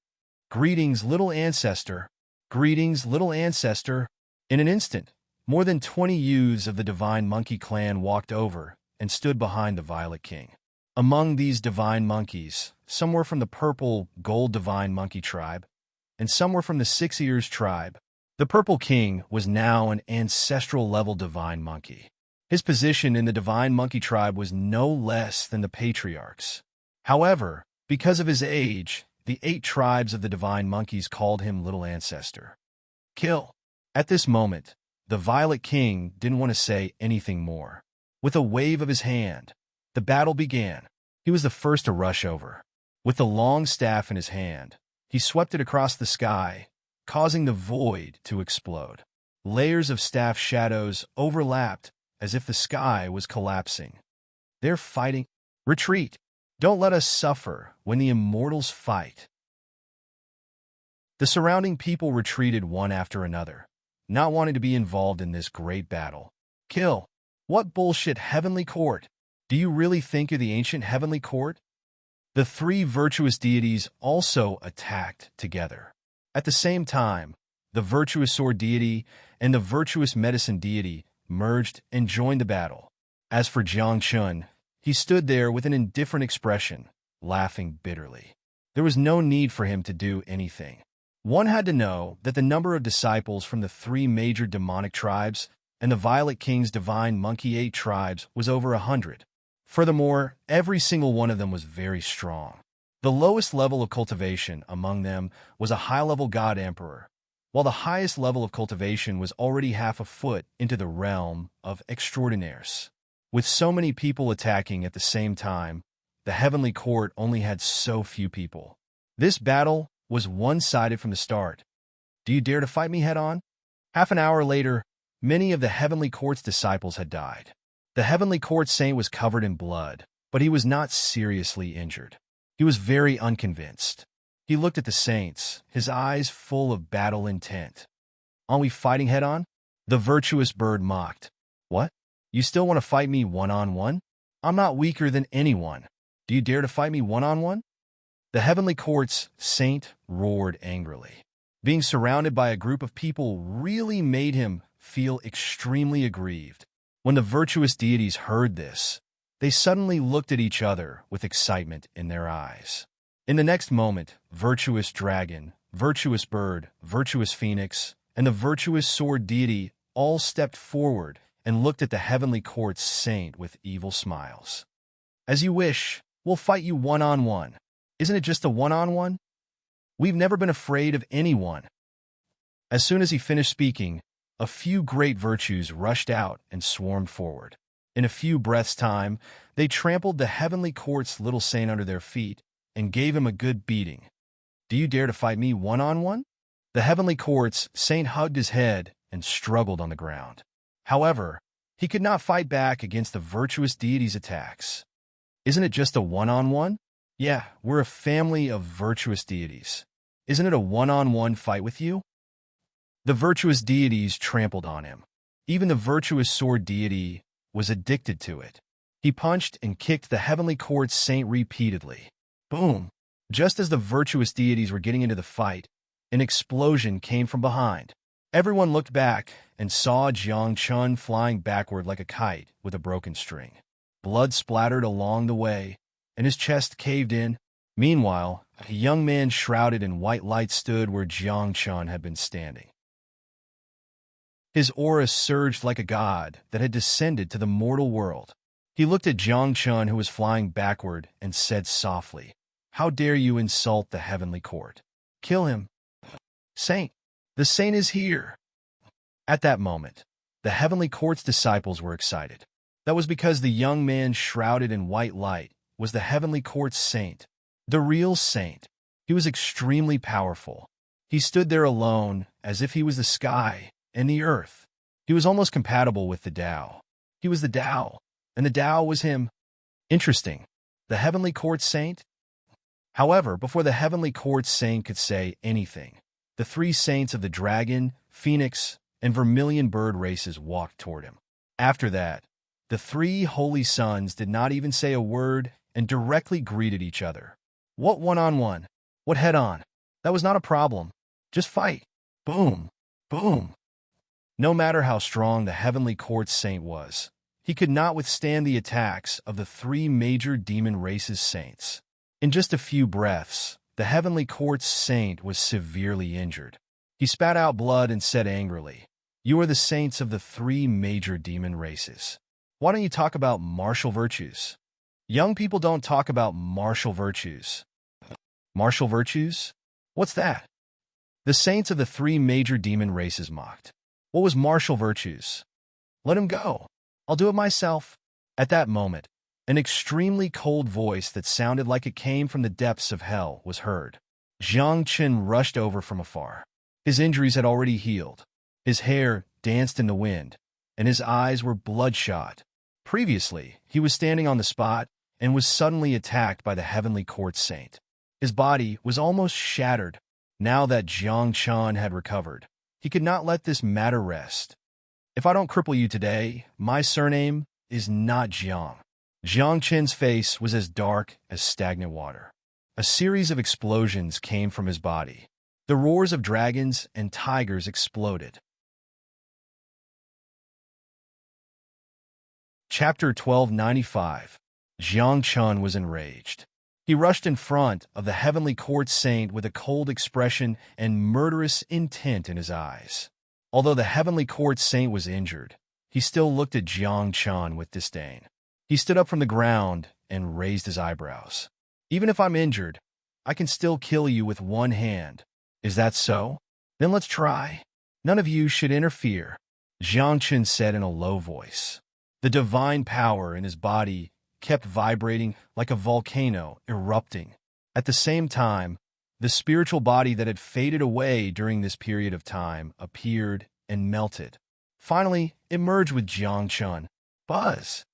Greetings, little ancestor. Greetings, little ancestor." In an instant, more than 20 youths of the divine monkey clan walked over and stood behind the Violet King. Among these divine monkeys, some were from the purple gold divine monkey tribe, and some were from the Six Ears tribe. The Purple King was now an ancestral-level divine monkey. His position in the divine monkey tribe was no less than the patriarch's. However, because of his age, the 8 tribes of the divine monkeys called him Little Ancestor. "Kill." At this moment, the Violet King didn't want to say anything more. With a wave of his hand, the battle began. He was the first to rush over. With the long staff in his hand, he swept it across the sky, causing the void to explode. Layers of staff shadows overlapped as if the sky was collapsing. "They're fighting. Retreat. Don't let us suffer when the immortals fight." The surrounding people retreated one after another, not wanting to be involved in this great battle. "Kill. What bullshit, Heavenly Court? Do you really think you're the ancient Heavenly Court?" The 3 virtuous deities also attacked together. At the same time, the virtuous sword deity and the virtuous medicine deity merged and joined the battle. As for Jiang Chun, he stood there with an indifferent expression, laughing bitterly. There was no need for him to do anything. One had to know that the number of disciples from the 3 major demonic tribes and the Violet King's divine monkey 8 tribes was over 100. Furthermore, every single one of them was very strong. The lowest level of cultivation among them was a high-level god emperor, while the highest level of cultivation was already half a foot into the realm of extraordinaires. With so many people attacking at the same time, the heavenly court only had so few people. This battle was one-sided from the start. "Do you dare to fight me head-on?" Half an hour later, many of the heavenly court's disciples had died. The heavenly court saint was covered in blood, but he was not seriously injured. He was very unconvinced. He looked at the saints, his eyes full of battle intent. "Aren't we fighting head-on?" The virtuous bird mocked. "What? You still want to fight me one-on-one? I'm not weaker than anyone. Do you dare to fight me one-on-one?" The heavenly court's saint roared angrily. Being surrounded by a group of people really made him feel extremely aggrieved. When the virtuous deities heard this, they suddenly looked at each other with excitement in their eyes. In the next moment, virtuous dragon, virtuous bird, virtuous phoenix, and the virtuous sword deity all stepped forward and looked at the heavenly court's saint with evil smiles. "As you wish, we'll fight you one-on-one. Isn't it just a one-on-one? We've never been afraid of anyone." As soon as he finished speaking, a few great virtues rushed out and swarmed forward. In a few breaths' time, they trampled the heavenly court's little saint under their feet and gave him a good beating. "Do you dare to fight me one-on-one?" The heavenly court's saint hugged his head and struggled on the ground. However, he could not fight back against the virtuous deity's attacks. "Isn't it just a one-on-one?" "Yeah, we're a family of virtuous deities. Isn't it a one-on-one fight with you?" The virtuous deities trampled on him. Even the virtuous sword deity was addicted to it. He punched and kicked the heavenly court's saint repeatedly. Boom! Just as the virtuous deities were getting into the fight, an explosion came from behind. Everyone looked back and saw Jiang Chun flying backward like a kite with a broken string. Blood splattered along the way, and his chest caved in. Meanwhile, a young man shrouded in white light stood where Jiang Chun had been standing. His aura surged like a god that had descended to the mortal world. He looked at Jiang Chun, who was flying backward, and said softly, "How dare you insult the heavenly court? Kill him." "Saint, the saint is here." At that moment, the heavenly court's disciples were excited. That was because the young man shrouded in white light was the heavenly court's saint, the real saint. He was extremely powerful. He stood there alone as if he was the sky and the earth. He was almost compatible with the Tao. He was the Tao. and the Tao was him. Interesting. The Heavenly Court Saint? However, before the Heavenly Court Saint could say anything, the three saints of the dragon, phoenix, and vermilion bird races walked toward him. After that, the three holy sons did not even say a word and directly greeted each other. What one-on-one? What head-on? That was not a problem. Just fight. Boom. Boom. No matter how strong the Heavenly Court Saint was, he could not withstand the attacks of the three major demon races saints. In just a few breaths, the Heavenly Court Saint was severely injured. He spat out blood and said angrily, "You are the saints of the three major demon races. Why don't you talk about martial virtues? Young people don't talk about martial virtues." Martial virtues? What's that? The saints of the three major demon races mocked. What was martial virtues? Let him go. I'll do it myself. At that moment, an extremely cold voice that sounded like it came from the depths of hell was heard. Jiang Chen rushed over from afar. His injuries had already healed. His hair danced in the wind, and his eyes were bloodshot. Previously, he was standing on the spot and was suddenly attacked by the Heavenly Court Saint. His body was almost shattered. Now that Jiang Chen had recovered, he could not let this matter rest. If I don't cripple you today, my surname is not Jiang. Jiang Chen's face was as dark as stagnant water. A series of explosions came from his body. The roars of dragons and tigers exploded. Chapter 1295. Jiang Chen was enraged. He rushed in front of the Heavenly Court Saint with a cold expression and murderous intent in his eyes. Although the Heavenly Court Saint was injured, he still looked at Jiang Chen with disdain. He stood up from the ground and raised his eyebrows. "Even if I'm injured, I can still kill you with one hand. Is that so? Then let's try. None of you should interfere," Jiang Chen said in a low voice. The divine power in his body kept vibrating like a volcano erupting. At the same time, the spiritual body that had faded away during this period of time appeared and melted. Finally, it merged with Jiang Chen. Buzz!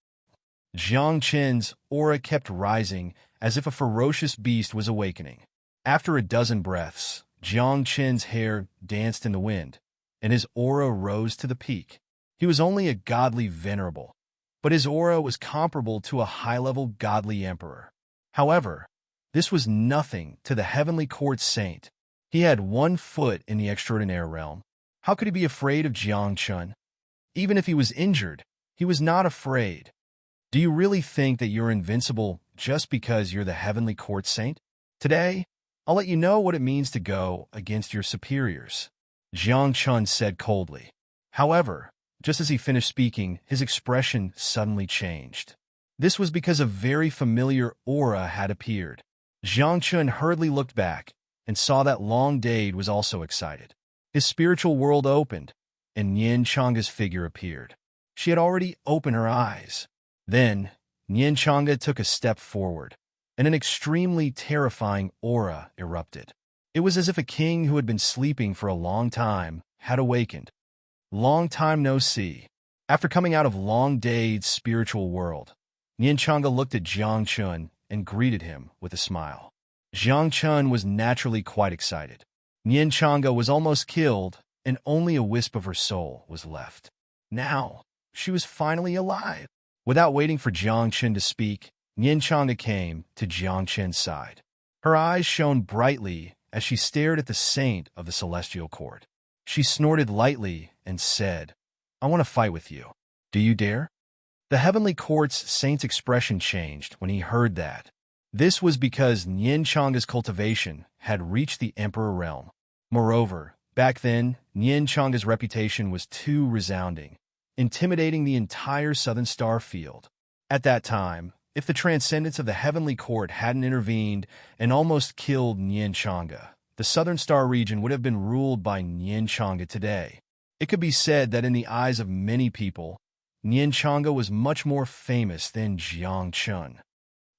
Jiang Chen's aura kept rising as if a ferocious beast was awakening. After a dozen breaths, Jiang Chen's hair danced in the wind, and his aura rose to the peak. He was only a godly venerable, but his aura was comparable to a high-level godly emperor. However, this was nothing to the Heavenly Court Saint. He had 1 foot in the extraordinary realm. How could he be afraid of Jiang Chen? Even if he was injured, he was not afraid. Do you really think that you're invincible just because you're the Heavenly Court Saint? Today, I'll let you know what it means to go against your superiors, Jiang Chen said coldly. However, just as he finished speaking, his expression suddenly changed. This was because a very familiar aura had appeared. Jiang Chen hurriedly looked back and saw that Long Dade was also excited. His spiritual world opened, and Nian Changa's figure appeared. She had already opened her eyes. Then, Nian Changa took a step forward, and an extremely terrifying aura erupted. It was as if a king who had been sleeping for a long time had awakened. Long time no see. After coming out of Long Dade's spiritual world, Nian Changa looked at Jiang Chen and greeted him with a smile. Jiang Chen was naturally quite excited. Nian Changa was almost killed, and only a wisp of her soul was left. Now, she was finally alive. Without waiting for Jiang Chen to speak, Nian Changa came to Jiang Chen's side. Her eyes shone brightly as she stared at the saint of the celestial court. She snorted lightly and said, "I want to fight with you. Do you dare?" The Heavenly Court's saint's expression changed when he heard that. This was because Nian Changa's cultivation had reached the Emperor realm. Moreover, back then, Nian Changa's reputation was too resounding, intimidating the entire Southern Star field. At that time, if the transcendence of the Heavenly Court hadn't intervened and almost killed Nian Changa, the Southern Star region would have been ruled by Nian Changa today. It could be said that in the eyes of many people, Nian Changa was much more famous than Jiang Chen.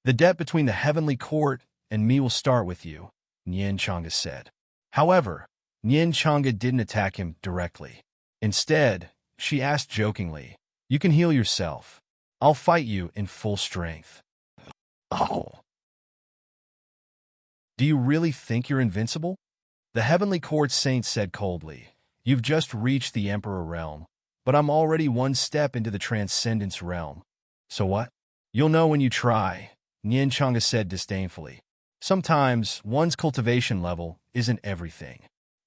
"The debt between the Heavenly Court and me will start with you," Nian Changa said. However, Nian Changa didn't attack him directly. Instead, she asked jokingly, "You can heal yourself. I'll fight you in full strength. Oh. Do you really think you're invincible? The Heavenly Court Saint said coldly. You've just reached the Emperor realm, but I'm already one step into the Transcendence realm. So what? You'll know when you try, Nian Changa said disdainfully. Sometimes one's cultivation level isn't everything.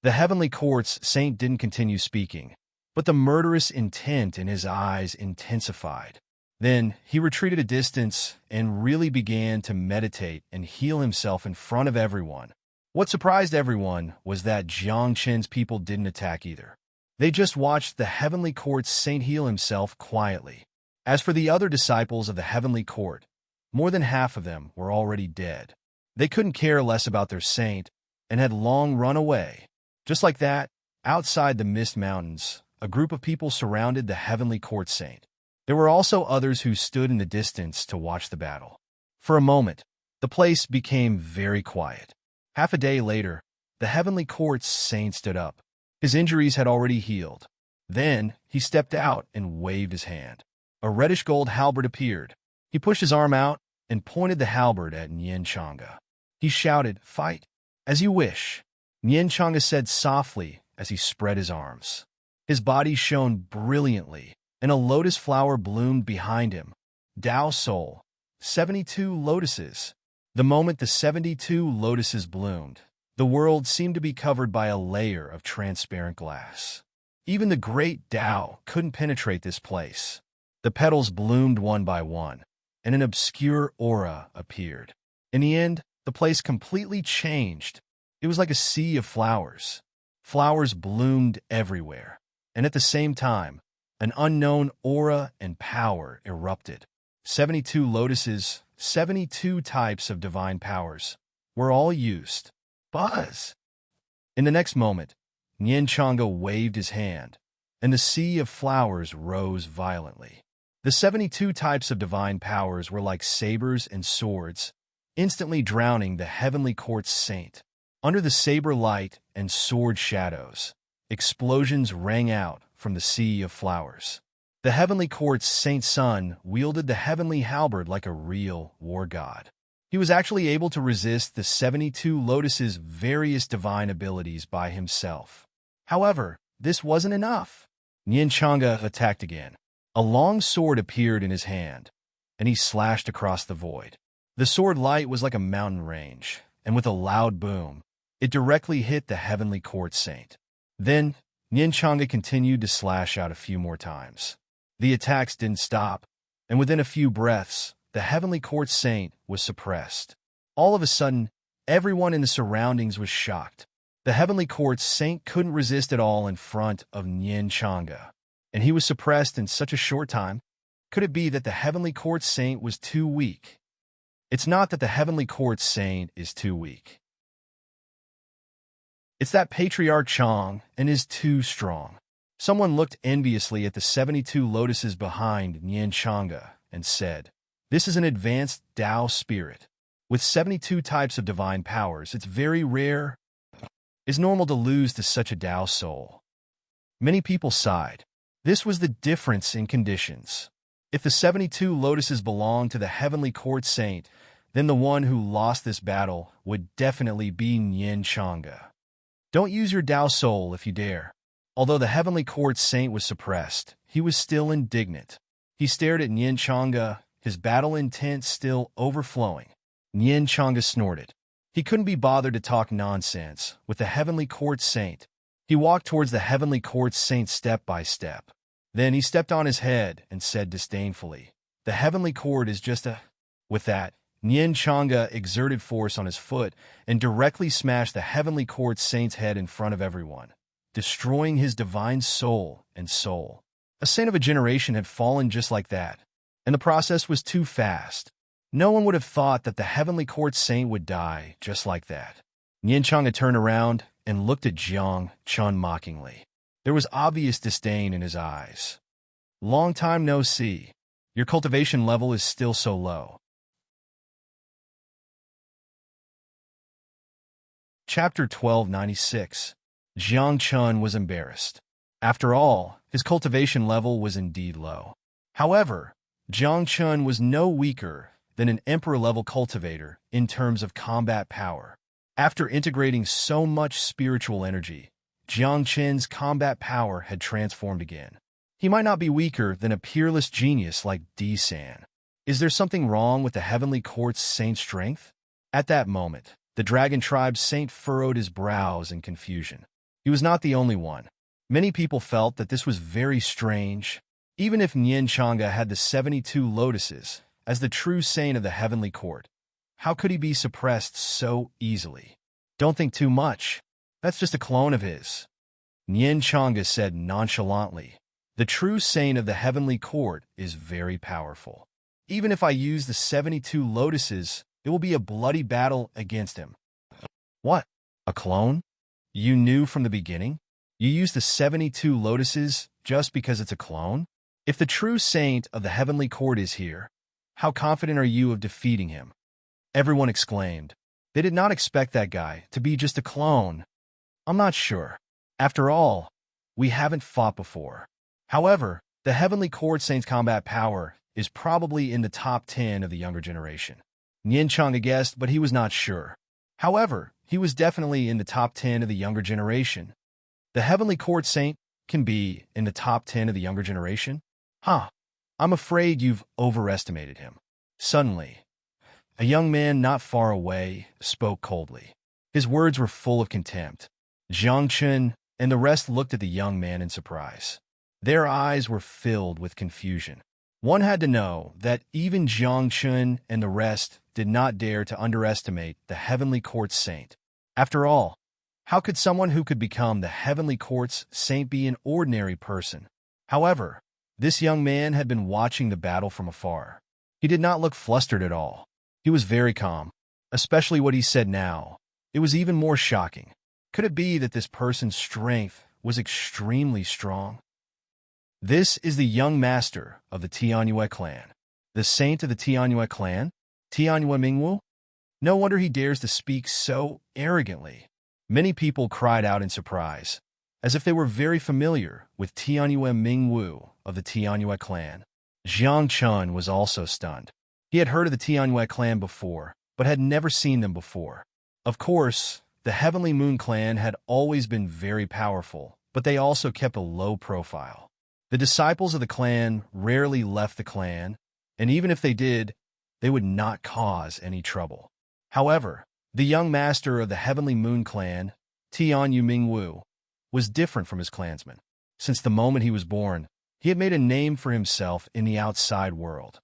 The Heavenly Court's Saint didn't continue speaking, but the murderous intent in his eyes intensified. Then he retreated a distance and really began to meditate and heal himself in front of everyone. What surprised everyone was that Jiang Chen's people didn't attack either. They just watched the Heavenly Court's Saint heal himself quietly. As for the other disciples of the Heavenly Court, more than half of them were already dead. They couldn't care less about their saint and had long run away. Just like that, outside the Mist Mountains, a group of people surrounded the Heavenly Court Saint. There were also others who stood in the distance to watch the battle. For a moment, the place became very quiet. Half a day later, the Heavenly Court's Saint stood up. His injuries had already healed. Then he stepped out and waved his hand. A reddish-gold halberd appeared. He pushed his arm out and pointed the halberd at Nian Changa. He shouted, "Fight, as you wish." Nian Changa said softly as he spread his arms. His body shone brilliantly, and a lotus flower bloomed behind him. Tao Soul, 72 lotuses. The moment the 72 lotuses bloomed, the world seemed to be covered by a layer of transparent glass. Even the great Tao couldn't penetrate this place. The petals bloomed one by one, and an obscure aura appeared. In the end, the place completely changed. It was like a sea of flowers. Flowers bloomed everywhere, and at the same time, an unknown aura and power erupted. 72 lotuses, 72 types of divine powers, were all used. Buzz! In the next moment, Nian Changa waved his hand, and the sea of flowers rose violently. The 72 types of divine powers were like sabers and swords, instantly drowning the Heavenly Court's Saint. Under the saber light and sword shadows, explosions rang out from the sea of flowers. The Heavenly Court's Saint's son wielded the heavenly halberd like a real war god. He was actually able to resist the 72 lotuses' various divine abilities by himself. However, this wasn't enough. Nian Changa attacked again. A long sword appeared in his hand, and he slashed across the void. The sword light was like a mountain range, and with a loud boom, it directly hit the Heavenly Court Saint. Then, Nian Changa continued to slash out a few more times. The attacks didn't stop, and within a few breaths, the Heavenly Court Saint was suppressed. All of a sudden, everyone in the surroundings was shocked. The Heavenly Court Saint couldn't resist at all in front of Nian Changa, and he was suppressed in such a short time. Could it be that the Heavenly Court Saint was too weak? It's not that the Heavenly Court Saint is too weak. It's that Patriarch Chang and is too strong. Someone looked enviously at the 72 lotuses behind Nian Changa and said, "This is an advanced Tao spirit. With 72 types of divine powers, it's very rare. It's normal to lose to such a Tao soul." Many people sighed. This was the difference in conditions. If the 72 lotuses belonged to the Heavenly Court Saint, then the one who lost this battle would definitely be Nian Changa. Don't use your Tao soul if you dare. Although the Heavenly Court Saint was suppressed, he was still indignant. He stared at Nian Changa, his battle intent still overflowing. Nian Changa snorted. He couldn't be bothered to talk nonsense with the Heavenly Court Saint. He walked towards the Heavenly Court Saint step by step. Then he stepped on his head and said disdainfully, "The Heavenly Court is just a..." With that, Nian Changa exerted force on his foot and directly smashed the Heavenly Court Saint's head in front of everyone, destroying his divine soul and soul. A saint of a generation had fallen just like that, and the process was too fast. No one would have thought that the Heavenly Court Saint would die just like that. Nian Changa turned around and looked at Jiang Chun mockingly. There was obvious disdain in his eyes. "Long time no see. Your cultivation level is still so low." Chapter 1296. Jiang Chun was embarrassed. After all, his cultivation level was indeed low. However, Jiang Chun was no weaker than an emperor-level cultivator in terms of combat power. After integrating so much spiritual energy, Jiang Chun's combat power had transformed again. He might not be weaker than a peerless genius like Di San. Is there something wrong with the Heavenly Court's saint strength? At that moment, the Dragon Tribe's saint furrowed his brows in confusion. He was not the only one. Many people felt that this was very strange. Even if Nian Chang'e had the 72 lotuses as the true saint of the Heavenly Court, how could he be suppressed so easily? Don't think too much. That's just a clone of his. Nian Chang'e said nonchalantly. The true saint of the Heavenly Court is very powerful. Even if I use the 72 lotuses, it will be a bloody battle against him. What? A clone? You knew from the beginning? You used the 72 lotuses just because it's a clone? If the true saint of the Heavenly Court is here, how confident are you of defeating him? Everyone exclaimed. They did not expect that guy to be just a clone. I'm not sure. After all, we haven't fought before. However, the Heavenly Court Saint's combat power is probably in the top 10 of the younger generation. Nian Chang'e guessed, but he was not sure. However, he was definitely in the top 10 of the younger generation. The Heavenly Court Saint can be in the top 10 of the younger generation? Huh. I'm afraid you've overestimated him. Suddenly, a young man not far away spoke coldly. His words were full of contempt. Jiang Chun and the rest looked at the young man in surprise. Their eyes were filled with confusion. One had to know that even Jiang Chun and the rest did not dare to underestimate the Heavenly Court's saint. After all, how could someone who could become the Heavenly Court's saint be an ordinary person? However, this young man had been watching the battle from afar. He did not look flustered at all. He was very calm, especially what he said now. It was even more shocking. Could it be that this person's strength was extremely strong? This is the young master of the Tianyue clan. The saint of the Tianyue clan? Tianyue Mingwu? No wonder he dares to speak so arrogantly. Many people cried out in surprise, as if they were very familiar with Tianyue Mingwu of the Tianyue clan. Jiang Chun was also stunned. He had heard of the Tianyue clan before, but had never seen them before. Of course, the Heavenly Moon clan had always been very powerful, but they also kept a low profile. The disciples of the clan rarely left the clan, and even if they did, they would not cause any trouble. However, the young master of the Heavenly Moon clan, Tianyue Mingwu, was different from his clansmen. Since the moment he was born, he had made a name for himself in the outside world.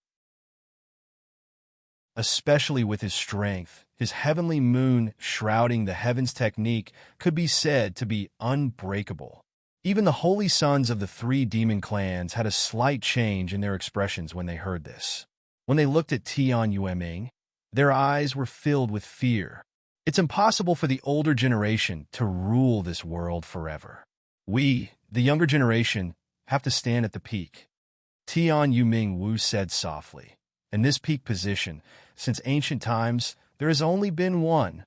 Especially with his strength, his heavenly moon shrouding the heavens technique could be said to be unbreakable. Even the holy sons of the three demon clans had a slight change in their expressions when they heard this. When they looked at Tianyue Ming, their eyes were filled with fear. It's impossible for the older generation to rule this world forever. We, the younger generation, have to stand at the peak. Tianyue Mingwu said softly. In this peak position, since ancient times, there has only been one.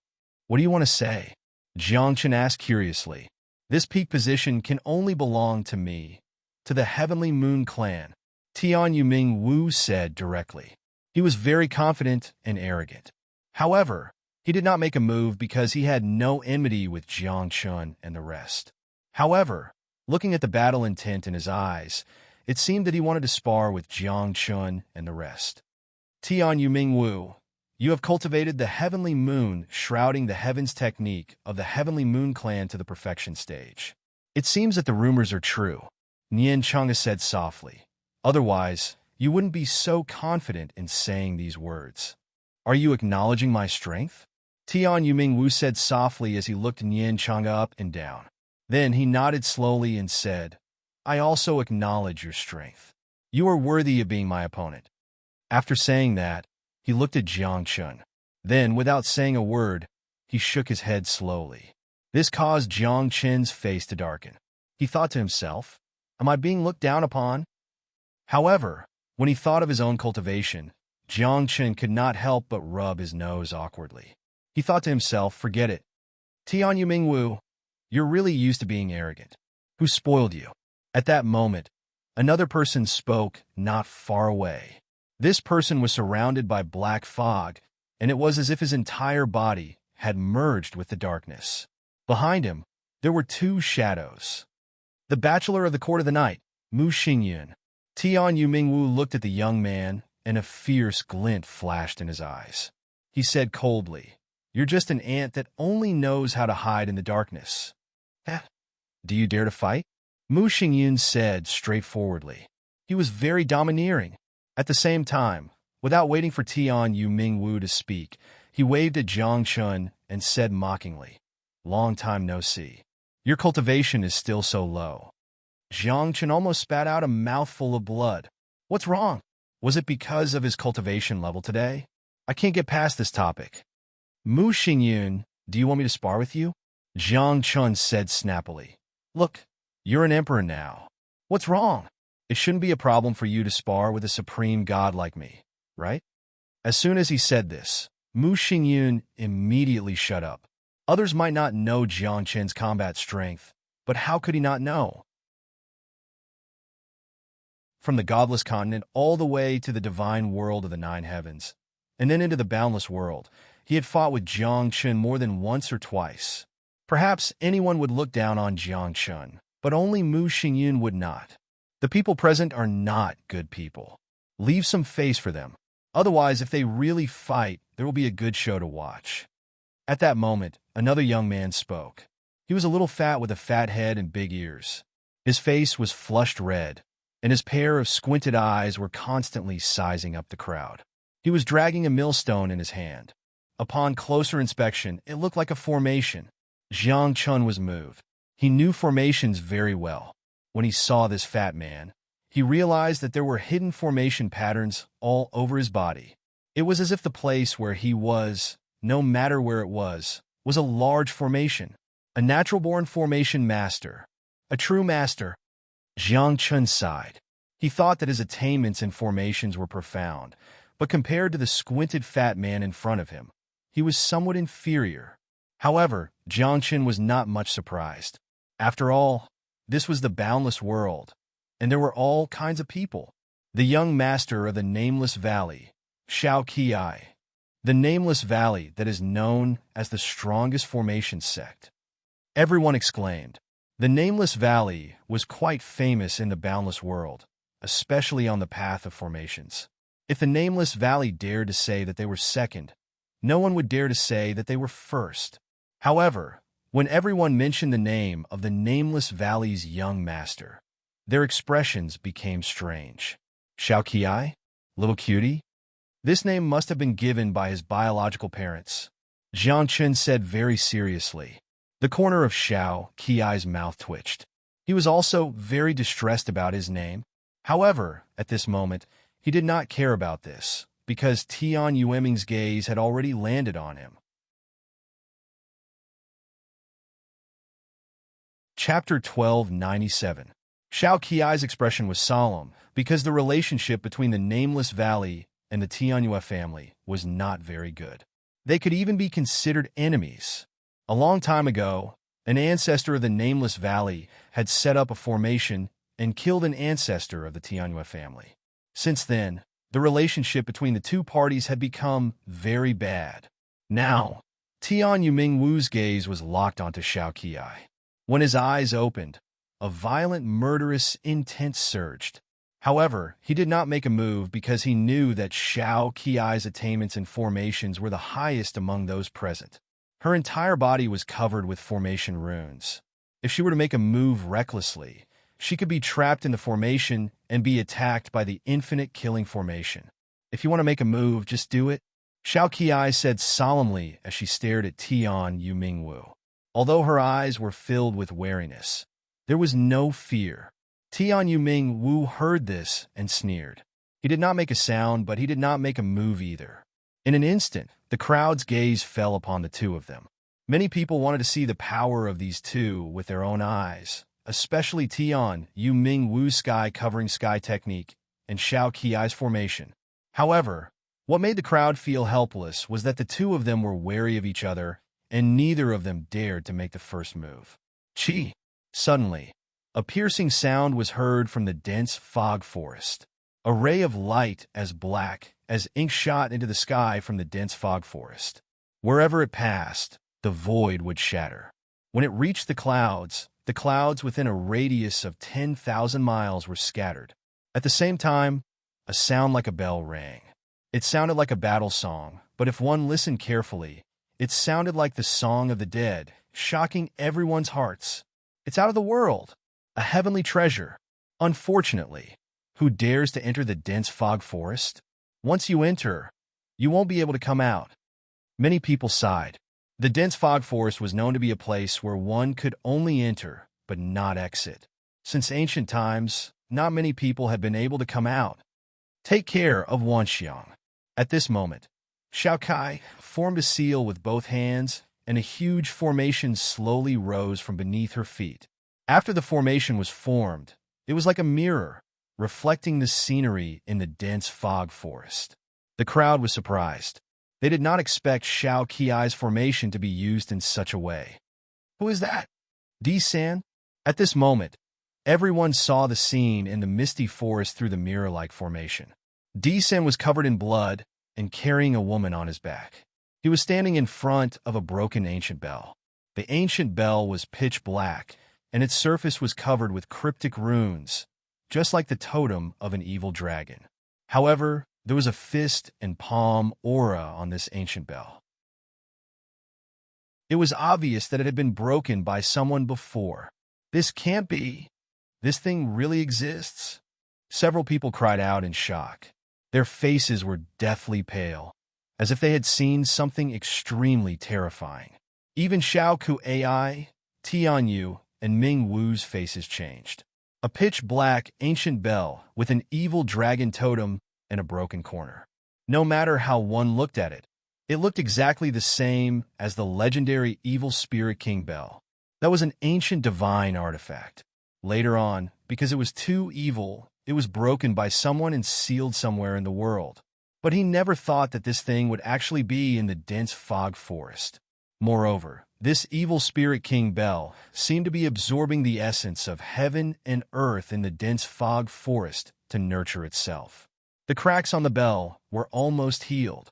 What do you want to say? Jiang Chun asked curiously. This peak position can only belong to me, to the Heavenly Moon clan. Tianyue Mingwu said directly. He was very confident and arrogant. However, he did not make a move because he had no enmity with Jiang Chun and the rest. However, looking at the battle intent in his eyes, it seemed that he wanted to spar with Jiang Chun and the rest. Tianyue Mingwu, you have cultivated the Heavenly Moon shrouding the heavens technique of the Heavenly Moon clan to the perfection stage. It seems that the rumors are true, Nian Chang'e said softly. Otherwise, you wouldn't be so confident in saying these words. Are you acknowledging my strength? Tianyue Mingwu said softly as he looked Nian Chang'e up and down. Then he nodded slowly and said, I also acknowledge your strength. You are worthy of being my opponent. After saying that, he looked at Jiang Chun. Then, without saying a word, he shook his head slowly. This caused Jiang Chun's face to darken. He thought to himself, am I being looked down upon? However, when he thought of his own cultivation, Jiang Chun could not help but rub his nose awkwardly. He thought to himself, forget it. Tianyue Mingwu, you're really used to being arrogant. Who spoiled you? At that moment, another person spoke not far away. This person was surrounded by black fog, and it was as if his entire body had merged with the darkness. Behind him, there were two shadows. The bachelor of the court of the night, Mu Xingyun. Tian Yumingwu looked at the young man, and a fierce glint flashed in his eyes. He said coldly, "You're just an ant that only knows how to hide in the darkness." "Do you dare to fight?" Mu Xingyun said straightforwardly. He was very domineering. At the same time, without waiting for Tian Yumingwu to speak, he waved at Jiang Chun and said mockingly, "Long time no see. Your cultivation is still so low." Jiang Chun almost spat out a mouthful of blood. "What's wrong? Was it because of his cultivation level today? I can't get past this topic." "Mu Xingyun, do you want me to spar with you?" Jiang Chun said snappily. "Look, you're an emperor now. What's wrong? It shouldn't be a problem for you to spar with a supreme god like me, right?" As soon as he said this, Mu Xingyun immediately shut up. Others might not know Jiang Chun's combat strength, but how could he not know? From the godless continent all the way to the divine world of the nine heavens, and then into the boundless world, he had fought with Jiang Chun more than once or twice. Perhaps anyone would look down on Jiang Chun, but only Mu Xingyun would not. The people present are not good people. Leave some face for them. Otherwise, if they really fight, there will be a good show to watch. At that moment, another young man spoke. He was a little fat with a fat head and big ears. His face was flushed red, and his pair of squinted eyes were constantly sizing up the crowd. He was dragging a millstone in his hand. Upon closer inspection, it looked like a formation. Jiang Chun was moved. He knew formations very well. When he saw this fat man, he realized that there were hidden formation patterns all over his body. It was as if the place where he was, no matter where it was a large formation. A natural-born formation master. A true master. Jiang Chun sighed. He thought that his attainments in formations were profound, but compared to the squinted fat man in front of him, he was somewhat inferior. However, Jiang Chun was not much surprised. After all, this was the boundless world, and there were all kinds of people. The young master of the Nameless Valley, Shao Qi. The Nameless Valley that is known as the strongest formation sect. Everyone exclaimed. The Nameless Valley was quite famous in the boundless world, especially on the path of formations. If the Nameless Valley dared to say that they were second, no one would dare to say that they were first. However, when everyone mentioned the name of the Nameless Valley's young master, their expressions became strange. Shao Qi? Little cutie? This name must have been given by his biological parents. Jiang Chun said very seriously. The corner of Shao Qi's mouth twitched. He was also very distressed about his name. However, at this moment, he did not care about this, because Tian Yueming's gaze had already landed on him. Chapter 1297. Shao Qi's expression was solemn, because the relationship between the Nameless Valley and the Tianyue family was not very good. They could even be considered enemies. A long time ago, an ancestor of the Nameless Valley had set up a formation and killed an ancestor of the Tianyue family. Since then, the relationship between the two parties had become very bad. Now, Tian Yumingwu's gaze was locked onto Shao Qi. When his eyes opened, a violent, murderous intent surged. However, he did not make a move because he knew that Shao Qi's attainments in formations were the highest among those present. Her entire body was covered with formation runes. If she were to make a move recklessly, she could be trapped in the formation and be attacked by the infinite killing formation. "If you want to make a move, just do it," Shao Qi said solemnly as she stared at Tian Yumingwu. Although her eyes were filled with wariness, there was no fear. Tian Yumingwu heard this and sneered. He did not make a sound, but he did not make a move either. In an instant, the crowd's gaze fell upon the two of them. Many people wanted to see the power of these two with their own eyes, especially Tian Yumingwu's sky-covering sky technique and Shao Qi's formation. However, what made the crowd feel helpless was that the two of them were wary of each other, and neither of them dared to make the first move. Chi! Suddenly, a piercing sound was heard from the dense fog forest. a ray of light as black as ink shot into the sky from the dense fog forest. Wherever it passed, the void would shatter. When it reached the clouds within a radius of 10,000 miles were scattered. At the same time, a sound like a bell rang. It sounded like a battle song, but if one listened carefully, it sounded like the song of the dead, shocking everyone's hearts. It's out of the world, a heavenly treasure. Unfortunately, who dares to enter the dense fog forest? Once you enter, you won't be able to come out. Many people sighed. The dense fog forest was known to be a place where one could only enter, but not exit. Since ancient times, not many people had been able to come out. Take care of Wanxiang. At this moment, Xiao Kai formed a seal with both hands, and a huge formation slowly rose from beneath her feet. After the formation was formed, it was like a mirror, reflecting the scenery in the dense fog forest. The crowd was surprised. They did not expect Xiao Qi's formation to be used in such a way. Who is that? Di-san? At this moment, everyone saw the scene in the misty forest through the mirror-like formation. Di-san was covered in blood and carrying a woman on his back. He was standing in front of a broken ancient bell. The ancient bell was pitch black, and its surface was covered with cryptic runes, just like the totem of an evil dragon. However, there was a fist and palm aura on this ancient bell. It was obvious that it had been broken by someone before. This can't be. This thing really exists? Several people cried out in shock. Their faces were deathly pale, as if they had seen something extremely terrifying. Even Xiao Ku AI, Tian Yu, and Ming Wu's faces changed. A pitch-black ancient bell with an evil dragon totem and a broken corner. No matter how one looked at it, it looked exactly the same as the legendary Evil Spirit King bell. That was an ancient divine artifact. Later on, because it was too evil, it was broken by someone and sealed somewhere in the world. But he never thought that this thing would actually be in the dense fog forest. Moreover, this Evil Spirit King bell seemed to be absorbing the essence of heaven and earth in the dense fog forest to nurture itself. The cracks on the bell were almost healed.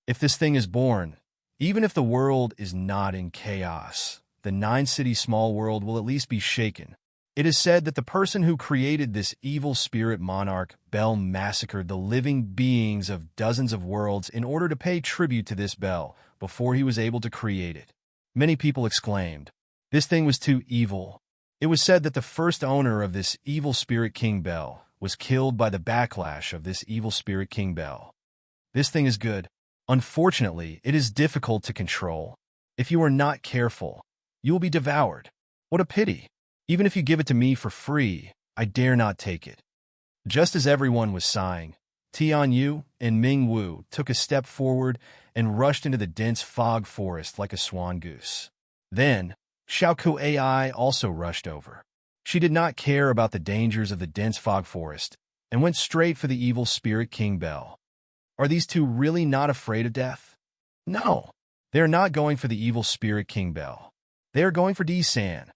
If this thing is born, even if the world is not in chaos, the 9-city small world will at least be shaken. It is said that the person who created this evil spirit monarch bell massacred the living beings of dozens of worlds in order to pay tribute to this bell before he was able to create it. Many people exclaimed, "This thing was too evil." It was said that the first owner of this Evil Spirit King bell was killed by the backlash of this Evil Spirit King bell. This thing is good. Unfortunately, it is difficult to control. If you are not careful, you will be devoured. What a pity. Even if you give it to me for free, I dare not take it. Just as everyone was sighing, Tian Yu and Ming Wu took a step forward and rushed into the dense fog forest like a swan goose. Then, Xiaoku AI also rushed over. She did not care about the dangers of the dense fog forest and went straight for the Evil Spirit King bell. Are these two really not afraid of death? No, they are not going for the Evil Spirit King bell. They are going for Di-san.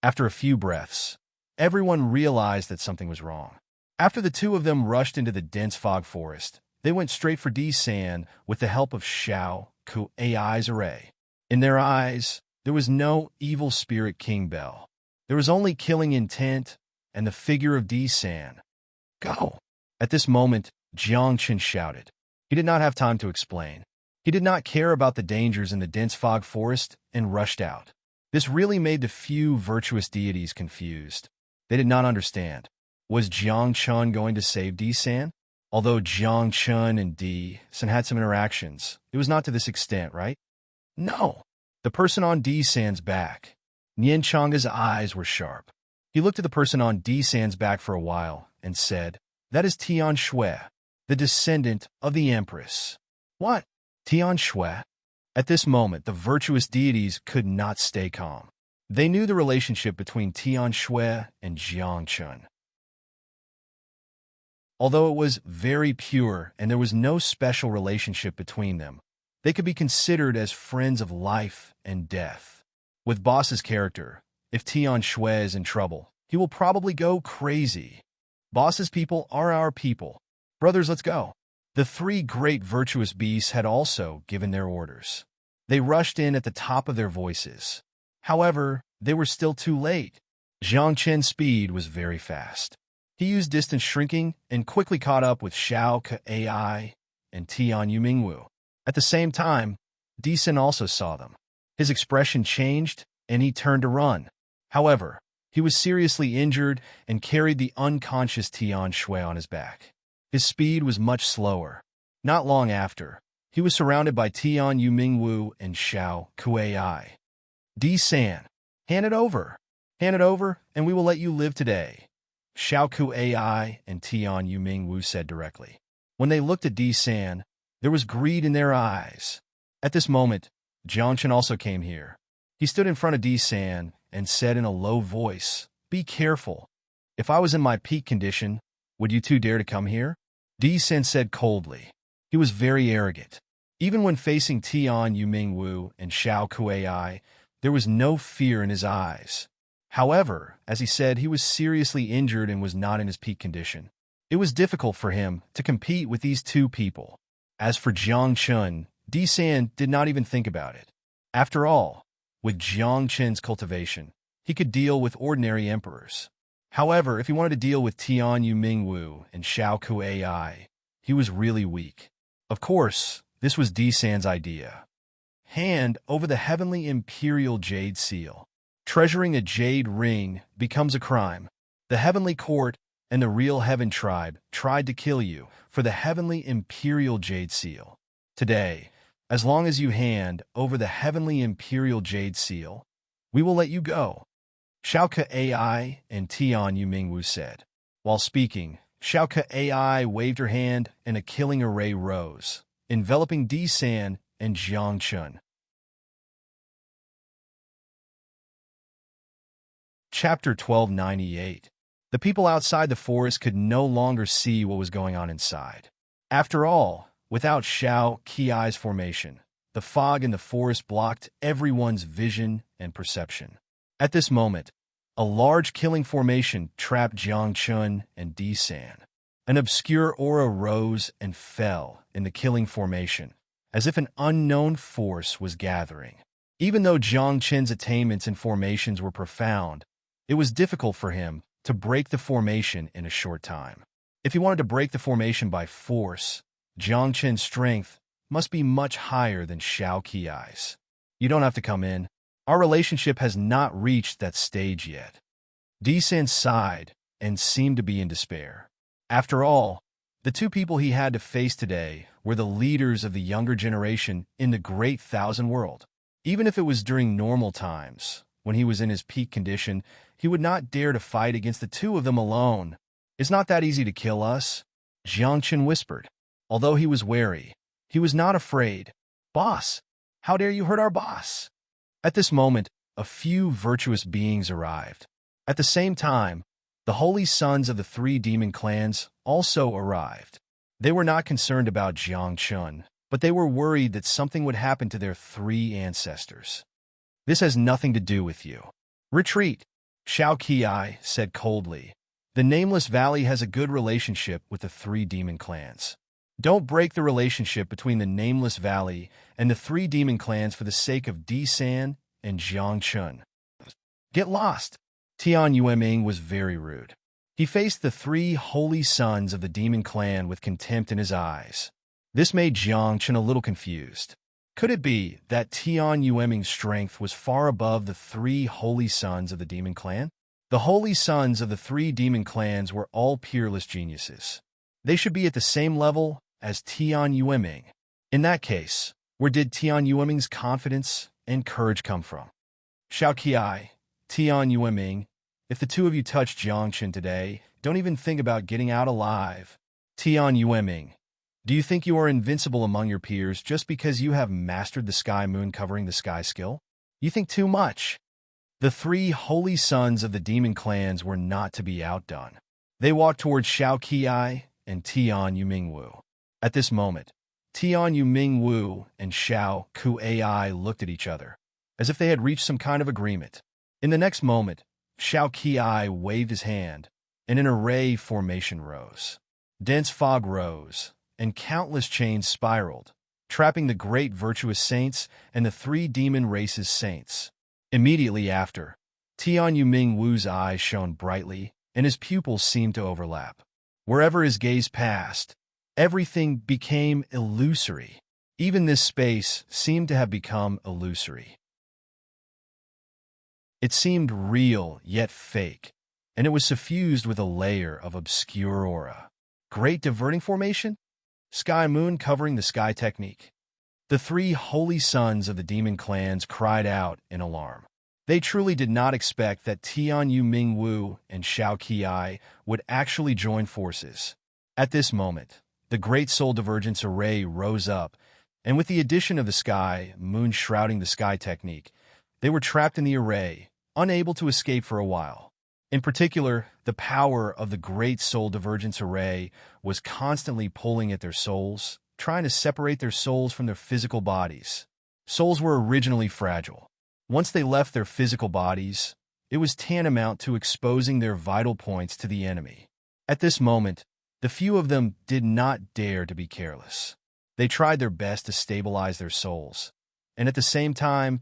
After a few breaths, everyone realized that something was wrong. After the two of them rushed into the dense fog forest, they went straight for Di-san with the help of Xiao Ku AI's array. In their eyes, there was no Evil Spirit King bell. There was only killing intent and the figure of Di-san. Go! At this moment, Jiang Chen shouted. He did not have time to explain. He did not care about the dangers in the dense fog forest and rushed out. This really made the few virtuous deities confused. They did not understand. Was Jiang Chen going to save Di-san? Although Jiang Chen and Di-san had some interactions, it was not to this extent, right? No. The person on Di-san's back. Nian Changa's eyes were sharp. He looked at the person on Di-san's back for a while and said, "That is Tian Shui, the descendant of the Empress." What? Tian Shui? At this moment, the virtuous deities could not stay calm. They knew the relationship between Tian Shui and Jiang Chen. Although it was very pure and there was no special relationship between them, they could be considered as friends of life and death. With Boss's character, if Tian Shui is in trouble, he will probably go crazy. Boss's people are our people. Brothers, let's go. The three great virtuous beasts had also given their orders. They rushed in at the top of their voices. However, they were still too late. Jiang Chen's speed was very fast. He used distance shrinking and quickly caught up with Xiao Kai and Tian Yumingwu. At the same time, Decen also saw them. His expression changed, and he turned to run. However, he was seriously injured and carried the unconscious Tian Shui on his back. His speed was much slower. Not long after, he was surrounded by Tian Yumingwu and Xiao Kuai. Decen, hand it over. Hand it over, and we will let you live today. Xiao Kuai and Tian Yumingwu said directly. When they looked at Decen, there was greed in their eyes. At this moment, Jiangchen also came here. He stood in front of Decen and said in a low voice, "Be careful. If I was in my peak condition, would you two dare to come here?" Decen said coldly. He was very arrogant. Even when facing Tian Yumingwu and Xiao Kuai, there was no fear in his eyes. However, as he said, he was seriously injured and was not in his peak condition. It was difficult for him to compete with these two people. As for Jiang Chun, Decen did not even think about it. After all, with Jiang Chen's cultivation, he could deal with ordinary emperors. However, if he wanted to deal with Tian Yumingwu and Xiao Kuai, he was really weak. Of course, this was Decen's idea. Hand over the heavenly imperial jade seal. Treasuring a jade ring becomes a crime. The heavenly court and the real heaven tribe tried to kill you for the heavenly imperial jade seal. Today, as long as you hand over the heavenly imperial jade seal, we will let you go. Xiao Kai and Tian Yumingwu said. While speaking, Xiao Kai waved her hand and a killing array rose, enveloping Decen and Jiang Chun. Chapter 1298. The people outside the forest could no longer see what was going on inside. After all, without Xiao Kiai's formation, the fog in the forest blocked everyone's vision and perception. At this moment, a large killing formation trapped Jiang Chun and Decen. An obscure aura rose and fell in the killing formation, as if an unknown force was gathering. Even though Jiang Chen's attainments and formations were profound, it was difficult for him to break the formation in a short time. If he wanted to break the formation by force, Jiang Chen's strength must be much higher than Xiao Kiai's. You don't have to come in. Our relationship has not reached that stage yet. Decen sighed and seemed to be in despair. After all, the two people he had to face today were the leaders of the younger generation in the Great Thousand World. Even if it was during normal times, when he was in his peak condition, he would not dare to fight against the two of them alone. "It's not that easy to kill us," Jiang Chen whispered. Although he was wary, he was not afraid. "Boss, how dare you hurt our boss?" At this moment, a few virtuous beings arrived. At the same time, the holy sons of the three demon clans also arrived. They were not concerned about Jiang Chun, but they were worried that something would happen to their three ancestors. "This has nothing to do with you. Retreat," Xiao Kiai said coldly. "The Nameless Valley has a good relationship with the three demon clans. Don't break the relationship between the Nameless Valley and the three demon clans for the sake of Decen and Jiang Chun. Get lost." Tian Yueming was very rude. He faced the three holy sons of the demon clan with contempt in his eyes. This made Jiang Chun a little confused. Could it be that Tian Yueming's strength was far above the three holy sons of the demon clan? The holy sons of the three demon clans were all peerless geniuses. They should be at the same level as Tian Yueming. In that case, where did Tian Yueming's confidence and courage come from? Xiao Kiai, Tian Yueming, if the two of you touch Jiang Chen today, don't even think about getting out alive. Tian Yueming, do you think you are invincible among your peers just because you have mastered the sky moon covering the sky skill? You think too much. The three holy sons of the demon clans were not to be outdone. They walked towards Xiao Kiai and Tian Yumingwu. At this moment, Tian Yumingwu and Xiao Kuai looked at each other, as if they had reached some kind of agreement. In the next moment, Xiao Kiai waved his hand, and an array formation rose. Dense fog rose, and countless chains spiraled, trapping the great virtuous saints and the three demon races saints. Immediately after, Tian Yuming Wu's eyes shone brightly, and his pupils seemed to overlap. Wherever his gaze passed, everything became illusory. Even this space seemed to have become illusory. It seemed real, yet fake, and it was suffused with a layer of obscure aura. Great diverting formation? Sky moon covering the sky technique. The three holy sons of the demon clans cried out in alarm. They truly did not expect that Tian Yu Ming Wu and Xiao Qi would actually join forces. At this moment, the Great Soul Divergence Array rose up, and with the addition of the sky moon shrouding the sky technique, they were trapped in the array, unable to escape for a while. In particular, the power of the Great Soul Divergence Array was constantly pulling at their souls, trying to separate their souls from their physical bodies. Souls were originally fragile. Once they left their physical bodies, it was tantamount to exposing their vital points to the enemy. At this moment, the few of them did not dare to be careless. They tried their best to stabilize their souls, and at the same time,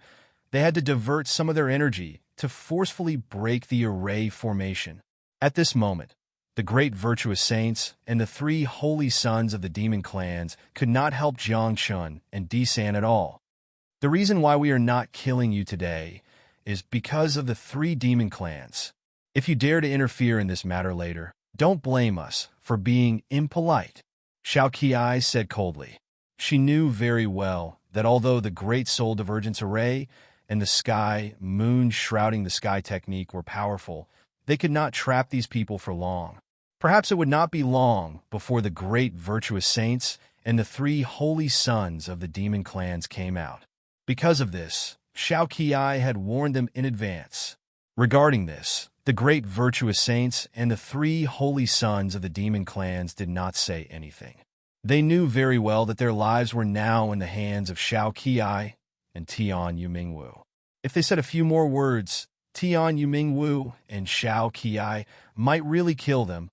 they had to divert some of their energy to forcefully break the array formation. At this moment, the great virtuous saints and the three holy sons of the demon clans could not help Jiang Chun and Di San at all. The reason why we are not killing you today is because of the three demon clans. If you dare to interfere in this matter later, don't blame us for being impolite, Xiao Qi said coldly. She knew very well that although the Great Soul Divergence Array and the sky moon shrouding the sky technique were powerful, they could not trap these people for long. Perhaps it would not be long before the great virtuous saints and the three holy sons of the demon clans came out. Because of this, Xiao Qi had warned them in advance. Regarding this, the great virtuous saints and the three holy sons of the demon clans did not say anything. They knew very well that their lives were now in the hands of Xiao Qi and Tian Yuming Wu. If they said a few more words, Tian Yuming Wu and Xiao Qi might really kill them.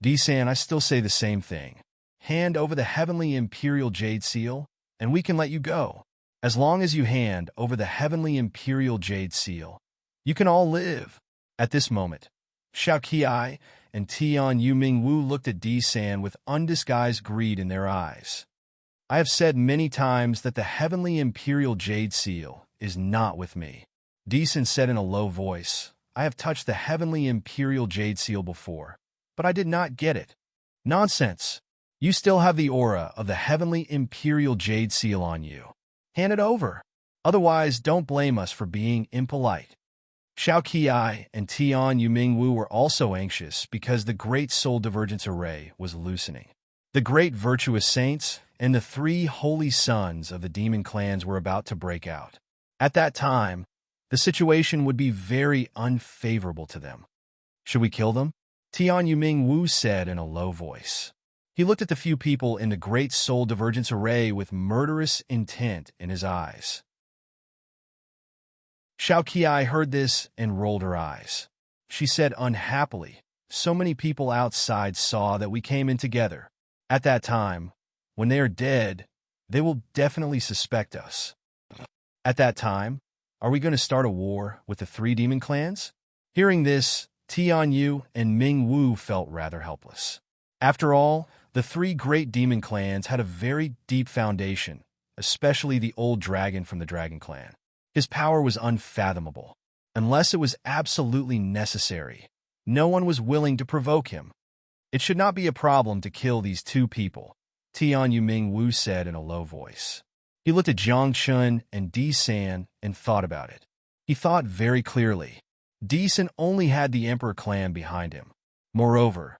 Di San, I still say the same thing. Hand over the heavenly imperial jade seal, and we can let you go. As long as you hand over the heavenly imperial jade seal, you can all live. At this moment, Xiao Qi and Tian Yuming Wu looked at Di San with undisguised greed in their eyes. I have said many times that the heavenly imperial jade seal is not with me. Di San said in a low voice, I have touched the heavenly imperial jade seal before, but I did not get it. Nonsense. You still have the aura of the heavenly imperial jade seal on you. Hand it over. Otherwise, don't blame us for being impolite. Xiao Qi and Tian Yuming Wu were also anxious because the Great Soul Divergence Array was loosening. The great virtuous saints and the three holy sons of the demon clans were about to break out. At that time, the situation would be very unfavorable to them. Should we kill them? Tian Yuming Wu said in a low voice. He looked at the few people in the Great Soul Divergence Array with murderous intent in his eyes. Xiao Qi heard this and rolled her eyes. She said unhappily, so many people outside saw that we came in together. At that time, when they are dead, they will definitely suspect us. At that time, are we going to start a war with the three demon clans? Hearing this, Tian Yu and Ming Wu felt rather helpless. After all, the three great demon clans had a very deep foundation, especially the old dragon from the Dragon Clan. His power was unfathomable. Unless it was absolutely necessary, no one was willing to provoke him. It should not be a problem to kill these two people, Tian Yuming Wu said in a low voice. He looked at Jiang Chun and Di San and thought about it. He thought very clearly. Di San only had the Emperor clan behind him. Moreover,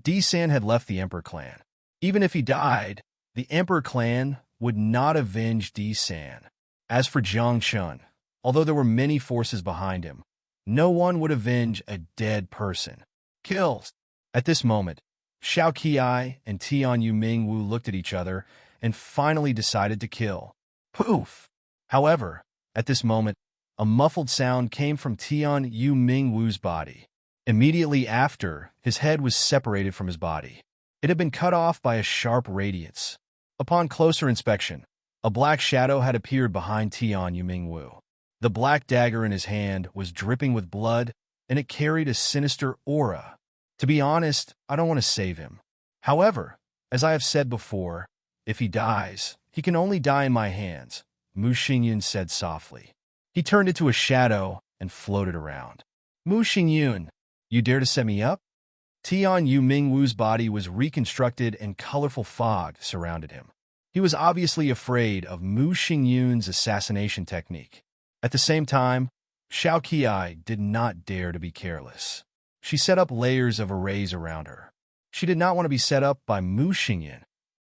Di San had left the Emperor clan. Even if he died, the Emperor clan would not avenge Di San. As for Jiang Chun, although there were many forces behind him, no one would avenge a dead person. Kills. At this moment, Xiao Qi and Tian Yuming Wu looked at each other and finally decided to kill. Poof! However, at this moment, a muffled sound came from Tian Yuming Wu's body. Immediately after, his head was separated from his body. It had been cut off by a sharp radiance. Upon closer inspection, a black shadow had appeared behind Tian Yumingwu. The black dagger in his hand was dripping with blood, and it carried a sinister aura. To be honest, I don't want to save him. However, as I have said before, if he dies, he can only die in my hands, Mu Xingyun said softly. He turned into a shadow and floated around. Mu Xingyun, you dare to set me up? Tian Yu Mingwu's body was reconstructed and colorful fog surrounded him. He was obviously afraid of Mu Xingyun's assassination technique. At the same time, Xiao Qiai did not dare to be careless. She set up layers of arrays around her. She did not want to be set up by Mu Xingyun.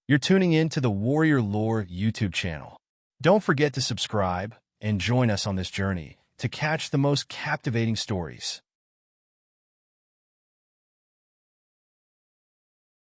You're tuning in to the Warrior Lore YouTube channel. Don't forget to subscribe and join us on this journey to catch the most captivating stories.